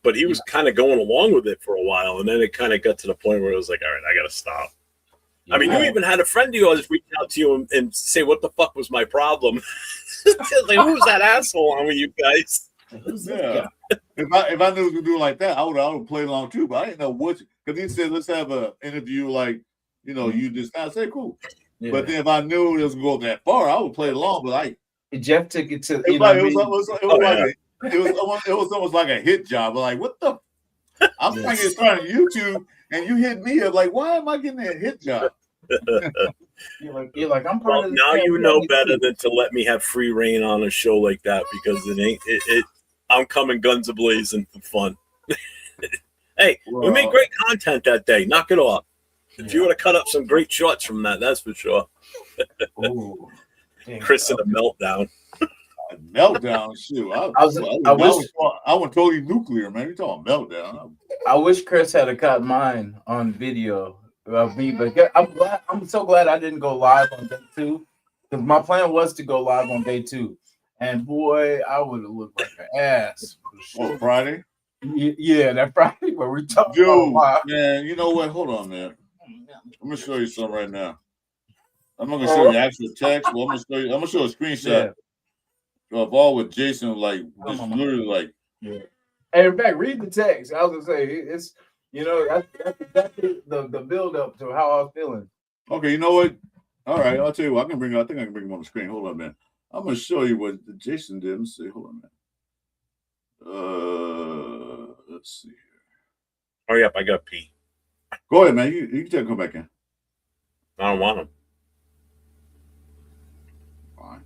but he was kind of going along with it for a while, and then it kind of got to the point where it was like, all right, I got to stop. Yeah. I mean, you even had a friend of yours reach out to you and say, what the fuck was my problem? Like, who's that asshole on with you guys? Yeah. If I knew he was gonna do it like that, I would play along too. But I didn't know what, because he said, let's have an interview like, you just I say cool. Yeah. But then if I knew it was gonna go that far, I would play along. But Jeff took it to it was almost like a hit job. Like, what the? I'm trying to get started on YouTube, and you hit me up like, why am I getting a hit job? You're like I'm part of. Now you know better than to let me have free reign on a show like that, because I'm coming guns a-blazing for fun. Hey, we made great content that day. Knock it off. If you would have cut up some great shots from that, that's for sure. Chris in a meltdown. Meltdown, shoot. I went totally nuclear, man. You talking meltdown? I wish Chris had caught mine on video of me, but I'm so glad I didn't go live on day 2, because my plan was to go live on day 2, and boy, I would have looked like an ass. Oh, Friday? Yeah, that Friday where we talked. Dude, man, you know what? Hold on, man. I'm gonna show you something right now. I'm not gonna show you the actual text. Well, I'm gonna show a screenshot of all with Jason, like just literally like. Yeah. And in fact, read the text. I was gonna say it's that's exactly the build up to how I was feeling. Okay, you know what? All right, I'll tell you what. I think I can bring him on the screen. Hold on, man. I'm gonna show you what Jason did. Let's see. Hold on, man. Let's see here. Hurry up! I got pee. Go ahead, man. You can tell him come back in. I don't want him. Fine.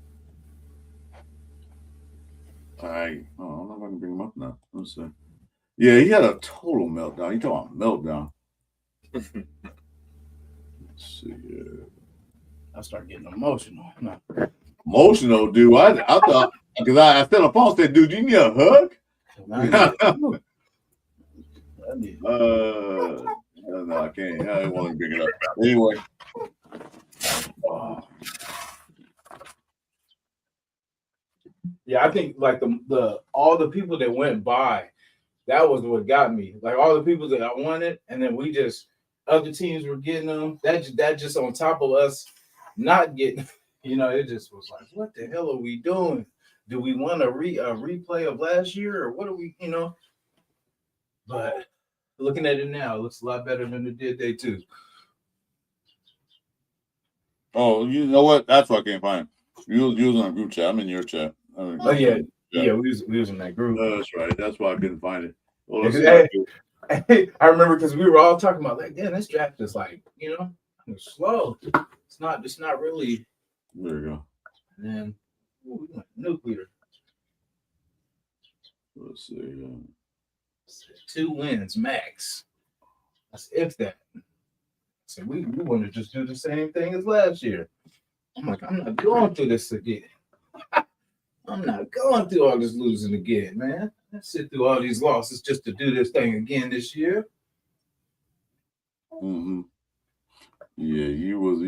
All right. Oh, I don't know if I can bring him up now. Let's see. Yeah, he had a total meltdown. You talking about meltdown? Let's see here. I start getting emotional. Emotional, dude. I thought Because I said on the phone, said, dude, you need a hug? I need- No, I can't. I didn't want to bring it up. Anyway. Yeah, I think like the all the people that went by, that was what got me. Like all the people that I wanted, and then we just other teams were getting them. That just on top of us not getting, it just was like, what the hell are we doing? Do we want a replay of last year, or what are we, But looking at it now, it looks a lot better than it did day two. Oh, you know what? That's why I can't find it. You was on a group chat. I'm in your chat. Oh yeah, we was in that group. That's right. That's why I couldn't find it. Well, let's Hey, see. I remember because we were all talking about like, damn, this draft is like, it's slow. It's not really. There you go. And then we went nuclear. Let's see. 2 wins max. That's if that. So we want to just do the same thing as last year. I'm like, I'm not going through this again. I'm not going through all this losing again, man. Let's sit through all these losses just to do this thing again this year. Mm-hmm. Yeah, he was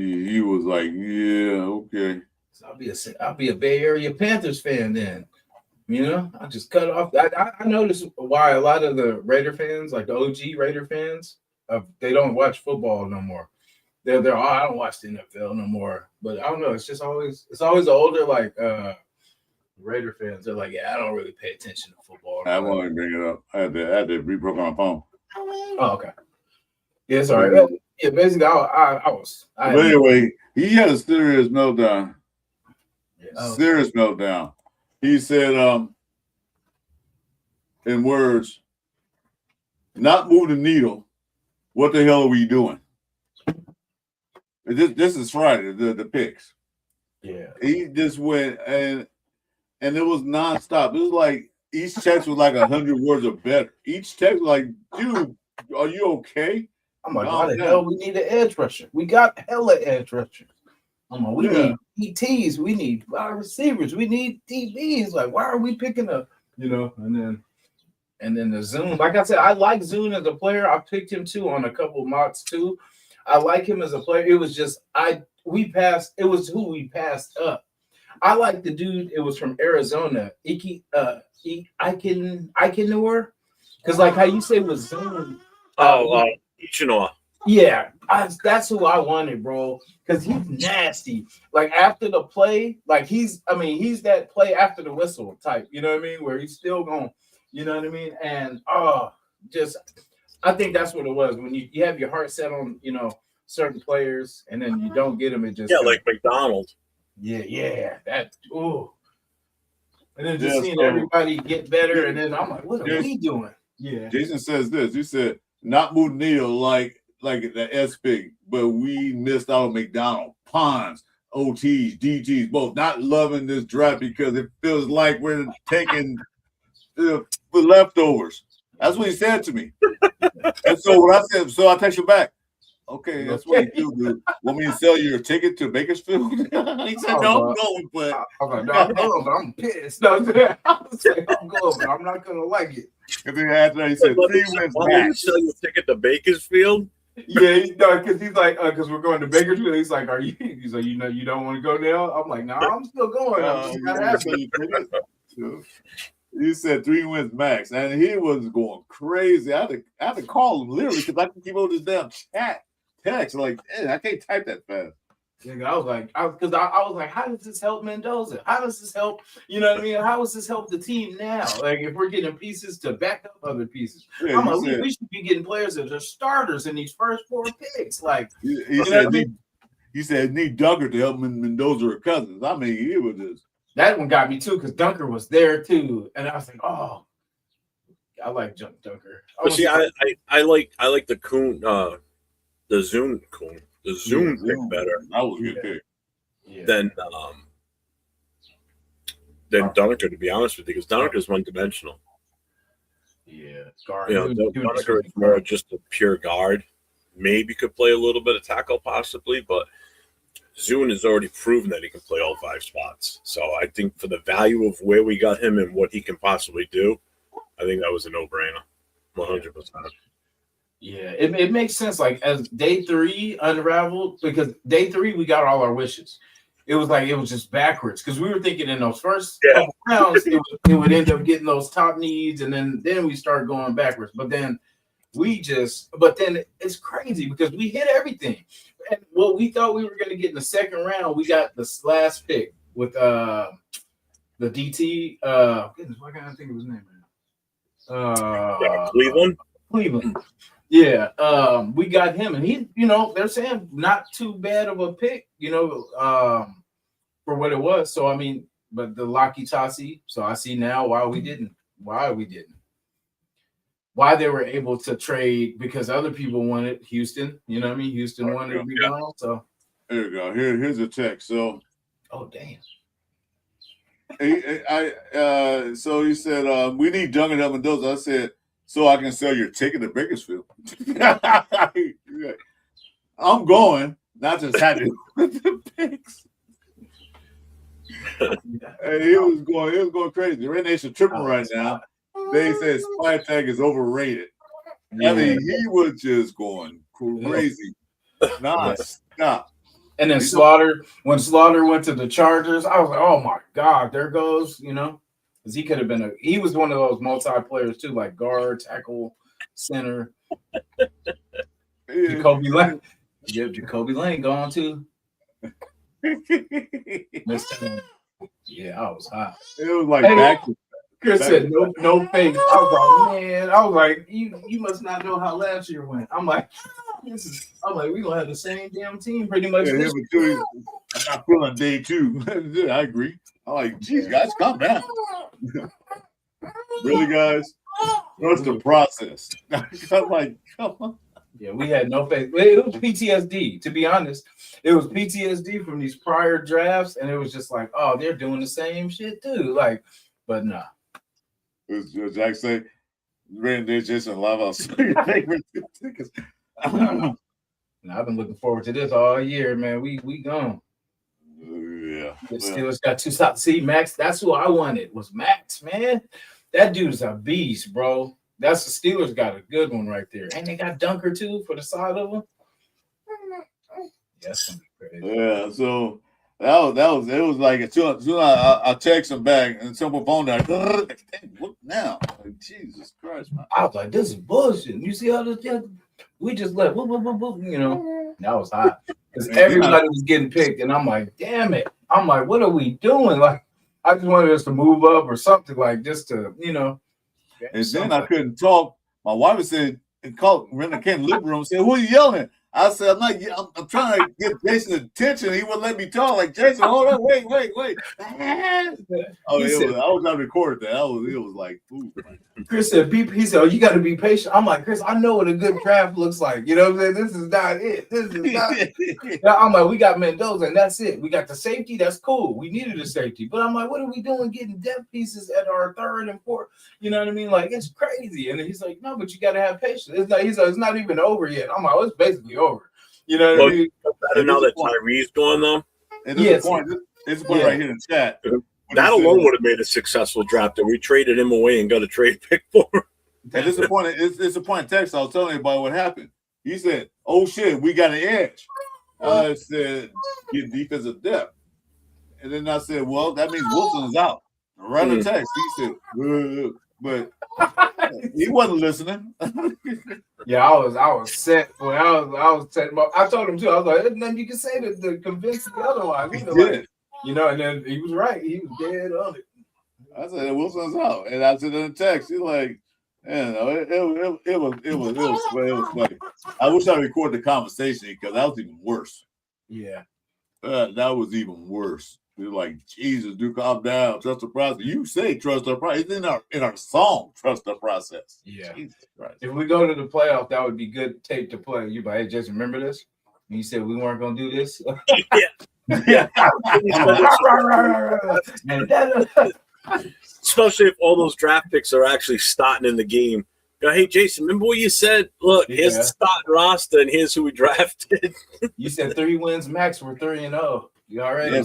like, yeah, okay. So I'll be a Bay Area Panthers fan then. I just cut off. I noticed why a lot of the Raider fans, like the OG Raider fans, they don't watch football no more. They're I don't watch the NFL no more. But I don't know. It's always the older like Raider fans. They're like, yeah, I don't really pay attention to football. I won't even bring it up. I had to reprogram my phone. Oh, okay. Yeah, sorry. Yeah, basically, But anyway, he had a serious meltdown. Yeah. Serious meltdown. He said, in words, not move the needle. What the hell are we doing? This is Friday, the picks. Yeah. He just went and it was nonstop. It was like each text was like 100 words or better. Each text was like, dude, are you okay? I'm like, why the hell we need an edge rusher? We got hella edge rushers. I'm like, we need ETs, we need wide receivers, we need DBs. Like, why are we picking up? And then the Zoom. Like I said, I like Zoom as a player. I picked him too on a couple of mocks too. I like him as a player. It was just we passed. It was who we passed up. I like the dude. It was from Arizona, Ikenor, because like how you say with Zoom. Ichinoa. Yeah, that's who I wanted, bro. Because he's nasty. Like after the play, like he's that play after the whistle type. You know what I mean? Where he's still going. You know what I mean? And I think that's what it was when you have your heart set on certain players and then you don't get them. It just like McDonald. Yeah. That and then just seeing everybody get better, and then I'm like, what are we doing? Yeah. Jason says this. He said, not move the needle like the S-Pig, but we missed out on McDonald, Ponds, OTs, DGs, both not loving this draft because it feels like we're taking the leftovers. That's what he said to me. And so when I said, so I text you back. Okay, that's what you do, dude. Want me to sell your ticket to Bakersfield? He said, no, I'm going, but I'm like, no, I'm going, but I'm pissed. No, I'm like, I'm going, but I'm not gonna like it. And then after that, he said, 3 wins max. Sell your ticket to Bakersfield? Yeah, because he's like, because we're going to Bakersfield. He's like, are you? He's like, you don't want to go now? I'm like, no, I'm still going. He said 3 wins max, and he was going crazy. I had to call him literally because I can keep on this damn text. Like, I can't type that fast. I was like, how does this help Mendoza? How does this help? You know what I mean? How does this help the team now? Like, if we're getting pieces to back up other pieces, Yeah, I'm like, we should be getting players that are starters in these first 4 picks. Like, he said, need Dunker to help Mendoza or Cousins. I mean, he was just. That one got me too because Dunker was there too, and I was like, oh, I like Dunker. But see, I like the Coon, the Zoom Coon. The Zoom pick better. That was a good pick. Yeah. Than Dunker, to be honest with you, because Dunker is one-dimensional. Yeah, Dunker is more just a pure guard. Maybe could play a little bit of tackle, possibly, but Zune has already proven that he can play all 5 spots. So I think for the value of where we got him and what he can possibly do, I think that was a no-brainer, 100%. Yeah, it makes sense. Like as day 3 unraveled, because day 3 we got all our wishes. It was just backwards because we were thinking in those first couple rounds it would end up getting those top needs, and then we start going backwards. But then it's crazy because we hit everything. And what we thought we were going to get in the second round, we got this last pick with the DT. Goodness, why can't I think of his name right now? Cleveland. Yeah, we got him, and he, they're saying not too bad of a pick, for what it was. So I mean, but the Laki Tasi. So I see now why we didn't. Why they were able to trade, because other people wanted Houston. You know what I mean? Houston wanted to be gone. So there you go. Here's a text. So, oh damn. So he said, we need Duncan and Mendoza. I said, so I can sell your ticket to Bakersfield. I'm going, not just happy with the picks. Hey, it was going crazy. The Red Nation tripping right now. They said Spy Tag is overrated. I mean, he was just going crazy. Non-stop. And then when Slaughter went to the Chargers, I was like, oh my God, there goes, because he could have been he was one of those multi-players too, like guard, tackle, center. Jacoby Lane. Yeah, Jacoby Lane gone too. Yeah, I was hot. It was like back to Chris said no fake. I was like, man, you must not know how last year went. I'm like, we gonna have the same damn team pretty much. Yeah, I'm not feeling day 2. I agree. I'm like, geez, guys, calm down. Really, guys? Trust the process. I'm like, come on. Yeah, we had no faith. It was PTSD, to be honest. It was PTSD from these prior drafts, and it was just like, oh, they're doing the same shit too. Like, but nah. Jack say, Randy Jason Lava. I've been looking forward to this all year, man. We gone. Yeah. The Steelers got 2 stops. See, Max, that's who I wanted, was Max, man. That dude's a beast, bro. That's the Steelers got a good one right there. And they got Dunker, too, for the side of them. That's gonna be crazy. Yeah, so it was like as soon as I text him back and simple phone down. What now? Like, Jesus Christ, man. I was like, this is bullshit. You see how this we just let that was hot. Because everybody was getting picked, and I'm like, damn it. I'm like, what are we doing? Like, I just wanted us to move up or something, like just to, And then I couldn't talk. My wife said, and called when I came to the living room, said, who are you yelling at? I said, I'm trying to get Jason's attention. He wouldn't let me talk. Like, Jason, hold on, wait. I was trying to record that. It was like, ooh. Chris said, he said, oh, you got to be patient. I'm like, Chris, I know what a good draft looks like. You know what I'm saying? This is not it. I'm like, we got Mendoza, and that's it. We got the safety. That's cool. We needed a safety. But I'm like, what are we doing getting depth pieces at our 3rd and 4th? You know what I mean? Like, it's crazy. And he's like, no, but you got to have patience. He's like, it's not even over yet. I'm like, well, it's basically over. You know what I mean? Better now that Tyree's gone, though. And this is the point right here in the chat. That alone would have made a successful draft. That we traded him away and got a trade pick for him. And this is the point. It's the point in text. I was telling everybody what happened. He said, "Oh shit, we got an edge." I said, "Get defensive depth," and then I said, "Well, that means Wilson is out." Run the text. He said, but he wasn't listening. Yeah, I was set. Boy, I was set. I told him too. I was like, "There's nothing you can say to convince me otherwise." He did. And then he was right. He was dead on it. I said Wilson's out, and I said in the text, he's like, it was funny. I wish I recorded the conversation because that was even worse. Yeah, that was even worse. You're like, Jesus, dude, calm down. Trust the process. You say trust the process. It's in our song, trust the process. Yeah. Jesus Christ. If we go to the playoff, that would be good tape to play. You like, hey, Jason, remember this? And you said we weren't gonna do this. Yeah. Especially if all those draft picks are actually starting in the game Go, hey, Jason, remember what you said? Look, here's Yeah. the starting roster, and here's who we drafted. You said 3 wins max. We're 3-0. You already?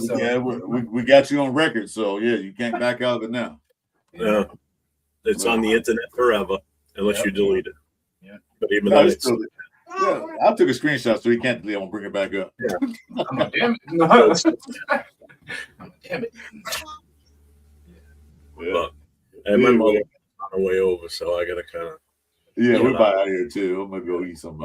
We got you on record, so yeah, you can't back out of it now. Yeah. It's on the internet forever, unless you delete it. Yeah. But even No, then, it's it's still, yeah, I took a screenshot, so he can't delete. I'm gonna bring it back up. I'm like, damn it. No. I'm like, damn it. Yeah, and my mother on her way over, so I gotta kind of. yeah, Yeah. we're about out here too. I'm gonna go eat some.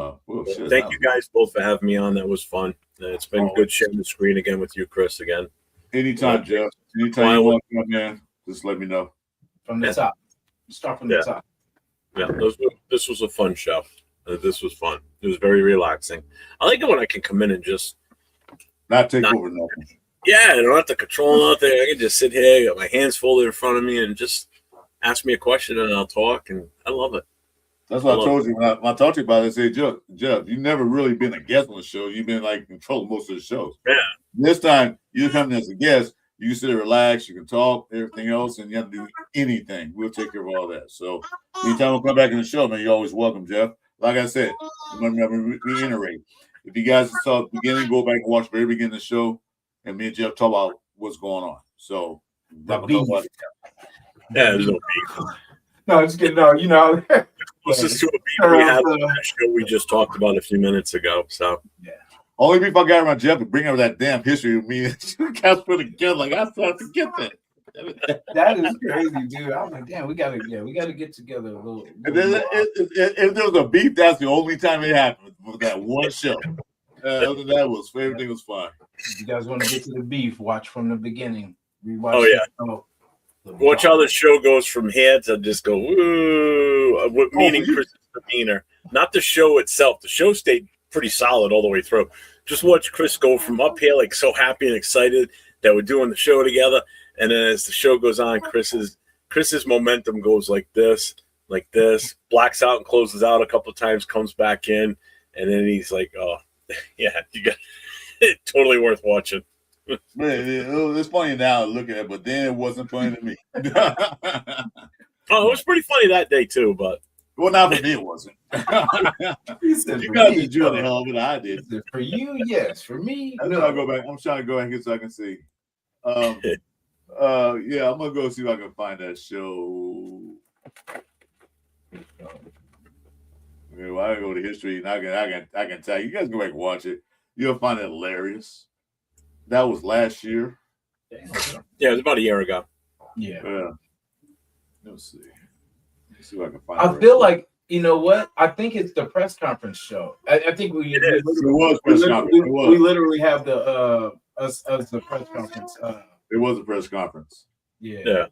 Thank you guys both for having me on. That was fun. It's been good sharing the screen again with you, Chris. Again, Anytime, Jeff. Anytime you want to come in, just let me know. From the top. Start from the top. Yeah, this was a fun show. This was fun. It was very relaxing. I like it when I can come in and just Not take over nothing. I don't have to control nothing. I can just sit here, got my hands folded in front of me, and just ask me a question, and I'll talk. And I love it. That's what I told you when I talked to you about it. I said, Jeff, you've never really been a guest on the show. You've been like controlling most of the shows. Yeah. This time you come in as a guest, you can sit and relax, you can talk, everything else, and you have to do anything. We'll take care of all that. So anytime we come back in the show, man, you're always welcome, Jeff. Like I said, reiterate. If you guys saw the beginning, go back and watch the very beginning of the show, and me and Jeff talk about what's going on. So there's no beef. No, it's good. No, you know. Closest to a beef we had on that show we just talked about a few minutes ago. So only beef I got around Jeff to bring up that damn history of me and Casper together. Like I thought to forget that. That is crazy, dude. I'm like, damn, we gotta get together a little. If there was a beef, that's the only time it happened with that one show. Other than that, everything was fine. If you guys want to get to the beef, watch from the beginning. Rewatch. Oh yeah. Watch how the show goes from here to just go woo. Meaning Chris's demeanor, not the show itself. The show stayed pretty solid all the way through. Just watch Chris go from up here like so happy and excited that we're doing the show together. And then as the show goes on, Chris's momentum goes like this, blacks out and closes out a couple of times, comes back in, and then he's like, "Oh, yeah, you got it. Totally worth watching." Man, it's funny now to look at it, but then it wasn't funny to me. Oh, it was pretty funny that day too, but well, not for me, it wasn't. You guys enjoyed the hell of it. I did. For you, yes. For me, I'm trying to go back so I can see. Yeah, I'm gonna go see if I can find that show. Okay, well, I go to history and I can tell you guys go back and watch it. You'll find it hilarious. That was last year. Yeah, it was about a year ago. Yeah. Let's see. Let's see if I can find. I feel like, you know what? I think it's the press conference show. I think we. It is. It was press conference. We literally have the us the press conference. It was a press conference. Yeah.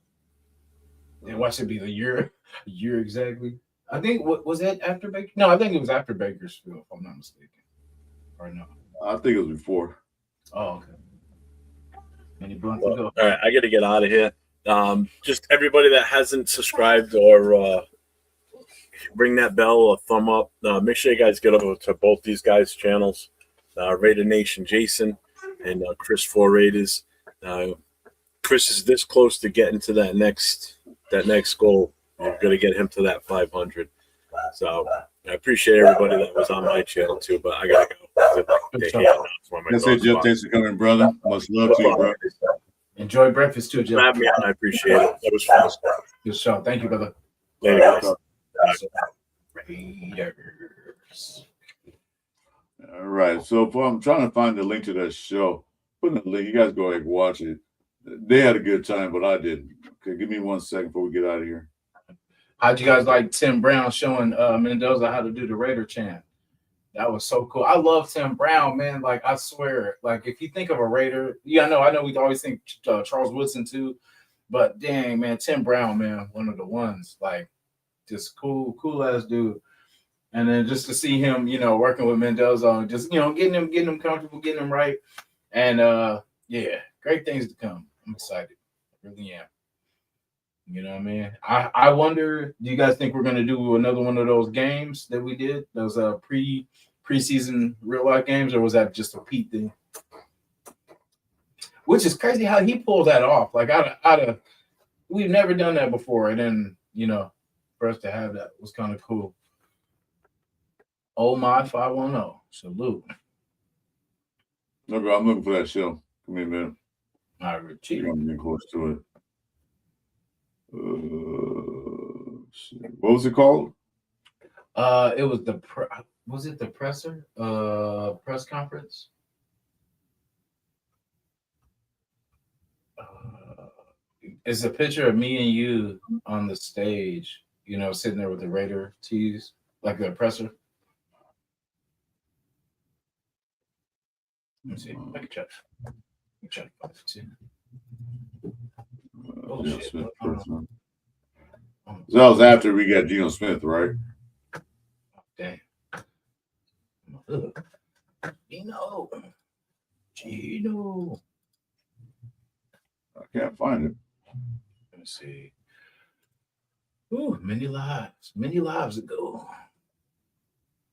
And watch it be a year exactly. I think was that after Baker? No, I think it was after Bakersfield, if I'm not mistaken. Or no? I think it was before. Oh, okay. Any blunts Well, to go? all right, I got to get out of here. Just everybody that hasn't subscribed or ring that bell or thumb up. Make sure you guys get over to both these guys' channels, Raider Nation Jason and Chris4Raiders. Chris is this close to getting to that next goal. We're going to get him to that 500. So I appreciate everybody that was on my channel too, but I got to go. That's it, Jeff. Thanks for coming, brother. Much love to you, bro. Enjoy breakfast too, Jeff. Have me on. I appreciate it. That was fun. Good show. Thank you, brother. Later, guys. Raiders. All right. So I'm trying to find the link to that show. Put in the link. You guys go ahead and watch it. They had a good time, but I didn't. Okay, give me 1 second before we get out of here. How'd you guys like Tim Brown showing Mendoza how to do the Raider chant? That was so cool. I love Tim Brown, man. Like, I swear, like, if you think of a Raider, I know we always think Charles Woodson too, but dang, man, Tim Brown, man, one of the ones, like, just cool ass dude. And then just to see him, working with Mendoza and just, getting him comfortable, getting him right. And yeah, great things to come. I'm excited. I really am. You know what I mean? I wonder, do you guys think we're going to do another one of those games that we did? Those preseason real life games, or was that just a Pete thing? Which is crazy how he pulled that off. Like, we've never done that before. And then, for us to have that was kind of cool. Oh my 510. Salute. Look, I'm looking for that show. Give me a minute. I repeat. I'm getting close to it. What was it called? It was was it the presser? Press conference? It's a picture of me and you on the stage, you know, sitting there with the Raider tees, like the presser. Let me see. I can check. Check too. Oh, Geno shit. Smith person. So that was after we got Geno Smith, right? Damn. Geno. I can't find it. Let me see. Ooh, many lives ago.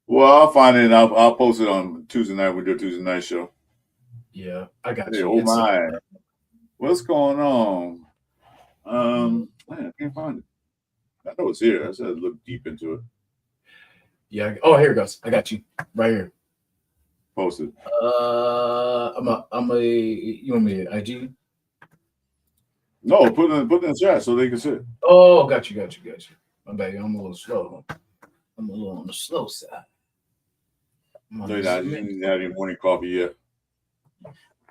Well, I'll find it and I'll post it on Tuesday night. We do a Tuesday night show. Yeah, I got Hey, you. oh It's, my. What's going on? Man, I can't find it. I know it's here. I said look deep into it. yeah. Oh, here it goes. I got you right here. Post it. You want me to IG? No, put it in the chat so they can see it. Oh, got you. My bad. I'm a little slow. I'm a little on the slow side. I'm, on No, the you're not. You Zamir- didn't have your morning coffee yet.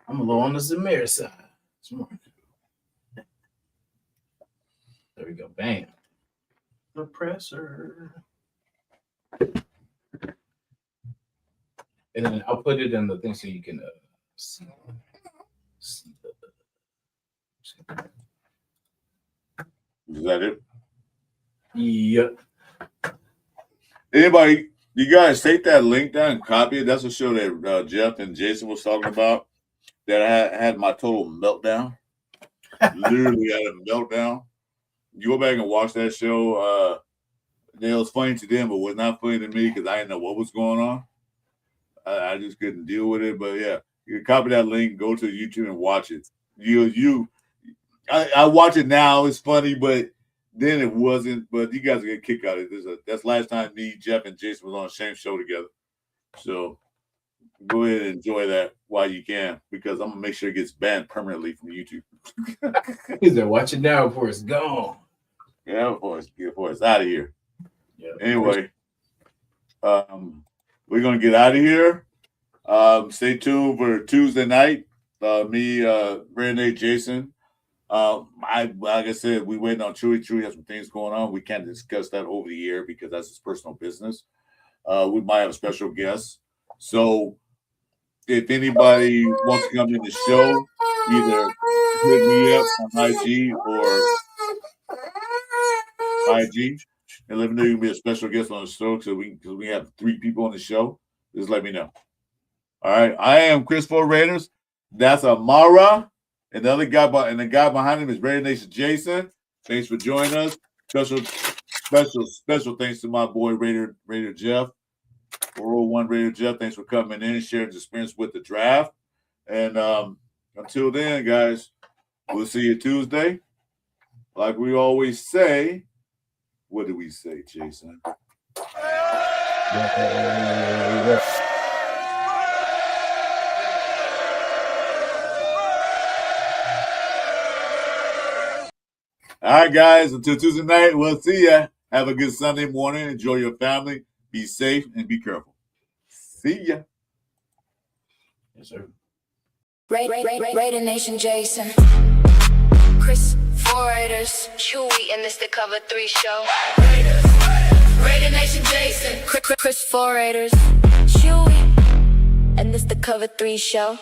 I'm a little on the Zamir side. Smart. There we go. Bam. The presser. And then I'll put it in the thing so you can see. Is that it? Yep. Anybody, you guys take that link down and copy it. That's a show that Jeff and Jason was talking about. That I had my total meltdown. Literally had a meltdown. You go back and watch that show. It was funny to them, but was not funny to me because I didn't know what was going on. I just couldn't deal with it. But yeah, you can copy that link, go to YouTube and watch it. I watch it now. It's funny, but then it wasn't. But you guys get a kick out of it. That's last time me, Jeff, and Jason was on the same show together. So go ahead and enjoy that while you can, because I'm gonna make sure it gets banned permanently from YouTube. He said, watch it now before it's gone. Yeah, before it's out of here. Yeah. Anyway, we're gonna get out of here. Stay tuned for Tuesday night. Me, Renee, Jason. Like I said, we waiting on Chewy. Chewy has some things going on. We can't discuss that over the air because that's his personal business. We might have a special guest. So if anybody wants to come in the show, either hit me up on IG or IG and let me know you can be a special guest on the show because we have 3 people on the show. Just let me know. All right. I am Chris4Raiders. That's Amara. And the other guy the guy behind him is Raider Nation Jason. Thanks for joining us. Special thanks to my boy Raider Jeff. 401 Raider Jeff. Thanks for coming in and sharing his experience with the draft. And until then, guys, we'll see you Tuesday. Like we always say, what do we say, Jason? All right, guys, until Tuesday night, we'll see ya. Have a good Sunday morning. Enjoy your family. Be safe and be careful. See ya. Yes, sir. Raider Nation Jason, Chris4Raiders, Chewy, and this the Cover 3 show. Raider Nation Jason, Chris4Raiders, Chewy, and this the Cover 3 show.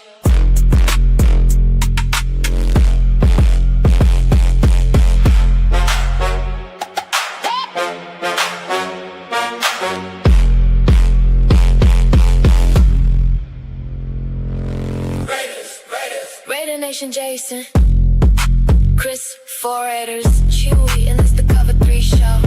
Raider Nation Jason, Chris4Raiders, Chewy, and it's the Cover 3 show.